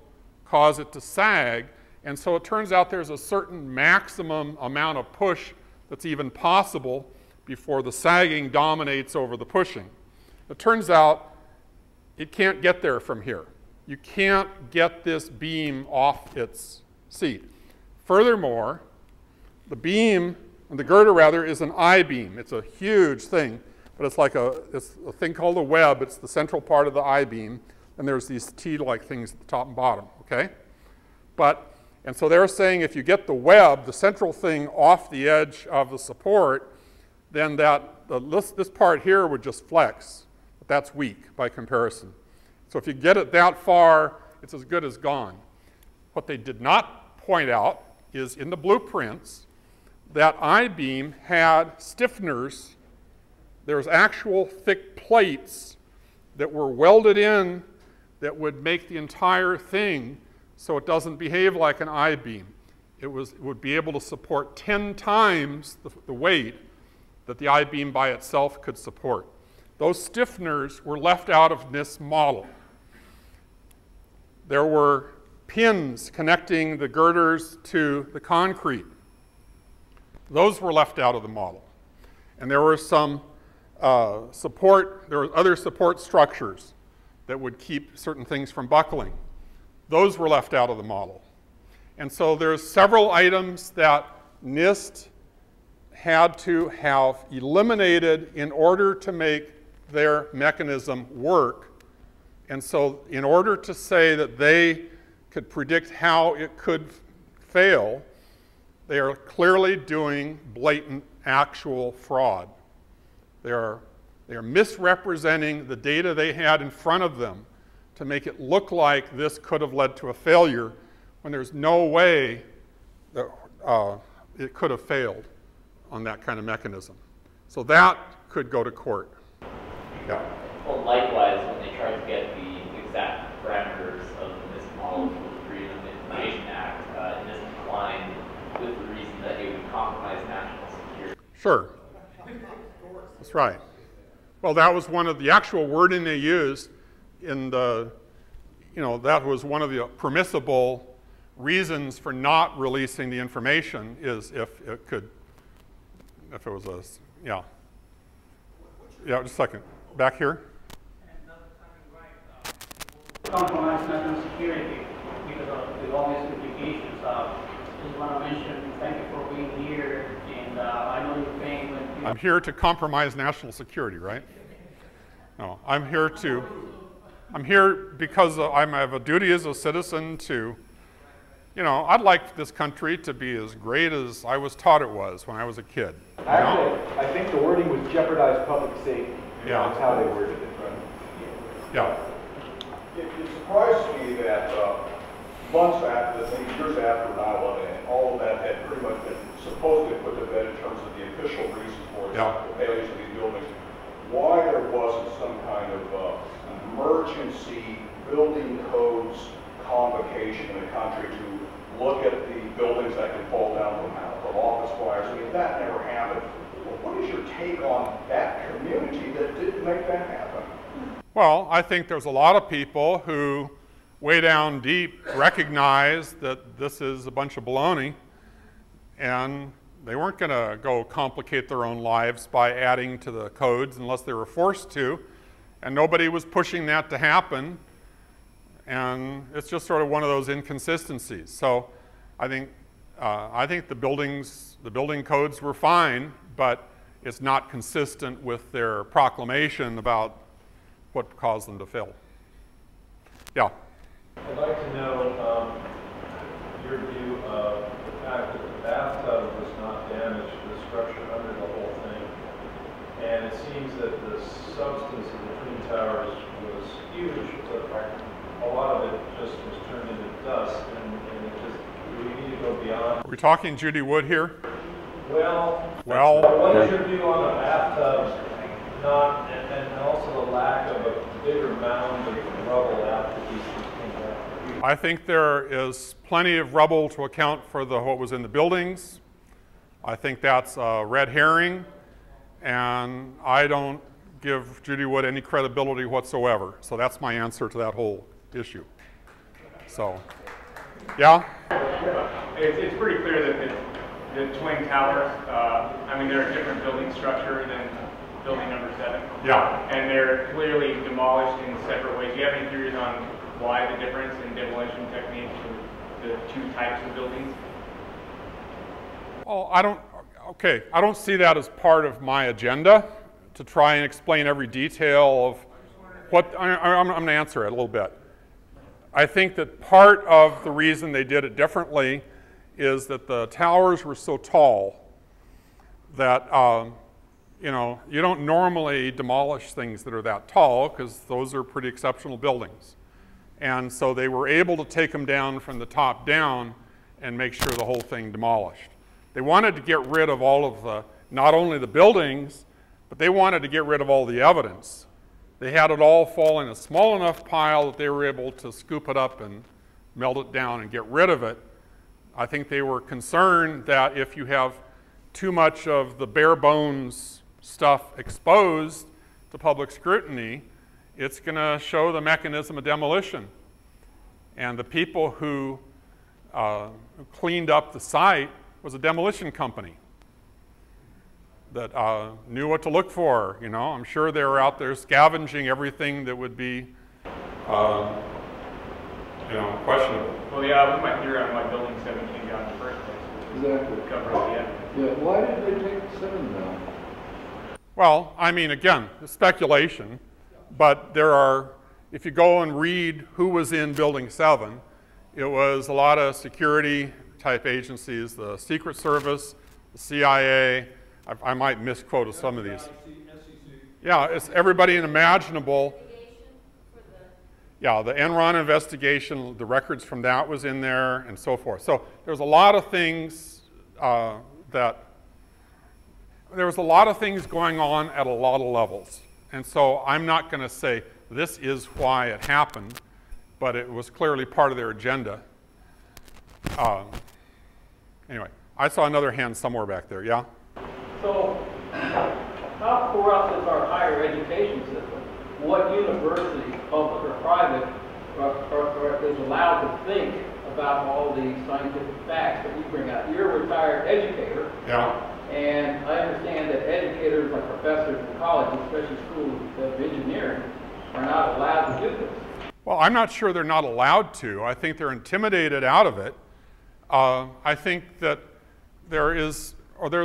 cause it to sag. And so it turns out there's a certain maximum amount of push that's even possible before the sagging dominates over the pushing. It turns out it can't get there from here. You can't get this beam off its seat. Furthermore, the beam, the girder rather, is an I-beam. It's a huge thing, but it's a thing called a web. It's the central part of the I-beam, and there's these T-like things at the top and bottom, okay? And so they're saying if you get the web, the central thing, off the edge of the support, then this part here would just flex. But that's weak by comparison. So if you get it that far, it's as good as gone. What they did not point out is in the blueprints, that I-beam had stiffeners. There's actual thick plates that were welded in that would make the entire thing so it doesn't behave like an I-beam. it would be able to support 10 times the weight that the I-beam by itself could support. Those stiffeners were left out of this model. There were pins connecting the girders to the concrete. Those were left out of the model. And there were some there were other support structures that would keep certain things from buckling. Those were left out of the model. And so there's several items that NIST had to have eliminated in order to make their mechanism work. And so in order to say that they could predict how it could fail, they are clearly doing blatant actual fraud. They are misrepresenting the data they had in front of them to make it look like this could have led to a failure when there's no way that it could have failed on that kind of mechanism. So that could go to court. Yeah. Well, likewise, when they tried to get the exact parameters of this model for the Freedom of Information Act, this declined with the reason that it would compromise national security. Sure. That's right. Well, that was one of the actual wording they used in the, that was one of the permissible reasons for not releasing the information is if it was a, yeah. Yeah, just a second. Back here. Compromise national security because of all these implications. Just want to mention, thank you for being here, and I know you're paying when people... I'm here to compromise national security, right? No, I'm here because I have a duty as a citizen to, I'd like this country to be as great as I was taught it was when I was a kid. Actually, I think the wording was jeopardize public safety. Yeah. That's how they worded it. Yeah. It surprised me that months after, years after 9/11, all of that had pretty much been supposedly put to bed in terms of the official reasons for the failures of these buildings. Why there wasn't some kind of emergency building codes convocation in the country to look at the buildings that can fall down from office fires. I mean, that never happened. What is your take on that community that didn't make that happen? Well, I think there's a lot of people who, way down deep, recognize that this is a bunch of baloney, and they weren't going to go complicate their own lives by adding to the codes unless they were forced to, and nobody was pushing that to happen, and it's just sort of one of those inconsistencies. So I think the building codes were fine, but it's not consistent with their proclamation about what caused them to fail. Yeah. I'd like to know your view of the fact that the bathtub was not damaged, the structure under the whole thing, and it seems that the substance of the twin towers was huge, but a lot of it just was turned into dust, and it just, do we need to go beyond? Are we talking Judy Wood here? Well, what is your view on the bathtub, and also the lack of a bigger mound of rubble after these things came down? I think there is plenty of rubble to account for what was in the buildings. I think that's a red herring, and I don't give Judy Wood any credibility whatsoever. So that's my answer to that whole issue. So, yeah? It's pretty clear that the Twin Towers, they're a different building structure than building number 7. Yeah. And they're clearly demolished in separate ways. Do you have any theories on why the difference in demolition techniques for the two types of buildings? Well, I don't see that as part of my agenda to try and explain every detail of what, I'm going to answer it a little bit. I think that part of the reason they did it differently is that the towers were so tall that, you don't normally demolish things that are that tall because those are pretty exceptional buildings. And so they were able to take them down from the top down and make sure the whole thing demolished. They wanted to get rid of all of not only the buildings, but they wanted to get rid of all the evidence. They had it all fall in a small enough pile that they were able to scoop it up and melt it down and get rid of it I think they were concerned that if you have too much of the bare bones stuff exposed to public scrutiny, it's going to show the mechanism of demolition. And the people who cleaned up the site was a demolition company that knew what to look for. You know, I'm sure they were out there scavenging everything that would be, you know, questionable. Well, yeah, we might hear on why Building 7 came down in the first place. Exactly. Cover up the evidence. Yeah, why did they take 7 down? Well, I mean, again, speculation, but there are, if you go and read who was in Building 7, it was a lot of security type agencies, the Secret Service, the CIA, I might misquote some of these. Yeah, it's everybody imaginable. Yeah, the Enron investigation, the records from that was in there and so forth. So there's a lot of things there was a lot of things going on at a lot of levels. And so I'm not going to say this is why it happened, but it was clearly part of their agenda. Anyway, I saw another hand somewhere back there. Yeah? So, how corrupt is our higher education system? What university, public or private, is allowed to think about all the scientific facts that we bring out? You're a retired educator. Yeah. And I understand that educators, like professors in college, especially schools of engineering, are not allowed to do this. Well, I'm not sure they're not allowed to. I think they're intimidated out of it. I think that there's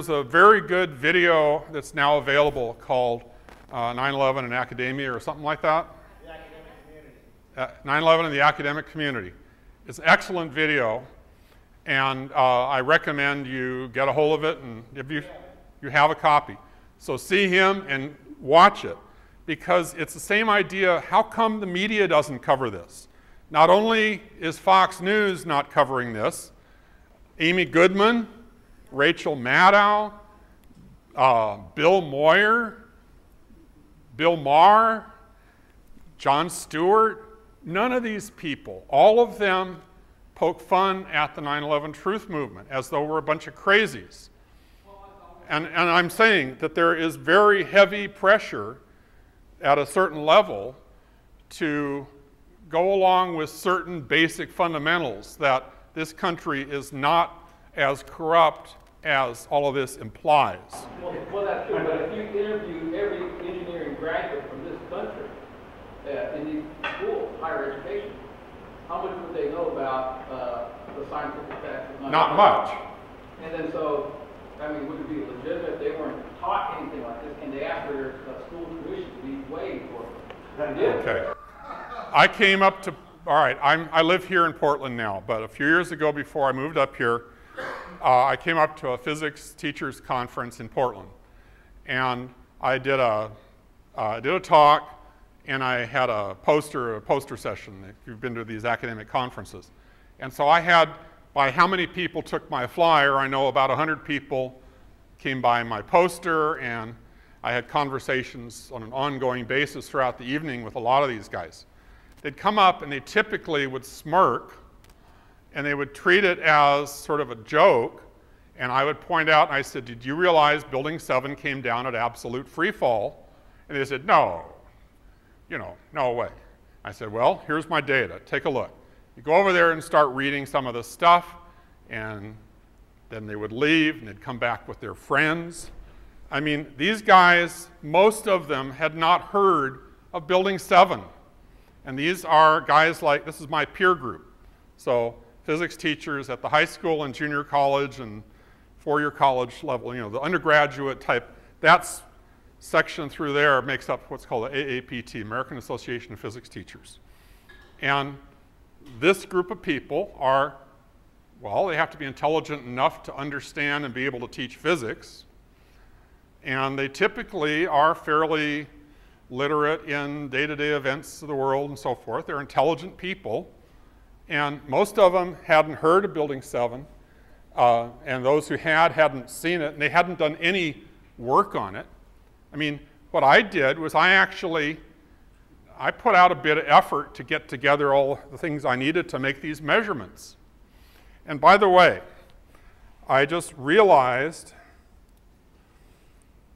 a very good video that's now available called 9/11 in Academia or something like that. The academic community. 9/11 in the academic community. It's an excellent video. And I recommend you get a hold of it, and if you have a copy. So see him and watch it, because it's the same idea. How come the media doesn't cover this? Not only is Fox News not covering this, Amy Goodman, Rachel Maddow, Bill Moyer, Bill Maher, Jon Stewart, none of these people, all of them poke fun at the 9/11 truth movement as though we're a bunch of crazies. And I'm saying that there is very heavy pressure at a certain level to go along with certain basic fundamentals that this country is not as corrupt as all of this implies. Well, that's true, but if you interview every engineering graduate from this country in these schools, higher education, how much would they know about the scientific facts of 9/11? Not much. And then so, I mean, would it be legitimate if they weren't taught anything like this? Can they ask their school tuition to be waived for them? Okay. I came up to, all right, I live here in Portland now, but a few years ago before I moved up here, I came up to a physics teachers conference in Portland. And I did a talk, and I had a poster session, if you've been to these academic conferences. And so I had, by how many people took my flyer, I know about 100 people came by my poster, and I had conversations on an ongoing basis throughout the evening with a lot of these guys. They'd come up and they typically would smirk, and they would treat it as sort of a joke, and I would point out, and I said, did you realize Building 7 came down at absolute free fall? And they said, no. You know, no way. I said, well, here's my data. Take a look. You go over there and start reading some of the stuff, and then they would leave, and they'd come back with their friends. I mean, these guys, most of them had not heard of Building 7. And these are guys like, this is my peer group. So physics teachers at the high school and junior college and four-year college level, you know, the undergraduate type, that's section through there makes up what's called the AAPT, American Association of Physics Teachers. And this group of people are, well, they have to be intelligent enough to understand and be able to teach physics. And they typically are fairly literate in day-to-day events of the world and so forth. They're intelligent people. And most of them hadn't heard of Building 7. And those who hadn't seen it, and they hadn't done any work on it. I mean, what I did was I put out a bit of effort to get together all the things I needed to make these measurements. And by the way, I just realized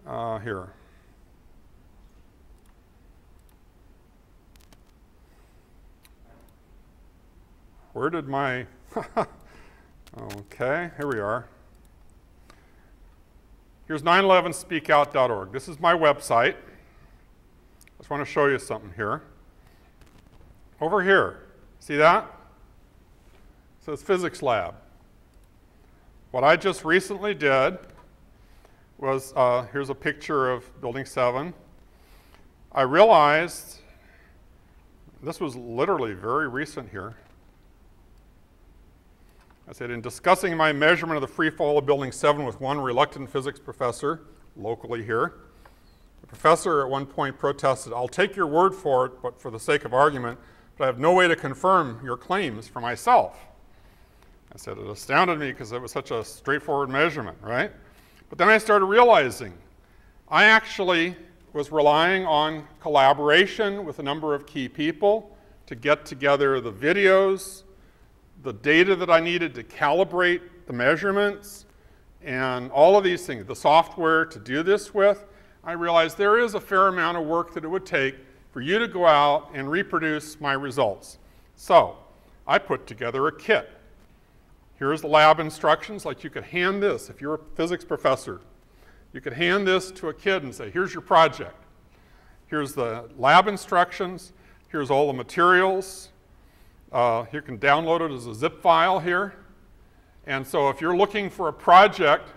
here. Where did my, okay, here we are. Here's 911speakout.org. This is my website. I just want to show you something here. Over here, see that? It says physics lab. What I just recently did was, here's a picture of Building 7. I realized, this was literally very recent here. I said, in discussing my measurement of the free fall of Building 7 with one reluctant physics professor locally here, the professor at one point protested, "I'll take your word for it, but for the sake of argument, but I have no way to confirm your claims for myself." I said, it astounded me because it was such a straightforward measurement, right? But then I started realizing I actually was relying on collaboration with a number of key people to get together the videos, the data that I needed to calibrate the measurements, and all of these things, the software to do this with. I realized there is a fair amount of work that it would take for you to go out and reproduce my results. So I put together a kit. Here's the lab instructions. Like, you could hand this, if you're a physics professor, you could hand this to a kid and say, here's your project. Here's the lab instructions. Here's all the materials. You can download it as a zip file here. And so if you're looking for a project,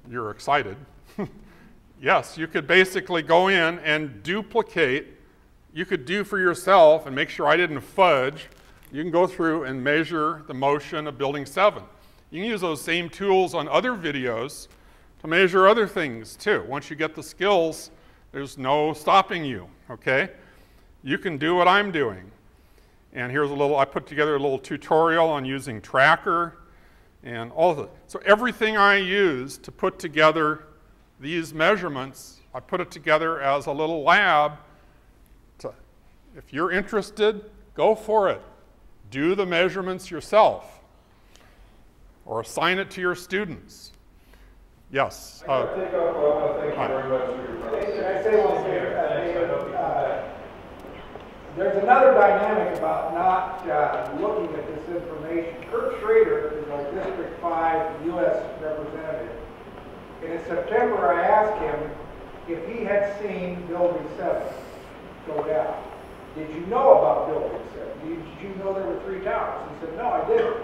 you're excited. Yes, you could basically go in and duplicate. You could do for yourself and make sure I didn't fudge. You can go through and measure the motion of Building 7. You can use those same tools on other videos to measure other things too. Once you get the skills, there's no stopping you, okay? You can do what I'm doing. And here's a little, I put together a little tutorial on using Tracker and all of it. So everything I use to put together these measurements, I put it together as a little lab. If you're interested, go for it. Do the measurements yourself, or assign it to your students. Yes. Thank you very much for your presentation. Can I say one thing? There's another dynamic about not looking at this information. Kurt Schrader is our District 5 U.S. representative. And in September, I asked him if he had seen Building 7 go down. Did you know about Building 7? Did you know there were 3 towers? He said, no, I didn't.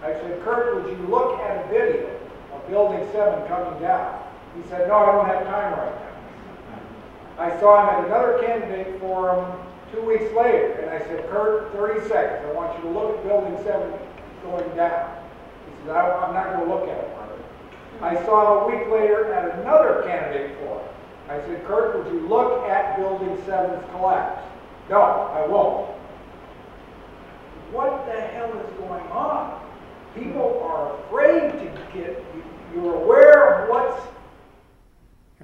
I said, Kurt, would you look at a video of Building 7 coming down? He said, no, I don't have time right now. I saw him at another candidate forum 2 weeks later, and I said, Kurt, 30 seconds. I want you to look at Building 7 going down. He said, I'm not going to look at it. I saw him a week later at another candidate forum. I said, Kurt, would you look at Building 7's collapse? No, I won't. What the hell is going on? People are afraid to get, you're aware of what's...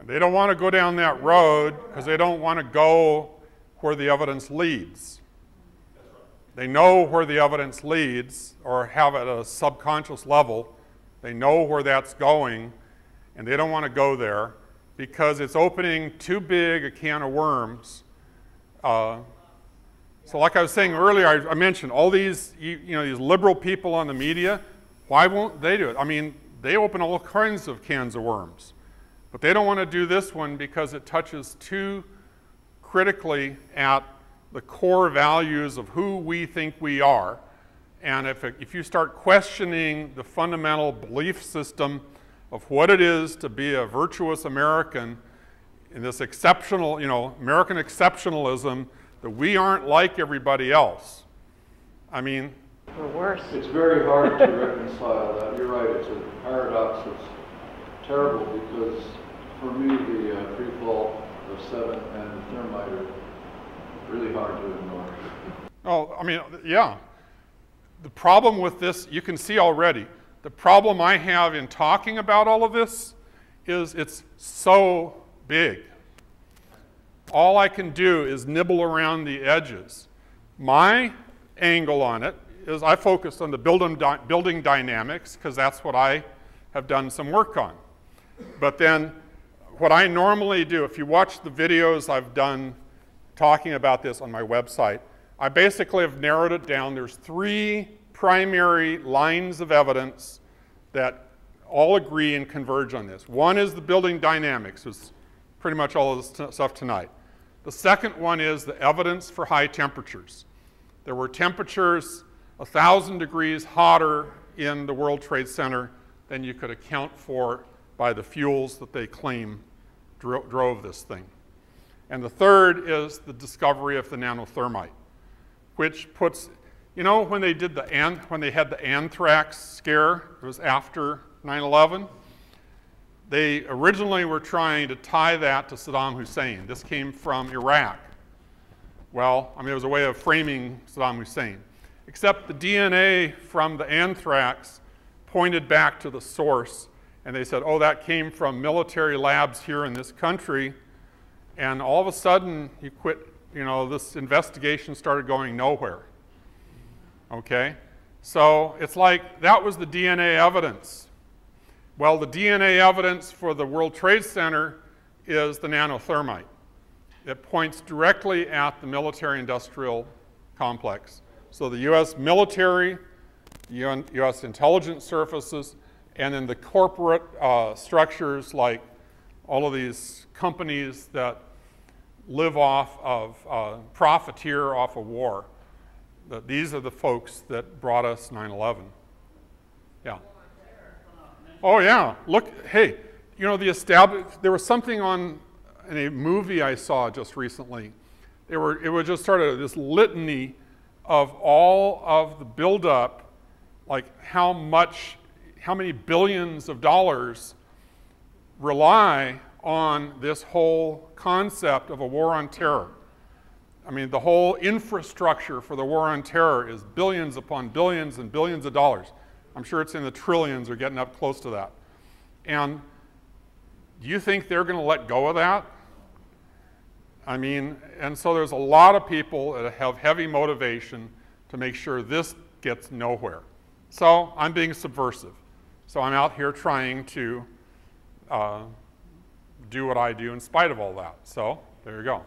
They don't want to go down that road because they don't want to go where the evidence leads. They know where the evidence leads, or have at a subconscious level, they know where that's going, and they don't want to go there because it's opening too big a can of worms. So like I was saying earlier, I mentioned all these, these liberal people on the media. Why won't they do it? I mean, they open all kinds of cans of worms. But they don't want to do this one because it touches too critically at the core values of who we think we are. And if you start questioning the fundamental belief system of what it is to be a virtuous American in this exceptional, American exceptionalism, that we aren't like everybody else. I mean, we're worse. It's very hard to reconcile that. You're right, it's a paradox that's terrible because for me the free fall of 7 and the thermite are really hard to ignore. Oh, I mean, yeah. The problem with this, you can see already, the problem I have in talking about all of this is it's so big. All I can do is nibble around the edges. My angle on it is I focused on the building dynamics because that's what I have done some work on. But then what I normally do, if you watch the videos I've done talking about this on my website, I basically have narrowed it down. There's 3 primary lines of evidence that all agree and converge on this. One is the building dynamics, which is pretty much all of this stuff tonight. The second one is the evidence for high temperatures. There were temperatures 1,000 degrees hotter in the World Trade Center than you could account for by the fuels that they claim drove this thing. And the third is the discovery of the nanothermite, which puts, you know, when they had the anthrax scare, it was after 9/11, they originally were trying to tie that to Saddam Hussein. This came from Iraq. Well, I mean, it was a way of framing Saddam Hussein. Except the DNA from the anthrax pointed back to the source, and they said, oh, that came from military labs here in this country, and all of a sudden, this investigation started going nowhere. Okay? So it's like that was the DNA evidence. Well, the DNA evidence for the World Trade Center is the nanothermite. It points directly at the military-industrial complex. So the U.S. military, U.S. intelligence services, and then the corporate structures like all of these companies that live off of, profiteer off of war. These are the folks that brought us 9/11. Yeah. Oh yeah, look, hey, you know, there was something in a movie I saw just recently. It was just sort of this litany of all of the buildup, like how many billions of dollars rely on this whole concept of a war on terror. I mean, the whole infrastructure for the war on terror is billions upon billions and billions of dollars. I'm sure it's in the trillions or getting up close to that. And do you think they're going to let go of that? I mean, and so there's a lot of people that have heavy motivation to make sure this gets nowhere. So I'm being subversive. So I'm out here trying to do what I do in spite of all that. So there you go.